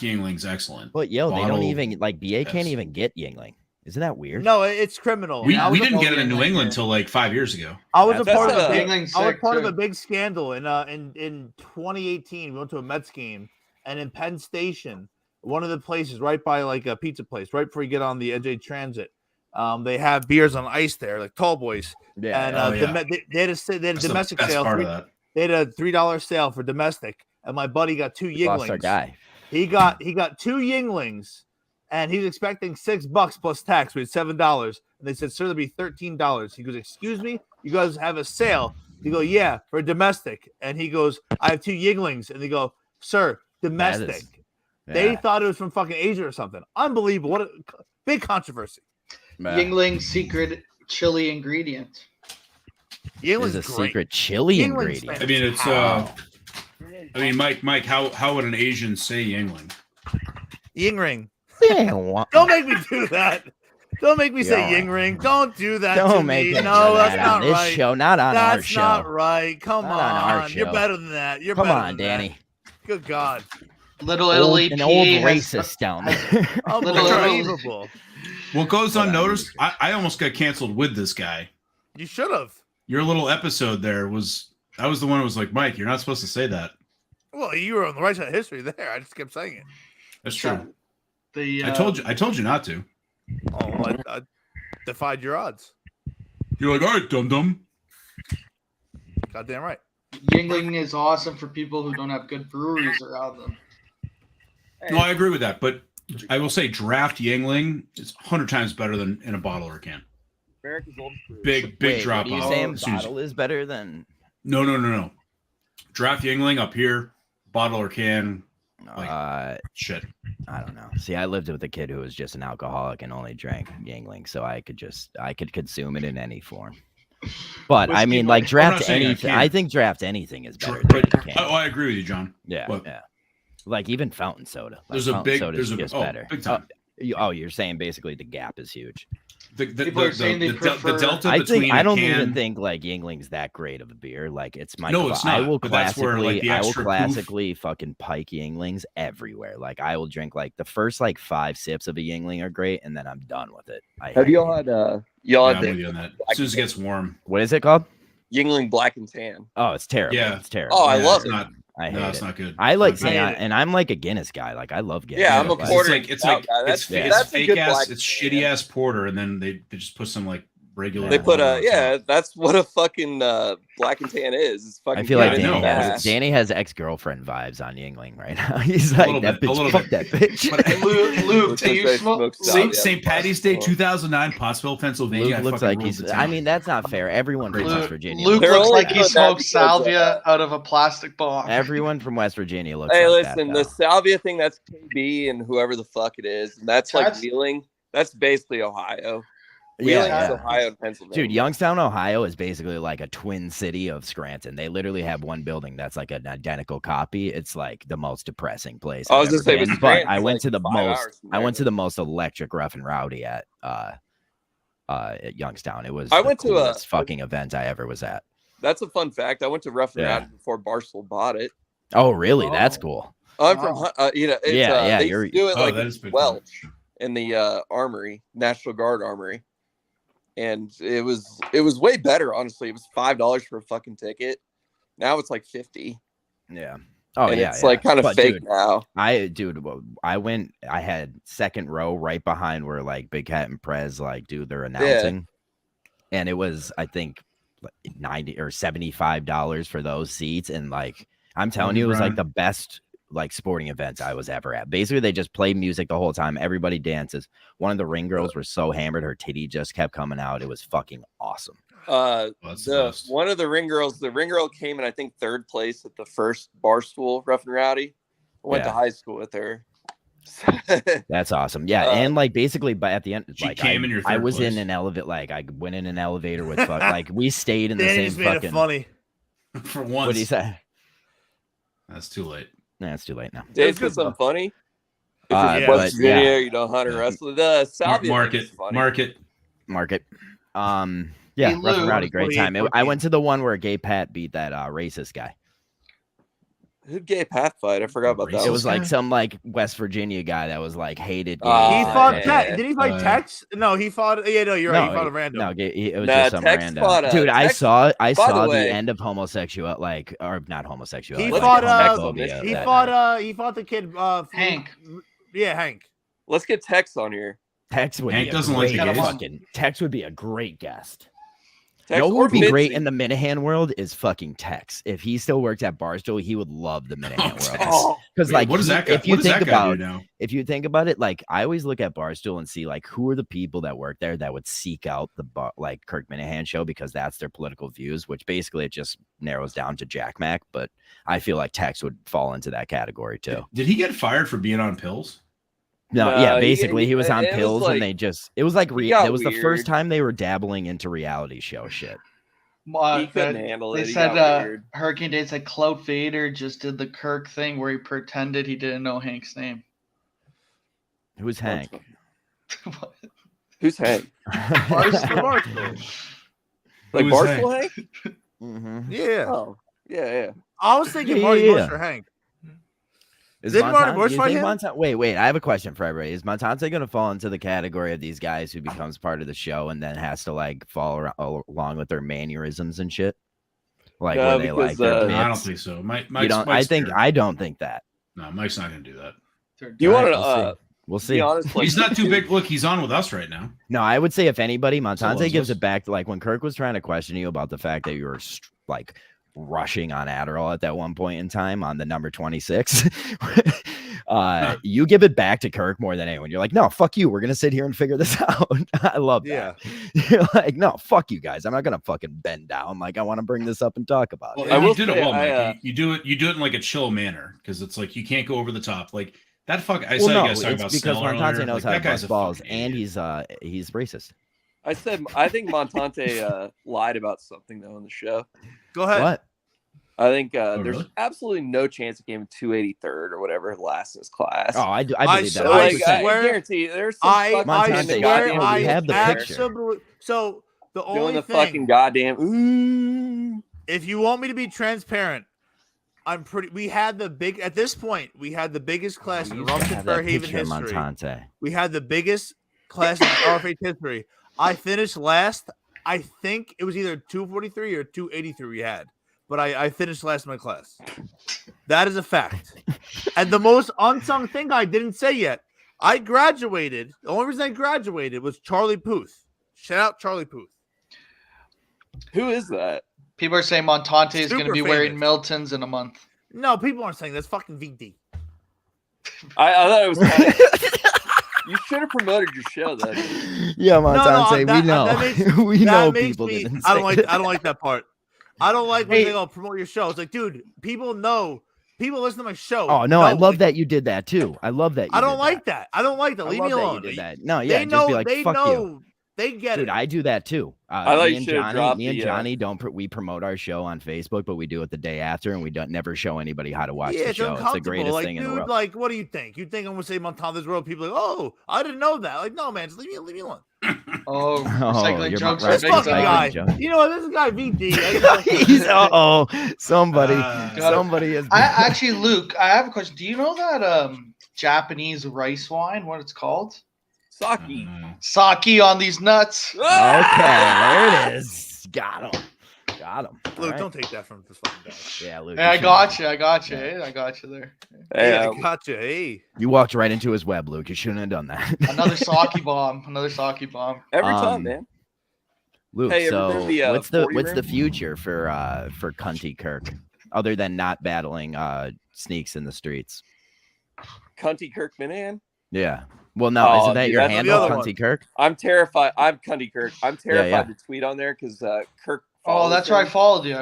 Yingling's excellent. But they don't even like BA can't even get Yingling. Isn't that weird? No, it's criminal. We didn't get it in New England until like 5 years ago. I was part of a big scandal in 2018. We went to a Mets game, and in Penn Station, one of the places right by like a pizza place, right before you get on the NJ Transit, they have beers on ice there, like tall boys. Yeah, and they had a domestic sale. They had a $3 sale for domestic, and my buddy got 2 Yinglings. Lost our guy. He got 2 Yinglings. And he's expecting $6 plus tax. We had $7, and they said, "Sir, there'll be $13." He goes, "Excuse me, you guys have a sale?" He go, "Yeah, for domestic." And he goes, "I have 2 Yinglings." And they go, "Sir, domestic." They thought it was from fucking Asia or something. Unbelievable! What a big controversy. Yingling's secret chili ingredient. Yingling's a secret chili ingredient. I mean, it's Mike, how would an Asian say Yingling? Yingling. Don't make me do that. Don't make me say Yingling. Don't do that. Don't to make me. it No, that's that not on this right. show, not on our show. That's not right. Come Not on our on. show. You're better than that. You're Come better on, than Danny. That. Good God. Little Italy, an old racist down there. Unbelievable. What goes unnoticed? I almost got canceled with this guy. You should have. Your little episode there was. I was the one who was like, Mike, you're not supposed to say that. Well, you were on the right side of history there. I just kept saying it. That's true. I told you not to. Oh, I defied your odds. You're like, all right, dum-dum. Goddamn right. Yingling is awesome for people who don't have good breweries around them. No, I agree with that, but I will say draft Yingling is 100 times better than in a bottle or a can. America's oldest brewery. Big drop What are you off. saying bottle is better than? No. Draft Yingling up here, bottle or can. Shit. I don't know. See, I lived with a kid who was just an alcoholic and only drank Yingling, so I could consume it in any form. But I mean, like draft anything. I think draft anything is better than can. Oh, I agree with you, John. Yeah. Like even fountain soda. Like There's a big. Soda's just better. Big time. You're saying basically the gap is huge. The delta between I don't even think like Yingling's that great of a beer. Like it's my no, it's not. I will but that's where, like, the extra classically fucking pike Yinglings everywhere. Like I will drink like the first like 5 sips of a Yingling are great, and then I'm done with it. Have y'all had I'm with you on that. As soon as it gets warm. What is it called? Yingling Black and Tan? Oh, it's terrible. Yeah, it's terrible. Oh, I love it. I hate it's it. not good. I like and I'm like a Guinness guy. Like I love Guinness. Yeah, I'm a porter. It's fake ass. It's shitty ass porter, and then they just put some like regular. They put that's what a fucking Black and Tan is. It's fucking. I feel like Danny has ex-girlfriend vibes on Yingling right now. He's like that bitch. Fuck that bitch. Luke, do you smoke? St. Patty's Day 2009, Pottsville, Pennsylvania. Luke looks like he's. I mean, that's not fair. Everyone from West Virginia. Luke looks like he smoked salvia out of a plastic box. Everyone from West Virginia looks. Hey, like listen, that, the salvia thing, that's KB and whoever the fuck it is. And that's like Wheeling. That's basically Ohio. Ohio and Pennsylvania. Dude, Youngstown, Ohio is basically like a twin city of Scranton. They literally have one building that's like an identical copy. It's like the most depressing place. I was just saying, but I went to the most electric rough and rowdy at Youngstown. It was the coolest fucking event I ever was at. That's a fun fact. I went to Rough and Rowdy before Barstool bought it. Oh, really? That's cool. I'm from, they do it like Welch in the armory, National Guard armory, and it was way better. Honestly, it was $5 for a fucking ticket. Now it's like $50. Yeah. Oh, and yeah. It's like kind of fake now. I went. I had second row right behind where like Big Cat and Prez like do their announcing, and it was I think $90 or $75 for those seats, and like I'm telling you, it was like the best like sporting events I was ever at. Basically, they just play music the whole time. Everybody dances. One of the ring girls was so hammered, her titty just kept coming out. It was fucking awesome. One of the ring girl came in, I think, third place at the first Barstool Rough and Rowdy. I went to high school with her. That's awesome. Yeah, and like basically, but at the end, like I was place. in an elevator. Like I went in an elevator with like we stayed in the same fucking. Funny. For once. What did he say? That's too late. Nah, it's too late now. Dave said something funny. West Virginia, you know, Hunter Wrestler. The South market. Yeah, Rough and Rowdy, great time. I went to the one where Gay Pat beat that racist guy. Who'd Gay Pat fight? I forgot about that. It was like some like West Virginia guy that was like hated. He fought Did he fight Tex? No, he fought. Yeah, no, you're right. He fought a random. No, it was just some random. Dude, I saw the end of homosexual, like, or not homosexual. He like, fought. He fought the kid. Hank. Yeah, Hank. Let's get Tex on here. Tex would Hank be doesn't like Tex would be a great guest. Tex what would be great in the Minahan world is fucking Tex. If he still worked at Barstool, he would love the Minahan world. Because like, what is that guy? If you think about it, like I always look at Barstool and see like who are the people that work there that would seek out the like Kirk Minahan show because that's their political views. Which basically it just narrows down to Jack Mac. But I feel like Tex would fall into that category too. Did he get fired for being on pills? No, yeah, basically he was on pills and it was like it was the first time they were dabbling into reality show shit. He couldn't handle it. They said Hurricane Dave said Clout Vader just did the Kirk thing where he pretended he didn't know Hank's name. Who's Hank? Who's Hank? Barstool. Like Barstool Hank? Mm-hmm. Yeah. Oh, yeah. I was thinking Marty Bush or Hank. Didn't Marty Bush fight him? Wait. I have a question for everybody. Is Montante going to fall into the category of these guys who becomes part of the show and then has to like fall along with their mannerisms and shit? Like when they like their bits? I don't think so. I don't think that. No, Mike's not going to do that. You want to? We'll see. Honest, he's not too big. Look, he's on with us right now. No, I would say if anybody, Montante gives it back to like when Kirk was trying to question you about the fact that you were like rushing on Adderall at that one point in time on the number 26. You give it back to Kirk more than anyone. You're like, no, fuck you. We're gonna sit here and figure this out. I love that. You're like, no, fuck you guys. I'm not gonna fucking bend down. Like, I want to bring this up and talk about it. You did it well, Mike. You do it in like a chill manner because it's like you can't go over the top. Like that fuck. I saw you guys talking about because Montante knows how to bust balls, and idiot. he's racist. I think Montante lied about something though on the show. Go ahead. What? I think there's absolutely no chance he came 283rd or whatever last in his class. Oh, I believe that. I guarantee there's some I have the picture. So the only doing the thing, fucking goddamn. If you want me to be transparent, we had the biggest class in Rumson Fairhaven history. Montante. We had the biggest class in RFH history. I finished last. I think it was either 243 or 283 we had. But I finished last in my class. That is a fact. And the most unsung thing I didn't say yet, I graduated. The only reason I graduated was Charlie Puth. Shout out Charlie Puth. Who is that? People are saying Montante is going to be wearing famous. Milton's in a month. No, people aren't saying that's fucking VD. I thought it was kind of... You should have promoted your show then. Yeah, Montante, we know. We know people didn't say I don't like that part. I don't like when they go promote your show. It's like, dude, people know. People listen to my show. Oh no, I love that you did that too. I love that. I don't like that. I don't like that. Leave me alone. You did that. No, yeah, just be like, fuck you. They get Dude, it. I do that too. I thought me you and should have Johnny, dropped me and the, Johnny we promote our show on Facebook, but we do it the day after, and we don't never show anybody how to watch Yeah, the it's show. It's the uncomfortable. greatest Like, thing in the dude, world. like, what do you think? You think I'm gonna say Montante's World? People are like, oh, I didn't know that. Like, no, man, just leave me alone. Oh, recycling you're jokes right. are This big fucking time. guy. joke. You know what? This is guy VD. He's somebody is. Actually, Luke, I have a question. Do you know that Japanese rice wine? What it's called? Sake. Sake on these nuts. Okay, there it is. Got him. Luke, don't take that from this fucking guy. Yeah, Luke. Hey, I got you. I got you there. Hey, I got you. Hey, you walked right into his web, Luke. You shouldn't have done that. Another sake bomb. Every time, man. Luke, Hey, so remember the, what's 40 the room? future for Cunty Kirk, other than not battling sneaks in the streets? Cunty Kirk Minahan? Yeah. Well, no, isn't that dude, your that's handle, the other Cunty Kirk? I'm terrified. I'm Cunty Kirk. I'm terrified yeah. to tweet on there because Kirk. Oh, that's where I followed you.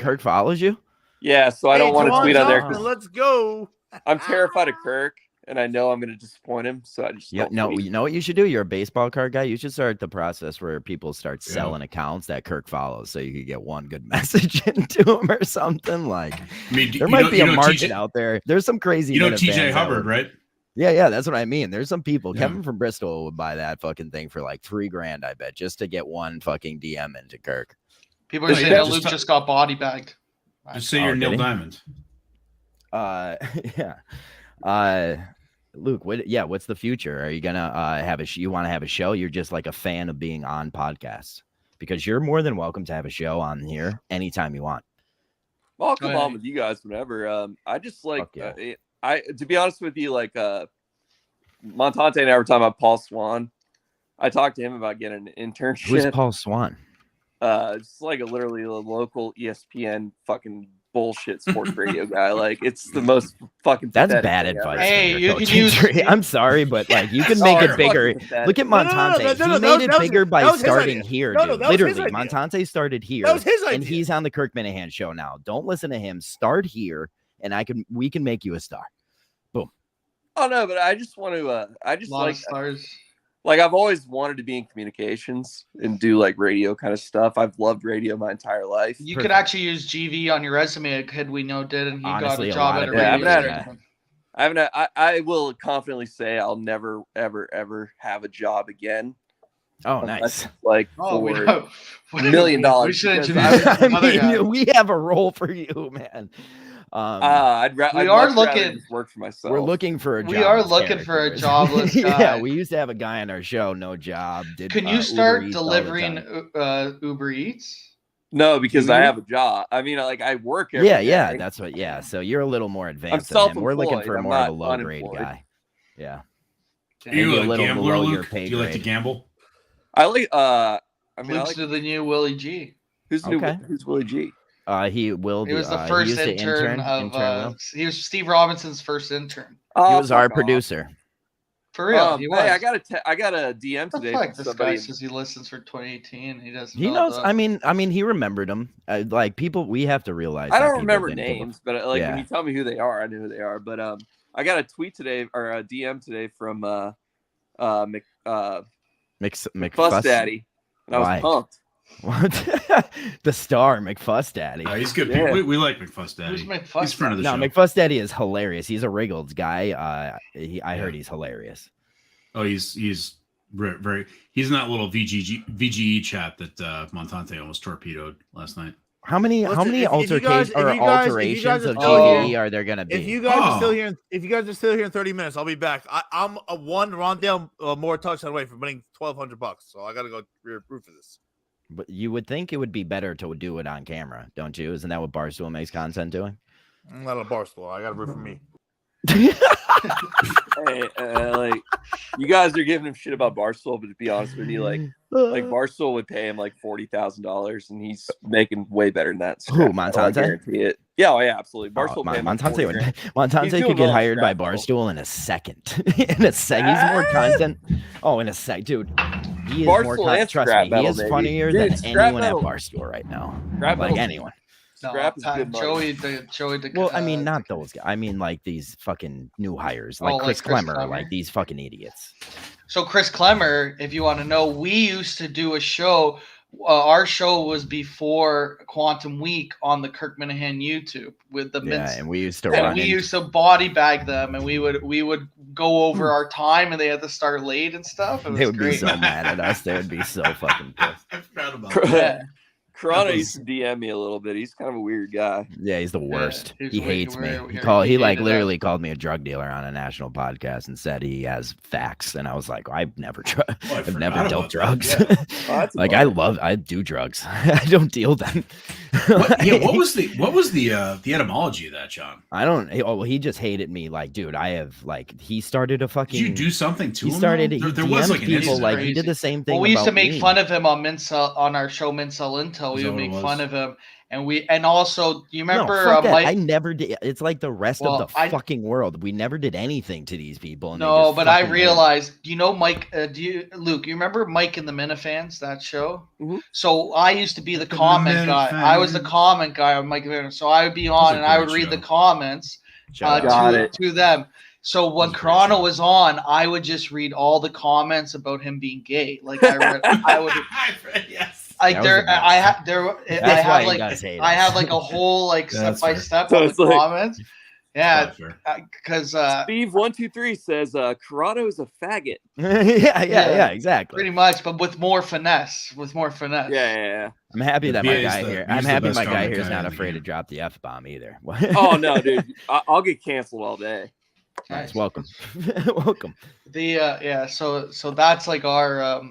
Kirk follows you? Yeah, so I don't want to tweet on there. Let's go. I'm terrified of Kirk, and I know I'm going to disappoint him. So I just You know what you should do? You're a baseball card guy. You should start the process where people start selling accounts that Kirk follows, so you could get one good message into him or something. Like, there might be a market out there. There's some crazy. You know TJ Hubbard, right? Yeah, that's what I mean. There's some people. Yeah. Kevin from Bristol would buy that fucking thing for like $3,000, I bet, just to get one fucking DM into Kirk. People are saying that Luke just got body bagged. Just say you're Neil Diamond. Yeah. Luke, what's the future? Are you gonna you want to have a show? You're just like a fan of being on podcasts, because you're more than welcome to have a show on here anytime you want. Well, I'll come on with you guys whenever. I just like to be honest with you, like Montante and I were talking about Paul Swan. I talked to him about getting an internship. Who's Paul Swan? It's like literally a local ESPN fucking bullshit sports radio guy. Like, it's the most fucking. That's bad advice. Hey, you can use. I'm sorry, but like you can make it bigger. Look at Montante. He made it bigger by starting here. Dude. Literally, Montante started here, and he's on the Kirk Minahan show now. Don't listen to him. Start here, and we can make you a star. Boom. Oh no, but I just want to. I just like stars. Like, I've always wanted to be in communications and do like radio kind of stuff. I've loved radio my entire life. You could actually use GVE on your resume. A kid we know did, and he honestly got a job at a radio station. I will confidently say I'll never, ever, ever have a job again. Oh, nice! Like $1 million. We should. We have a role for you, man. I'd looking work for myself. We're looking for a job. We are looking for a jobless guy. Yeah, we used to have a guy on our show, no job. Can you start delivering Uber Eats? No, because I have a job. I mean, like, I work every day. Yeah, that's what. Yeah, so you're a little more advanced than him. We're looking for more of a low grade guy. Yeah. Are you a gambler, Luke? Do you like to gamble? I like. Luke's to the new Willie G. Who's Willie G? He was the first intern of. He was Steve Robinson's first intern. He was our producer. For real, he was. Hey, I got a DM today. This guy says he listens for 2018. He doesn't. He knows. I mean, he remembered them. Like, people, we have to realize. I don't remember names, but like when you tell me who they are, I know who they are. But I got a tweet today or a DM today from McFuss Daddy, and I was pumped. What? The star McFuss Daddy. Oh, he's good. Yeah. We like McFuss Daddy. Who's McFuss? He's friend of the show. McFuss Daddy is hilarious. He's a Riggles guy. I heard he's hilarious. Oh, he's very. He's in that little VGE chat that Montante almost torpedoed last night. How many alterations of GVE are there going to be? If you guys are still here, in 30 minutes, I'll be back. I'm a one Rondale more touchdown away from winning $1,200, so I got to go root for this. But you would think it would be better to do it on camera, don't you? Isn't that what Barstool makes content doing? I'm not a Barstool. I got to root for me. Hey, like, you guys are giving him shit about Barstool, but to be honest with you, like Barstool would pay him like $40,000, and he's making way better than that. Who, Montante? I guarantee it. Yeah, absolutely. Barstool Montante could get hired by Barstool in a second. In a second, he's more content. Oh, in a sec, dude. He is more content. Trust me, he is funnier than anyone at Barstool right now. Like anyone. Scrap is good money. Joey. Well, I mean, not those guys. I mean, like these fucking new hires, like Chris Clemmer, like these fucking idiots. So Chris Klemmer, if you want to know, we used to do a show. Our show was before Quantum Week on the Kirk Minahan YouTube with the and we used to used to body bag them, and we would go over our time, and they had to start late and stuff. They would be so mad at us. They would be so fucking pissed. I forgot about that. Yeah. Corona used to DM me a little bit. He's kind of a weird guy. Yeah, he's the worst. He hates me. He literally called me a drug dealer on a national podcast and said he has facts. And I was like, I've never I've never dealt drugs. Yeah. Like I do drugs. I don't deal them. What was the etymology of that, John? I don't. He just hated me. Like, dude, I have he started a fucking. Did you do something to him? He started. There was like people an like he did the same thing. Well, we used to make me. fun of him on our show Mincel Intel. We would make fun of him, and also you remember Mike? I never did. It's like the rest of the fucking world. We never did anything to these people. And no, but I realized. Mike? Luke? You remember Mike and the Minifans? That show. Mm-hmm. So I used to be the comment guy. I was the comment guy on Mike and the Minifans. So I would be on and I would read the comments to them. So when Corona was on, I would just read all the comments about him being gay. Like I would. Yes. Like I have like a whole step by step of the comments. Yeah, because Steve123 says Corrado is a faggot. yeah, exactly. Pretty much, but with more finesse. Yeah. I'm happy that my guy here. I'm happy my guy here is not afraid to drop the F-bomb either. Oh no, dude, I'll get canceled all day. Nice. Welcome. Welcome. So that's like our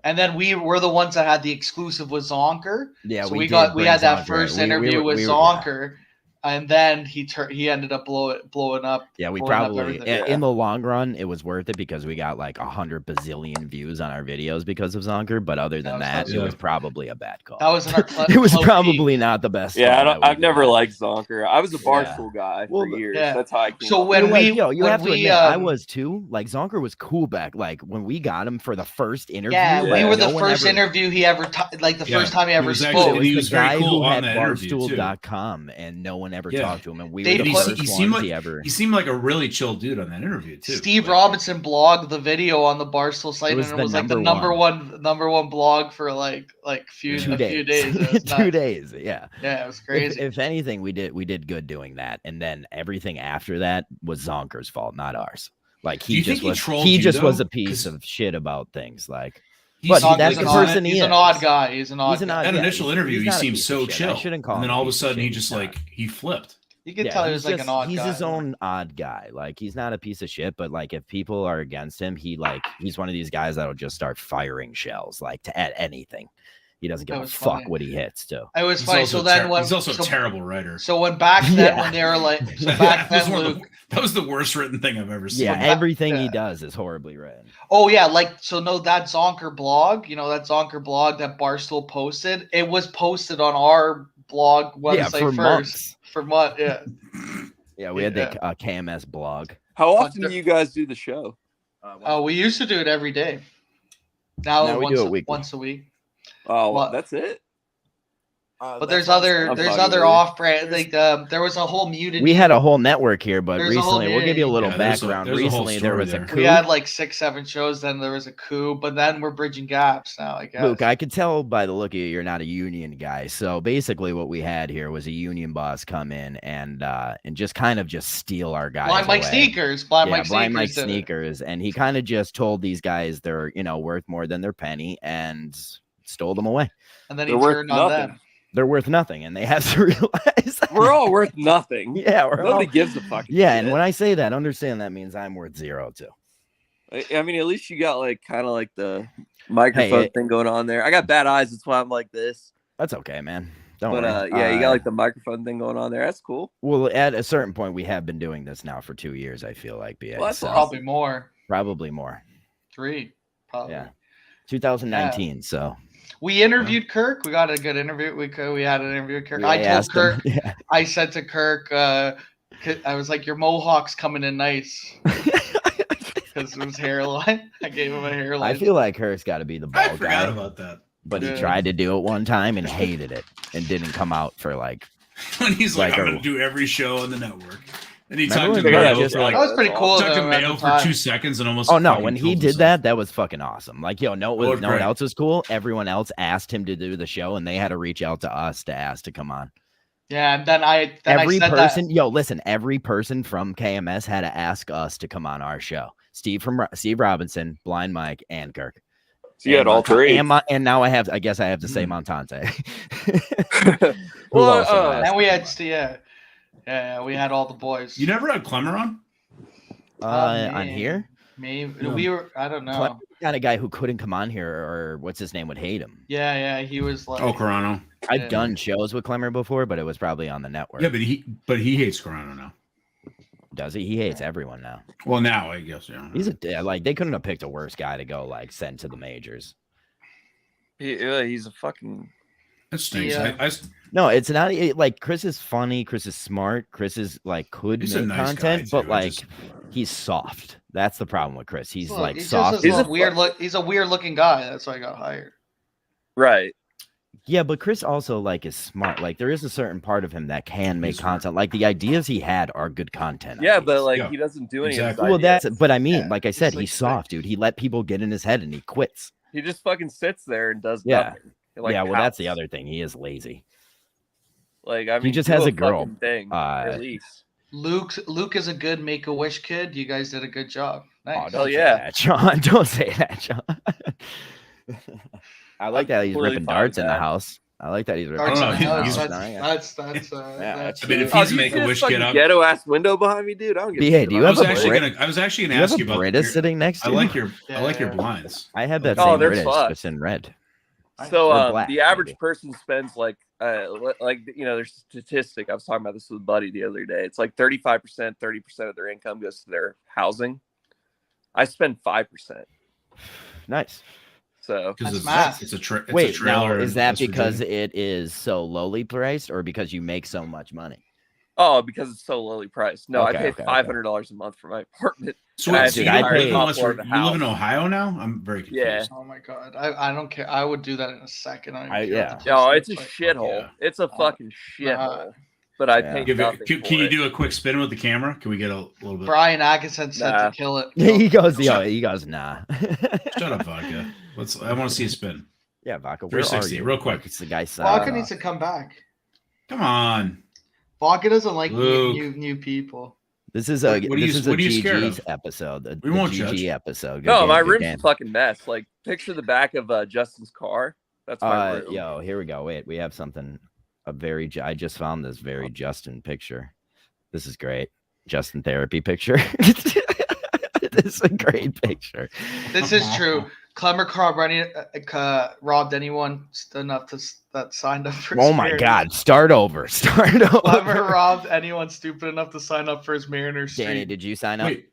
and then we were the ones that had the exclusive with Zonker. Yeah, so we had that first interview with Zonker. And then he ended up blowing up. Yeah, we probably in the long run it was worth it because we got like 100 bazillion views on our videos because of Zonker. But other than that, it was probably a bad call. That was in our it was probably not the best. Yeah, I've never liked Zonker. I was a Barstool guy for years. Yeah. That's how I came. So when you have to admit, I was too. Like Zonker was cool back like when we got him for the first interview. Yeah, we were the first interview he ever first time he ever spoke. He was the guy who had Barstool.com and no one ever talked to him, and we were the first ones he ever. He seemed like a really chill dude on that interview too. Steve Robinson blogged the video on the Barstool site, and it was like the number one blog for like a few days. 2 days, yeah. Yeah, it was crazy. If anything, we did good doing that, and then everything after that was Zonker's fault, not ours. Like he just was a piece of shit about things like. But that's the person he is. He's an odd guy. He's an odd guy. That initial interview, he seemed so chill. I shouldn't call him. And then all of a sudden, he just he flipped. You can tell he was like an odd guy. He's his own odd guy. Like he's not a piece of shit, but like if people are against him, he's one of these guys that'll just start firing shells at anything. He doesn't give a fuck what he hits too. It was funny. So then he's also a terrible writer. So when back then when they were like, that was the worst written thing I've ever seen. Yeah, everything he does is horribly written. Oh yeah, that Zonker blog, that Zonker blog that Barstool posted, it was posted on our blog website for months. Yeah. Yeah, we had the KMS blog. How often do you guys do the show? We used to do it every day. Now we do it once a week. Oh, well, that's it. But there's other off-brand. Like there was a whole muted. We had a whole network here, but recently we'll give you a little background. Recently there was a coup. We had like 6-7 shows. Then there was a coup, but then we're bridging gaps now. I guess. Luke, I could tell by the look of you, you're not a union guy. So basically, what we had here was a union boss come in and just kind of steal our guys. Blind Mike Sneakers, Blind Mike Sneakers, and he kind of just told these guys they're worth more than their penny and stole them away. And then he turned on them. They're worth nothing, and they have to realize we're all worth nothing. Yeah, nobody gives a fuck. Yeah, and when I say that, understand that means I'm worth zero too. I mean, at least you got kind of the microphone thing going on there. I got bad eyes, that's why I'm like this. That's okay, man. Don't worry. Yeah, you got the microphone thing going on there. That's cool. Well, at a certain point, we have been doing this now for 2 years. I feel like, well, that's probably more. Probably more. 3, probably. Yeah, 2019. Yeah. So. We interviewed Kirk. We got a good interview. We had an interview with Kirk. I told Kirk. I said to Kirk, I was like, "Your mohawk's coming in nice," because it was hairline. I gave him a hairline. I feel like Kirk's got to be the bald guy. I forgot about that. But he tried to do it one time and hated it, and didn't come out for when he's like, "I'm going to do every show on the network." And he Remember talked when to they Mayo. just, For, like, That was pretty cool. Talked to though, at Mayo the for time. 2 seconds and almost. Oh no, fucking when he killed did himself. that was fucking awesome. Like, yo, no one else was cool. Everyone else asked him to do the show, and they had to reach out to us to ask to come on. Yeah, and then I said person, that. yo, listen, every person from KMS had to ask us to come on our show. Steve Robinson, Blind Mike, and Kirk. So you had all three. And now I guess I have to say Montante. And we had yeah, we had all the boys. You never had Clemmer on? On here? Maybe No. we were. I don't know. Clemmer, the kind of guy who couldn't come on here, or what's his name, would hate him. Yeah, he was like. Oh, Carano. I've done shows with Clemmer before, but it was probably on the network. Yeah, but he hates Carano now. Does he? He hates everyone now. Well, now I guess yeah. He's like they couldn't have picked a worse guy to go like send to the majors. He's a fucking. That stinks. Yeah. No, it's not like Chris is funny. Chris is smart. Chris is like could He's make a nice content, guy, but too. like he's soft. That's the problem with Chris. He's Look, like he's soft. Just he's a weird looking guy. That's why I got hired. Right. Yeah, but Chris also like is smart. Like there is a certain part of him that can make content. Like the ideas he had are good content. Yeah, ideas. but like he doesn't do any of his Well, ideas. but I mean, like I said, he's soft, dude. He let people get in his head and he quits. He just fucking sits there and does Yeah. nothing. Like, yeah, well, that's the other thing. He is lazy. Like I mean, he just do has a girl. fucking thing, at least. Luke is a good Make-A-Wish kid. You guys did a good job. Nice. Don't say that, Sean. Don't say that, Sean. I like that he's ripping darts in the house. I like that he's ripping Darts in the darts. house. That's I mean, if he's a Make-A-Wish kid, ghetto ass window behind me, dude. I don't give BA, do you have a I was actually gonna you ask have you a about Brita sitting next to I you? like your blinds. I have that Oh, same they're British, fucked. just in red. So Or black, the average person spends like there's a statistic. I was talking about this with a buddy the other day. It's like 35%, 30% of their income goes to their housing. I spend 5%. Nice. So it's a trailer. Now, is that West because Virginia. it is so lowly priced, or because you make so much money? Oh, because it's so lowly priced. No, Okay, I pay okay, $500 a month for my apartment. So, And I wait, have so the you, entire live in top West floor of the Vir- you live in house. Ohio now? I'm very confused. Yeah. Oh my god, I don't care. I would do that in a second. No, it's a shithole. It's a fucking shithole. But I pay nothing Can for you it. do a quick spin with the camera? Can we get a little bit? Brian Atkinson said to kill it. He goes, nah. Shut up, Vodka. I want to see a spin. Yeah, Vodka. Where are 360, you? real quick. It's the guy side. Vodka needs to come back. Come on. Vodka doesn't like Luke. new people. This is a What are you scared GG's of? episode. The We won't GG judge. episode. Good No, game, my good room's game. a fucking mess. Like, picture the back of Justin's car. That's my room. Yo, here we go. Wait, we have something. I just found this very Justin picture. This is great. Justin therapy picture. This is a great picture. This is true. Clemmer robbed anyone enough that signed up for. Oh my God! Start over. Clemmer robbed anyone stupid enough to sign up for his Mariners stream. Danny, did you sign up? Wait,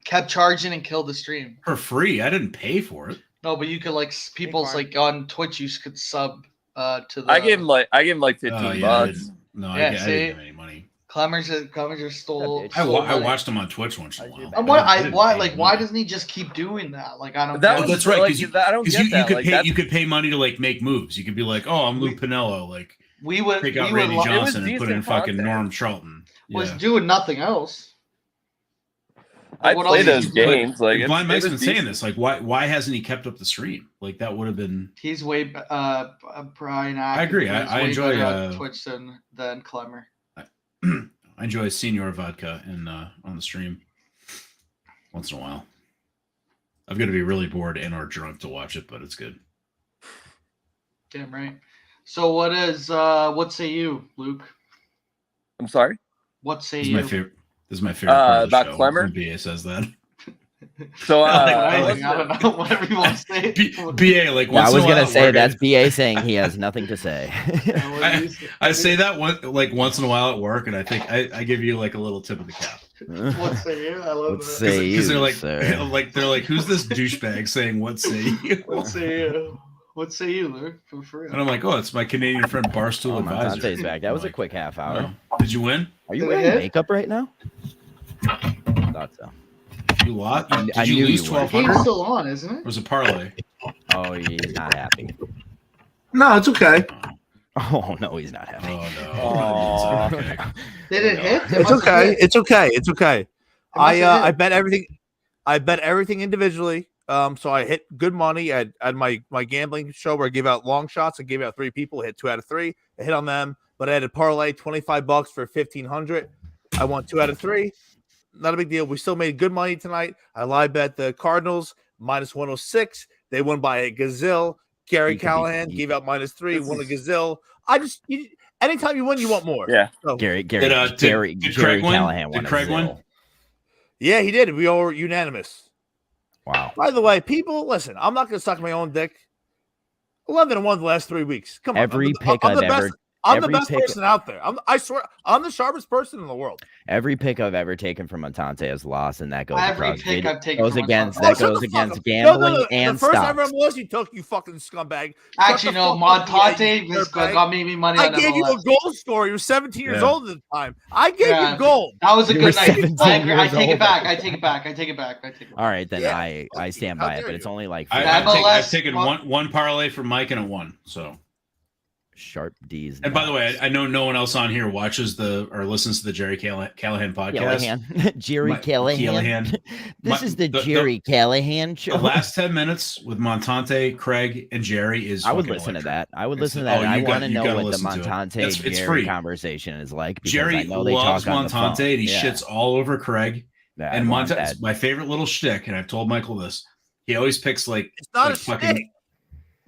Kept charging and killed the stream. for free? I didn't pay for it. No, but you could people's like on Twitch. You could sub to the. I gave him like $15 I bucks. I Yeah, didn't see? have any money. Clemmer just stole. I stole money. watched him on Twitch once in a while. And why doesn't he just keep doing that? Like I don't. That get was it. That's right. like, Because I don't get you that. could Like, pay. that's- You could pay money to like make moves. You could be like, "Oh, I'm Lou Pinello." Like we would take out we Randy would, Johnson and put in decent fucking content. Norm Charlton. was Yeah. doing nothing else. I What play else those did you do? games. Like, Blind Mike's it been was saying decent. this. Like, why hasn't he kept up the stream? Like that would have been. He's way Brian. I agree. I enjoy Twitch than Clemmer. I enjoy Senior Vodka on the stream once in a while. I've got to be really bored and or drunk to watch it, but it's good. Damn right. So what say you, Luke? I'm sorry? What say This is you? my favorite. This is my favorite part of the about show. Clemmer? When BA says that. So, I don't know. Whatever you want to say. BA like. Yeah, Once I was in a gonna while, say we're that's BA saying he has nothing to say. I say that once in a while at work, and I think I give you like a little tip of the cap. What say you? I love What that. say you, Because they're like, sir? they're like, who's this douchebag saying what say you? What say you? What say you, Luke? For real. And I'm like, oh, it's my Canadian friend Barstool Oh, Advisor. Montante's back. That was a Like, quick half hour. oh, did you win? Are you Did I wearing hit? makeup right now? Thought so. You lost? Did I you knew lose you were. The game's 1,200? still on, isn't It it? was a parlay. Oh, he's not happy. No, it's okay. Oh no, he's not happy. Oh no. Okay. Did it hit? It's okay. It's okay. It's okay. I bet everything. I bet everything individually. So I hit good money at my gambling show where I gave out long shots. I gave out 3 people, hit 2 out of 3. I hit on them, but I had to parlay $25 for 1,500. I won 2 out of 3. Not a big deal. We still made good money tonight. I live bet the Cardinals minus 106. They won by a gazille. Gary Callahan gave out -3, won a gazille. Anytime you win, you want more. Yeah. So, Gary Did Craig win? Callahan won. Did Craig win? yeah, he did. We all were unanimous. Wow. By the way, people, listen, I'm not going to suck my own dick. 11-1 the last 3 weeks. Come on. I'm the best person out there. I swear, I'm the sharpest person in the world. Every pick I've ever taken from Montante has lost, and that goes against gambling and the first stocks. ever MLS you took, you fucking scumbag. Actually, no, Montante got me money on I gave you a goal score. You were 17 years old at the time. I gave you gold. That was a good night. I take it back. I take it back. All right, then I stand by it, but it's only like I've taken one parlay from Mike and it won. So. Sharp D's. And by the way, I know no one else on here watches or listens to the Jerry Callahan podcast. Jerry Callahan. This is the Jerry Callahan show. The last 10 minutes with Montante, Craig, and Jerry is. I would listen to that. I want to know what the Montante Jerry conversation is like. Jerry loves Montante, and he shits all over Craig. Yeah, and Montante's my favorite little shtick, and I've told Michael this. He always picks it's not a shtick.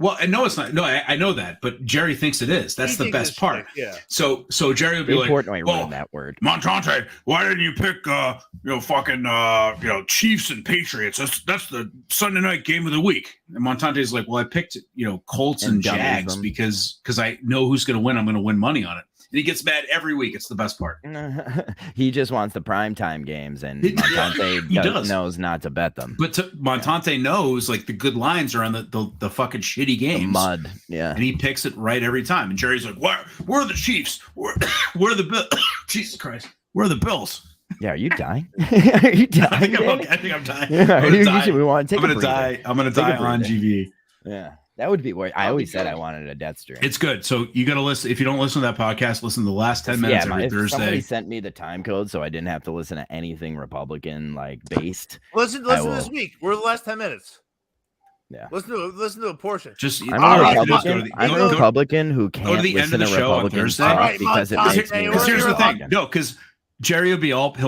Well, no, it's not. No, I know that, but Jerry thinks it is. That's the best part. Yeah. So Jerry would be like, that word. Montante, why didn't you pick, Chiefs and Patriots? That's the Sunday night game of the week. And Montante's like, well, I picked, Colts and Jags because I know who's going to win. I'm going to win money on it. And he gets mad every week. It's the best part. He just wants the primetime games, and Montante knows not to bet them. But Montante knows, like, the good lines are on the fucking shitty games. The mud, yeah. And he picks it right every time. And Jerry's like, where are the Chiefs? Where are the Bills? Jesus Christ. Where are the Bills? Yeah, are you dying? Are you dying? I think I'm dying. Yeah, I'm gonna die. I'm gonna die on GVE. Yeah. That would be where I always said I wanted a death stream. It's good. So you got to listen. If you don't listen to that podcast, listen to the last 10 minutes every Thursday. Somebody sent me the time code, so I didn't have to listen to anything Republican based. Listen this week. We're the last 10 minutes. Yeah. Listen to a portion. I'm a Republican who can't go to the listen end of the to show on Republicans Thursday talk because it makes me. Here's the thing. No, because Jerry he'll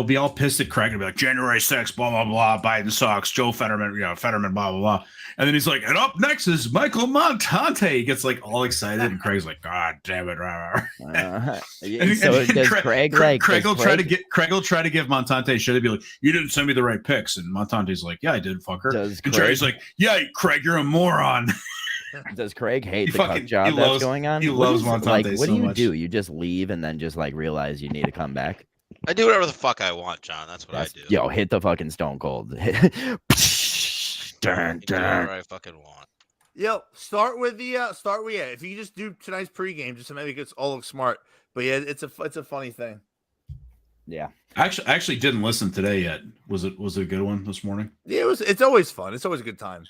be all pissed at Craig and be like, January 6th, blah, blah, blah, Biden sucks, Joe Fetterman, Fetterman, blah, blah, blah. And then he's like, and up next is Michael Montante. He gets like all excited, and Craig's like, God damn it. Craig will try to give Montante shit. He'll be like, you didn't send me the right picks. And Montante's like, yeah, I did, fucker. And Jerry's like, yeah, Craig, you're a moron. Does Craig hate the cuck job that's going on? He loves Montante what so do? much. You just leave and then just realize you need to come back? I do whatever the fuck I want, John. That's what I do. Yo, hit the fucking Stone Cold. Whatever I fucking want. Yo, start with if you just do tonight's pregame, just to make it all look smart. But yeah, it's a funny thing. Yeah. I actually didn't listen today yet. Was it a good one this morning? Yeah, it's always fun. It's always a good time.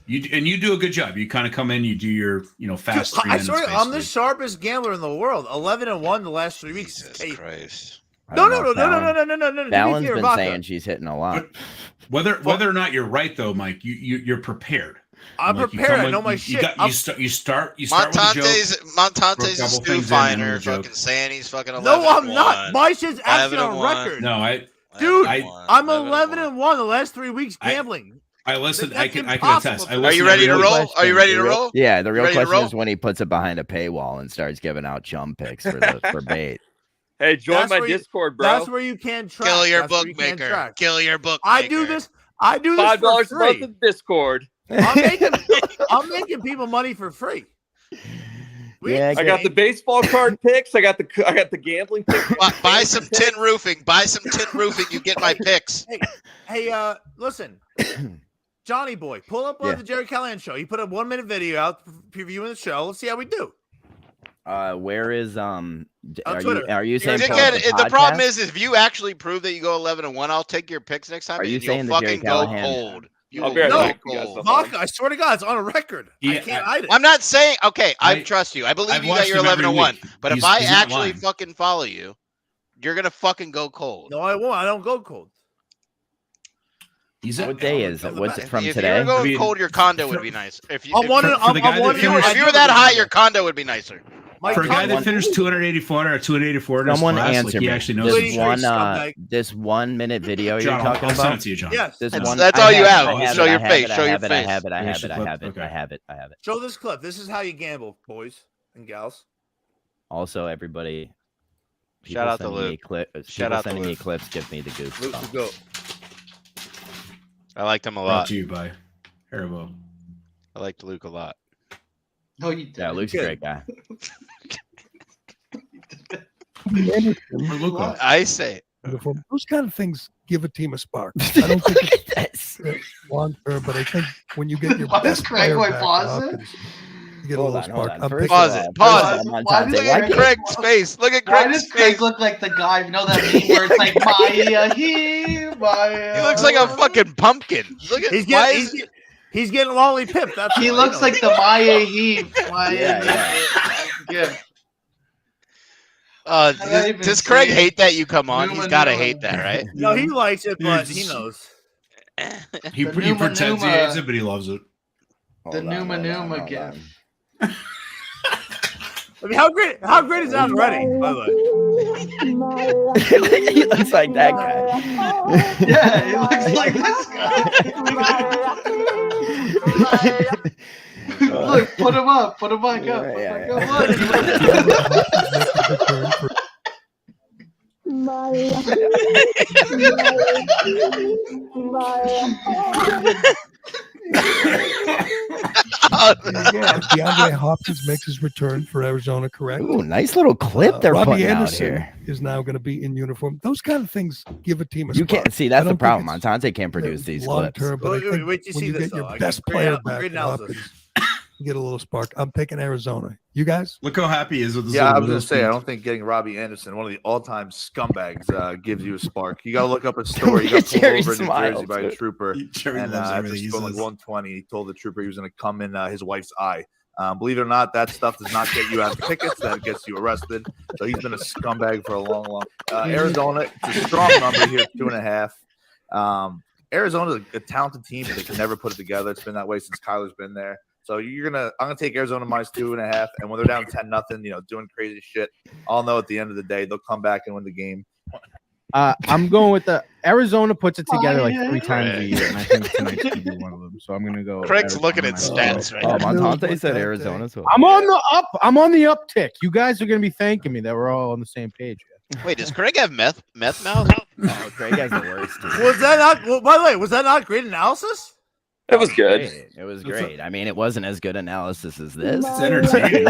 You do a good job. You kind of come in, you do your fast. Dude, I'm the sharpest gambler in the world. 11-1 the last 3 weeks. Jesus Christ. No. Fallon's been saying she's hitting a lot. Whether or not you're right, though, Mike, you're prepared. I'm prepared. I know my shit. You start Montante's a stew finder, fucking saying he's fucking 11-1. No, I'm not. My shit's actually on record. No, I'm 11-1 the last 3 weeks gambling. I listen. I can attest. Are you ready to roll? Are you ready to roll? Yeah, the real question is when he puts it behind a paywall and starts giving out chum picks for bait. Hey, join my Discord, bro. That's where you can track. Kill your bookmaker. Kill your bookmaker. I do this $5 for free. a month in Discord. I'm making people money for free. Yeah, I got the baseball card picks. I got the gambling picks. Buy some tin roofing. Buy some tin roofing. You get my picks. Hey, listen, Johnny boy, pull up the Jerry Callahan show. He put a 1-minute video out previewing the show. Let's see how we do. Where is Twitter. Are you saying the problem is if you actually prove that you go 11-1, I'll take your picks next time. Are you and saying you'll fucking go cold. I'll be right back. Vodka, I swear to God, it's on a record. I can't hide it. I'm not saying. Okay, I trust you. I believe you that you're 11-1. But if I actually fucking follow you, you're gonna fucking go cold. No, I won't. I don't go cold. What day is it? What's it from if today? If you were going cold, your condo would be nice. If you were that high, your condo would be nicer. For a guy that finished 284 or 284 in his Someone class, answer he me. actually knows This 1 minute video John, you're talking I'll about. send it to you, John. Yes. That's all you have. Show your face. Show your face. I have it. Show this clip. This is how you gamble, boys and gals. Also, everybody. Shout out to Luke. Shout out sending me clips. Give me the goose. Luke, go. I liked him a Brought lot. to you by Haribo. I liked Luke a lot. No, you didn't. Yeah, Luke's a great guy. I say those kind of things give a team a spark. I don't think it's long term, but I think when you get your best player back up, you get a little spark. Pause it. Look at Craig's face. Look at Craig's face. Craig look like the guy? You know that meme where it's like Maya he, Maya. He looks like a fucking pumpkin. Look at he's getting lolly pipped. He looks like the Maya he. Yeah. Does Craig hate that you come on? He's got to hate that, right? No, he likes it, but he knows. He pretends he hates it, but he loves it. The Numa gift. I mean, how great is that already? By the way, he looks like that guy. Yeah, he looks like this guy. Look, put him up. Put him back up. DeAndre Hopkins makes his return for Arizona, correct? Ooh, nice little clip they're Robbie putting Anderson out here. is now going to be in uniform. Those kind of things give a team a You spark. can't see that's the problem. Montante can't produce these long clips. term, but I think wait till when you you see get this, your best player back, you get a little spark. I'm picking Arizona. You guys? Look how happy he is with this. Yeah, I was going to say, I don't think getting Robbie Anderson, one of the all-time scumbags, gives you a spark. You got to look up a story. He got pulled over in New Jersey by a trooper, and after scoring like 120, he told the trooper he was going to come in his wife's eye. Believe it or not, that stuff does not get you out of tickets. That gets you arrested. So he's been a scumbag for a long. Arizona, it's a strong number here, 2.5. Arizona's a talented team, but they can never put it together. It's been that way since Kyler's been there. So I'm gonna take Arizona minus 2.5, and when they're down 10-0, doing crazy shit, I'll know at the end of the day they'll come back and win the game. I'm going with the Arizona puts it together like 3 times a year, and I think tonight's gonna be one of them. So I'm gonna go. Craig's looking at stats right now. Montante said Arizona. I'm on the up. I'm on the uptick. You guys are gonna be thanking me that we're all on the same page. Wait, does Craig have meth mouth? Oh, Craig has the worst. Was that not? Well, by the way, was that not great analysis? It was good. It was great. I mean, it wasn't as good analysis as this. It's entertaining.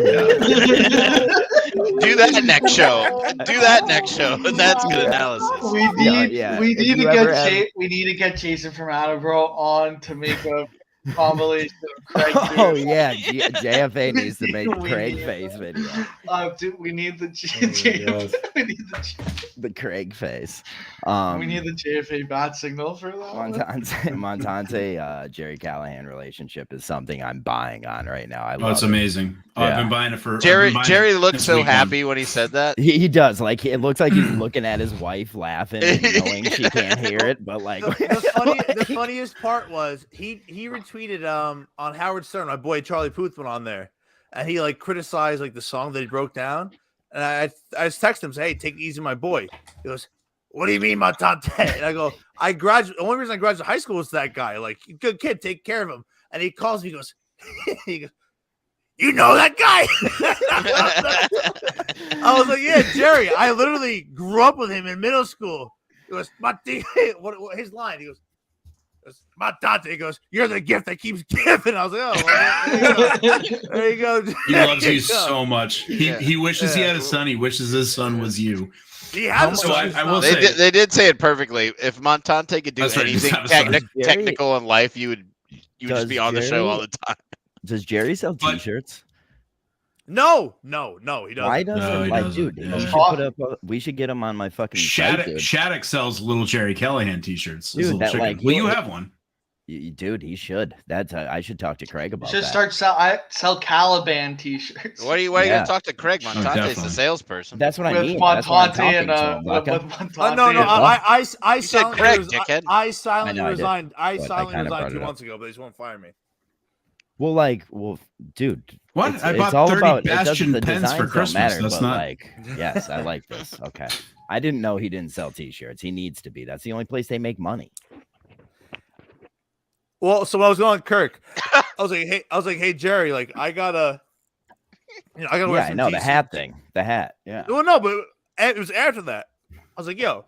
Do that next show. And that's good analysis. We need to get Jason from Attleboro on to make a compilation of Craig. Oh yeah, JFA needs to make Craig face video. Dude, we need the the Craig face. We need the JFA bat signal for that. Montante Jerry Callahan relationship is something I'm buying on right now. It's amazing. I've been buying it for Jerry looked so happy when he said that. He does. Like it looks like he's looking at his wife laughing and knowing she can't hear it, but like the funniest part was he retweeted on Howard Stern, my boy Charlie Puth went on there, and he like criticized like the song that he broke down, and I just texted him, say, hey, take it easy, my boy. He goes, what do you mean, Montante? And I go, the only reason I graduated high school was that guy, like, good kid, take care of him. And he calls me, he goes, you know that guy? I was like, yeah, Jerry, I literally grew up with him in middle school. He goes, Montante, what his line? He goes, Montante. He goes, you're the gift that keeps giving. I was like, oh, well, there you go. He loves you so much. He wishes he had a son. He wishes his son was you. I will say they did say it perfectly. If Montante could do anything technical in life, you would just be on the show all the time. Does Jerry sell T-shirts? No, he doesn't. Why doesn't? No, dude, yeah. he should put up. We should get him on my fucking Shattuck sells little Jerry Callahan T-shirts. Dude, well, you have one. Dude, he should. I should talk to Craig about should that. start sell Caliban t-shirts. Why are you gonna talk to Craig? Montante's the salesperson. That's what I mean. Montante and with Montante. No, I silently Craig, dickhead. I silently resigned. I but silently kinda resigned brought 2 it up. months ago, but they just won't fire me. Well, dude. What? I It's bought all 30 about Bastion the pens designs for don't Christmas. matter, That's but not. like, yes, I like this. Okay, I didn't know he didn't sell T-shirts. He needs to be. That's the only place they make money. Well, so I was going Kirk. I was like, hey, Jerry, like I gotta wear Yeah, I some know the GC. hat thing. The hat. Yeah. Well, no, but it was after that. I was like, yo,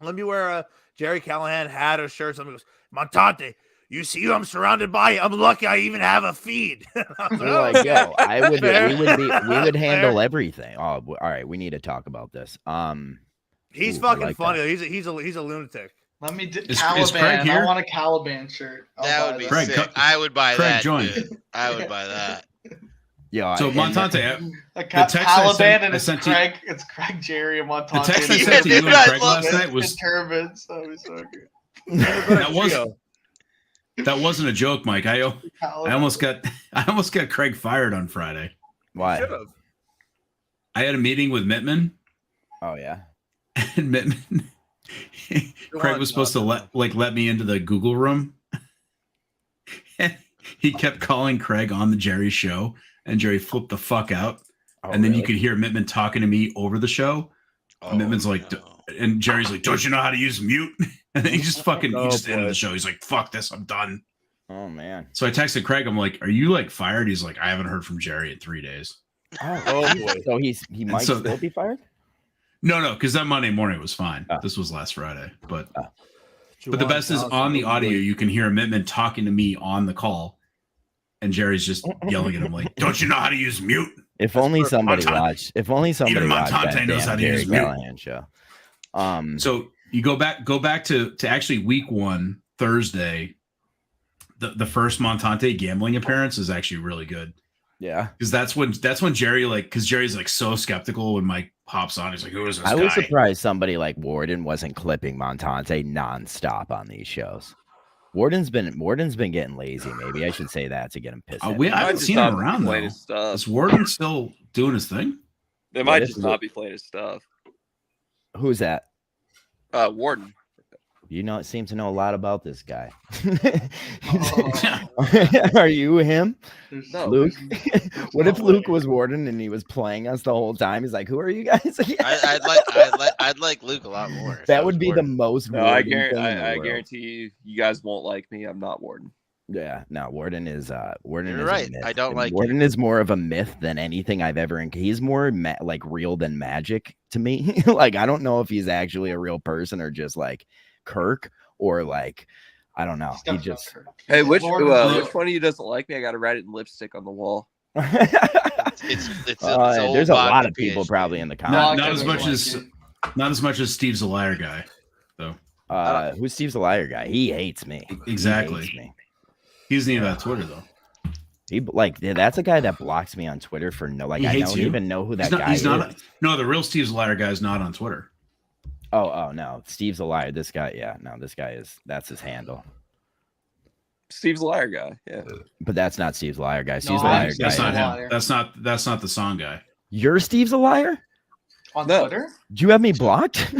let me wear a Jerry Callahan hat or shirt. Somebody goes, Montante, you see who I'm surrounded by? I'm lucky I even have a feed. We're like, yo, we would handle everything. Oh, all right, we need to talk about this. He's I fucking like funny. that. He's a lunatic. Let me do Is Caliban. Craig here? I want a Caliban shirt. That would be Craig, sick. I would buy Craig, that. join. Dude. I would buy that. Yo, So Montante, A the text Caliban and I it's sent Craig. It's Craig, Jerry, and Montante. The text I sent to you and Craig last night was turbans. That was so good. that wasn't a joke, Mike. I almost got Craig fired on Friday. Why? I had a meeting with Mittman. Oh yeah. And Mittman, Craig was supposed to let me into the Google room. And he kept calling Craig on the Jerry show, and Jerry flipped the fuck out. And then you could hear Mittman talking to me over the show. And Mittman's like, and Jerry's like, "Don't you know how to use mute?" And then he just fucking he just ended the show. He's like, "Fuck this, I'm done." Oh man. So I texted Craig. I'm like, "Are you like fired?" He's like, "I haven't heard from Jerry in 3 days." Oh boy. So he might still be fired. No, because that Monday morning was fine. This was last Friday, but the best is on the audio. You can hear Mittman talking to me on the call, and Jerry's just yelling at him like, "Don't you know how to use mute?" If only somebody watched. If only somebody watched that Montante knows how damn to Jerry use mute. Callahan show. So you go back to actually week 1 Thursday. The first Montante gambling appearance is actually really good. Yeah, because that's when Jerry because Jerry's like so skeptical when Mike hops on. He's like, "Who is this guy?" I was surprised somebody like Warden wasn't clipping Montante nonstop on these shows. Warden's been getting lazy. Maybe I should say that to get him pissed. I haven't seen him around though. Is Warden still doing his thing? They might just not be playing his stuff. Who's that? Warden. You seem to know a lot about this guy. Are you him? No. Luke? What if Luke was Warden and he was playing us the whole time? He's like, "Who are you guys?" I'd like Luke a lot more. That would be the most. No, I guarantee you guys won't like me. I'm not Warden. Yeah, no, Warden is Warden. You're is right. A myth. I don't like Warden is more of a myth than anything I've ever. He's more like real than magic to me. Like I don't know if he's actually a real person or just like Kirk or like I don't know. He just hey, which one of you doesn't like me? I got to write it in lipstick on the wall. It's there's a lot of people probably in the comments. Not as much as Steve's a liar guy, though. Who's Steve's a liar guy? He hates me. Exactly. He hates me. He doesn't even have Twitter though. He that's a guy that blocks me on Twitter for no I don't even know who that guy is. No, the real Steve's a liar guy is not on Twitter. Oh no, Steve's a liar. This guy, this guy that's his handle. Steve's a liar guy, yeah. But that's not Steve's a liar guy. Steve's a liar guy. That's not him. That's not the song guy. You're Steve's a liar? On Twitter? Do you have me blocked?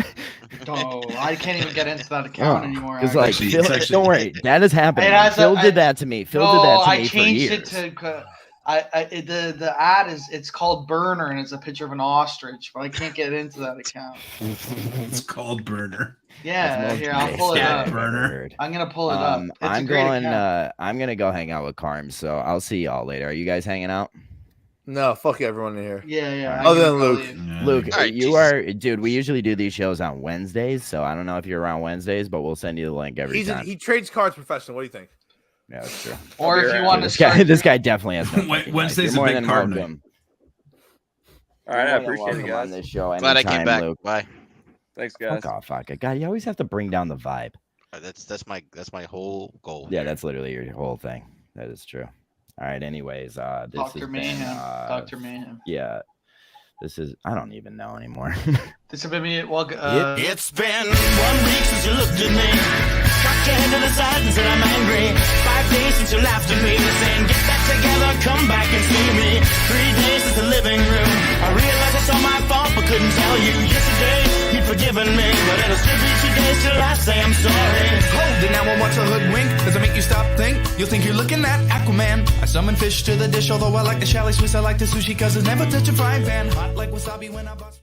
No, I can't even get into that account anymore. It's like Phil, don't worry, that is happening. Phil did that to me. Phil did that to me for years. I changed it to the ad it's called Burner and it's a picture of an ostrich, but I can't get into that account. It's called Burner. Yeah, here I'll pull it up. Burner. I'm gonna pull it up. I'm gonna go hang out with Carm, so I'll see y'all later. Are you guys hanging out? No, fuck everyone in here. Yeah. Other than Luke. Luke, you are, dude. We usually do these shows on Wednesdays, so I don't know if you're around Wednesdays, but we'll send you the link every time. He trades cards professional. What do you think? Yeah, that's true. Or if you want to, this guy definitely has no. Wednesday's a big card night. All right, I appreciate it, guys. On this show, glad I came back. Luke. Bye. Thanks, guys. Fuck off, God, you always have to bring down the vibe. That's my whole goal. Yeah, that's literally your whole thing. That is true. All right. Anyways, this Dr. Mayhem. Dr. Mayhem. Yeah. This is. I don't even know anymore. This has been me. Well, it's been 1 week since you looked at me. Got your hand in the criticized and said I'm angry. 5 days since you laughed at me, saying get back together, come back and see me. 3 days since the living room, I realized it's all my fault but couldn't tell you. Yesterday you'd forgiven me, but it'll still be 2 days till I say I'm sorry. Hold it now, I want to hoodwink. Does it make you stop, think? You'll think you're looking at Aquaman. I summon fish to the dish, although I like the chalet Swiss. I like the sushi cause it's never touch a frying pan. Hot like wasabi when I bust.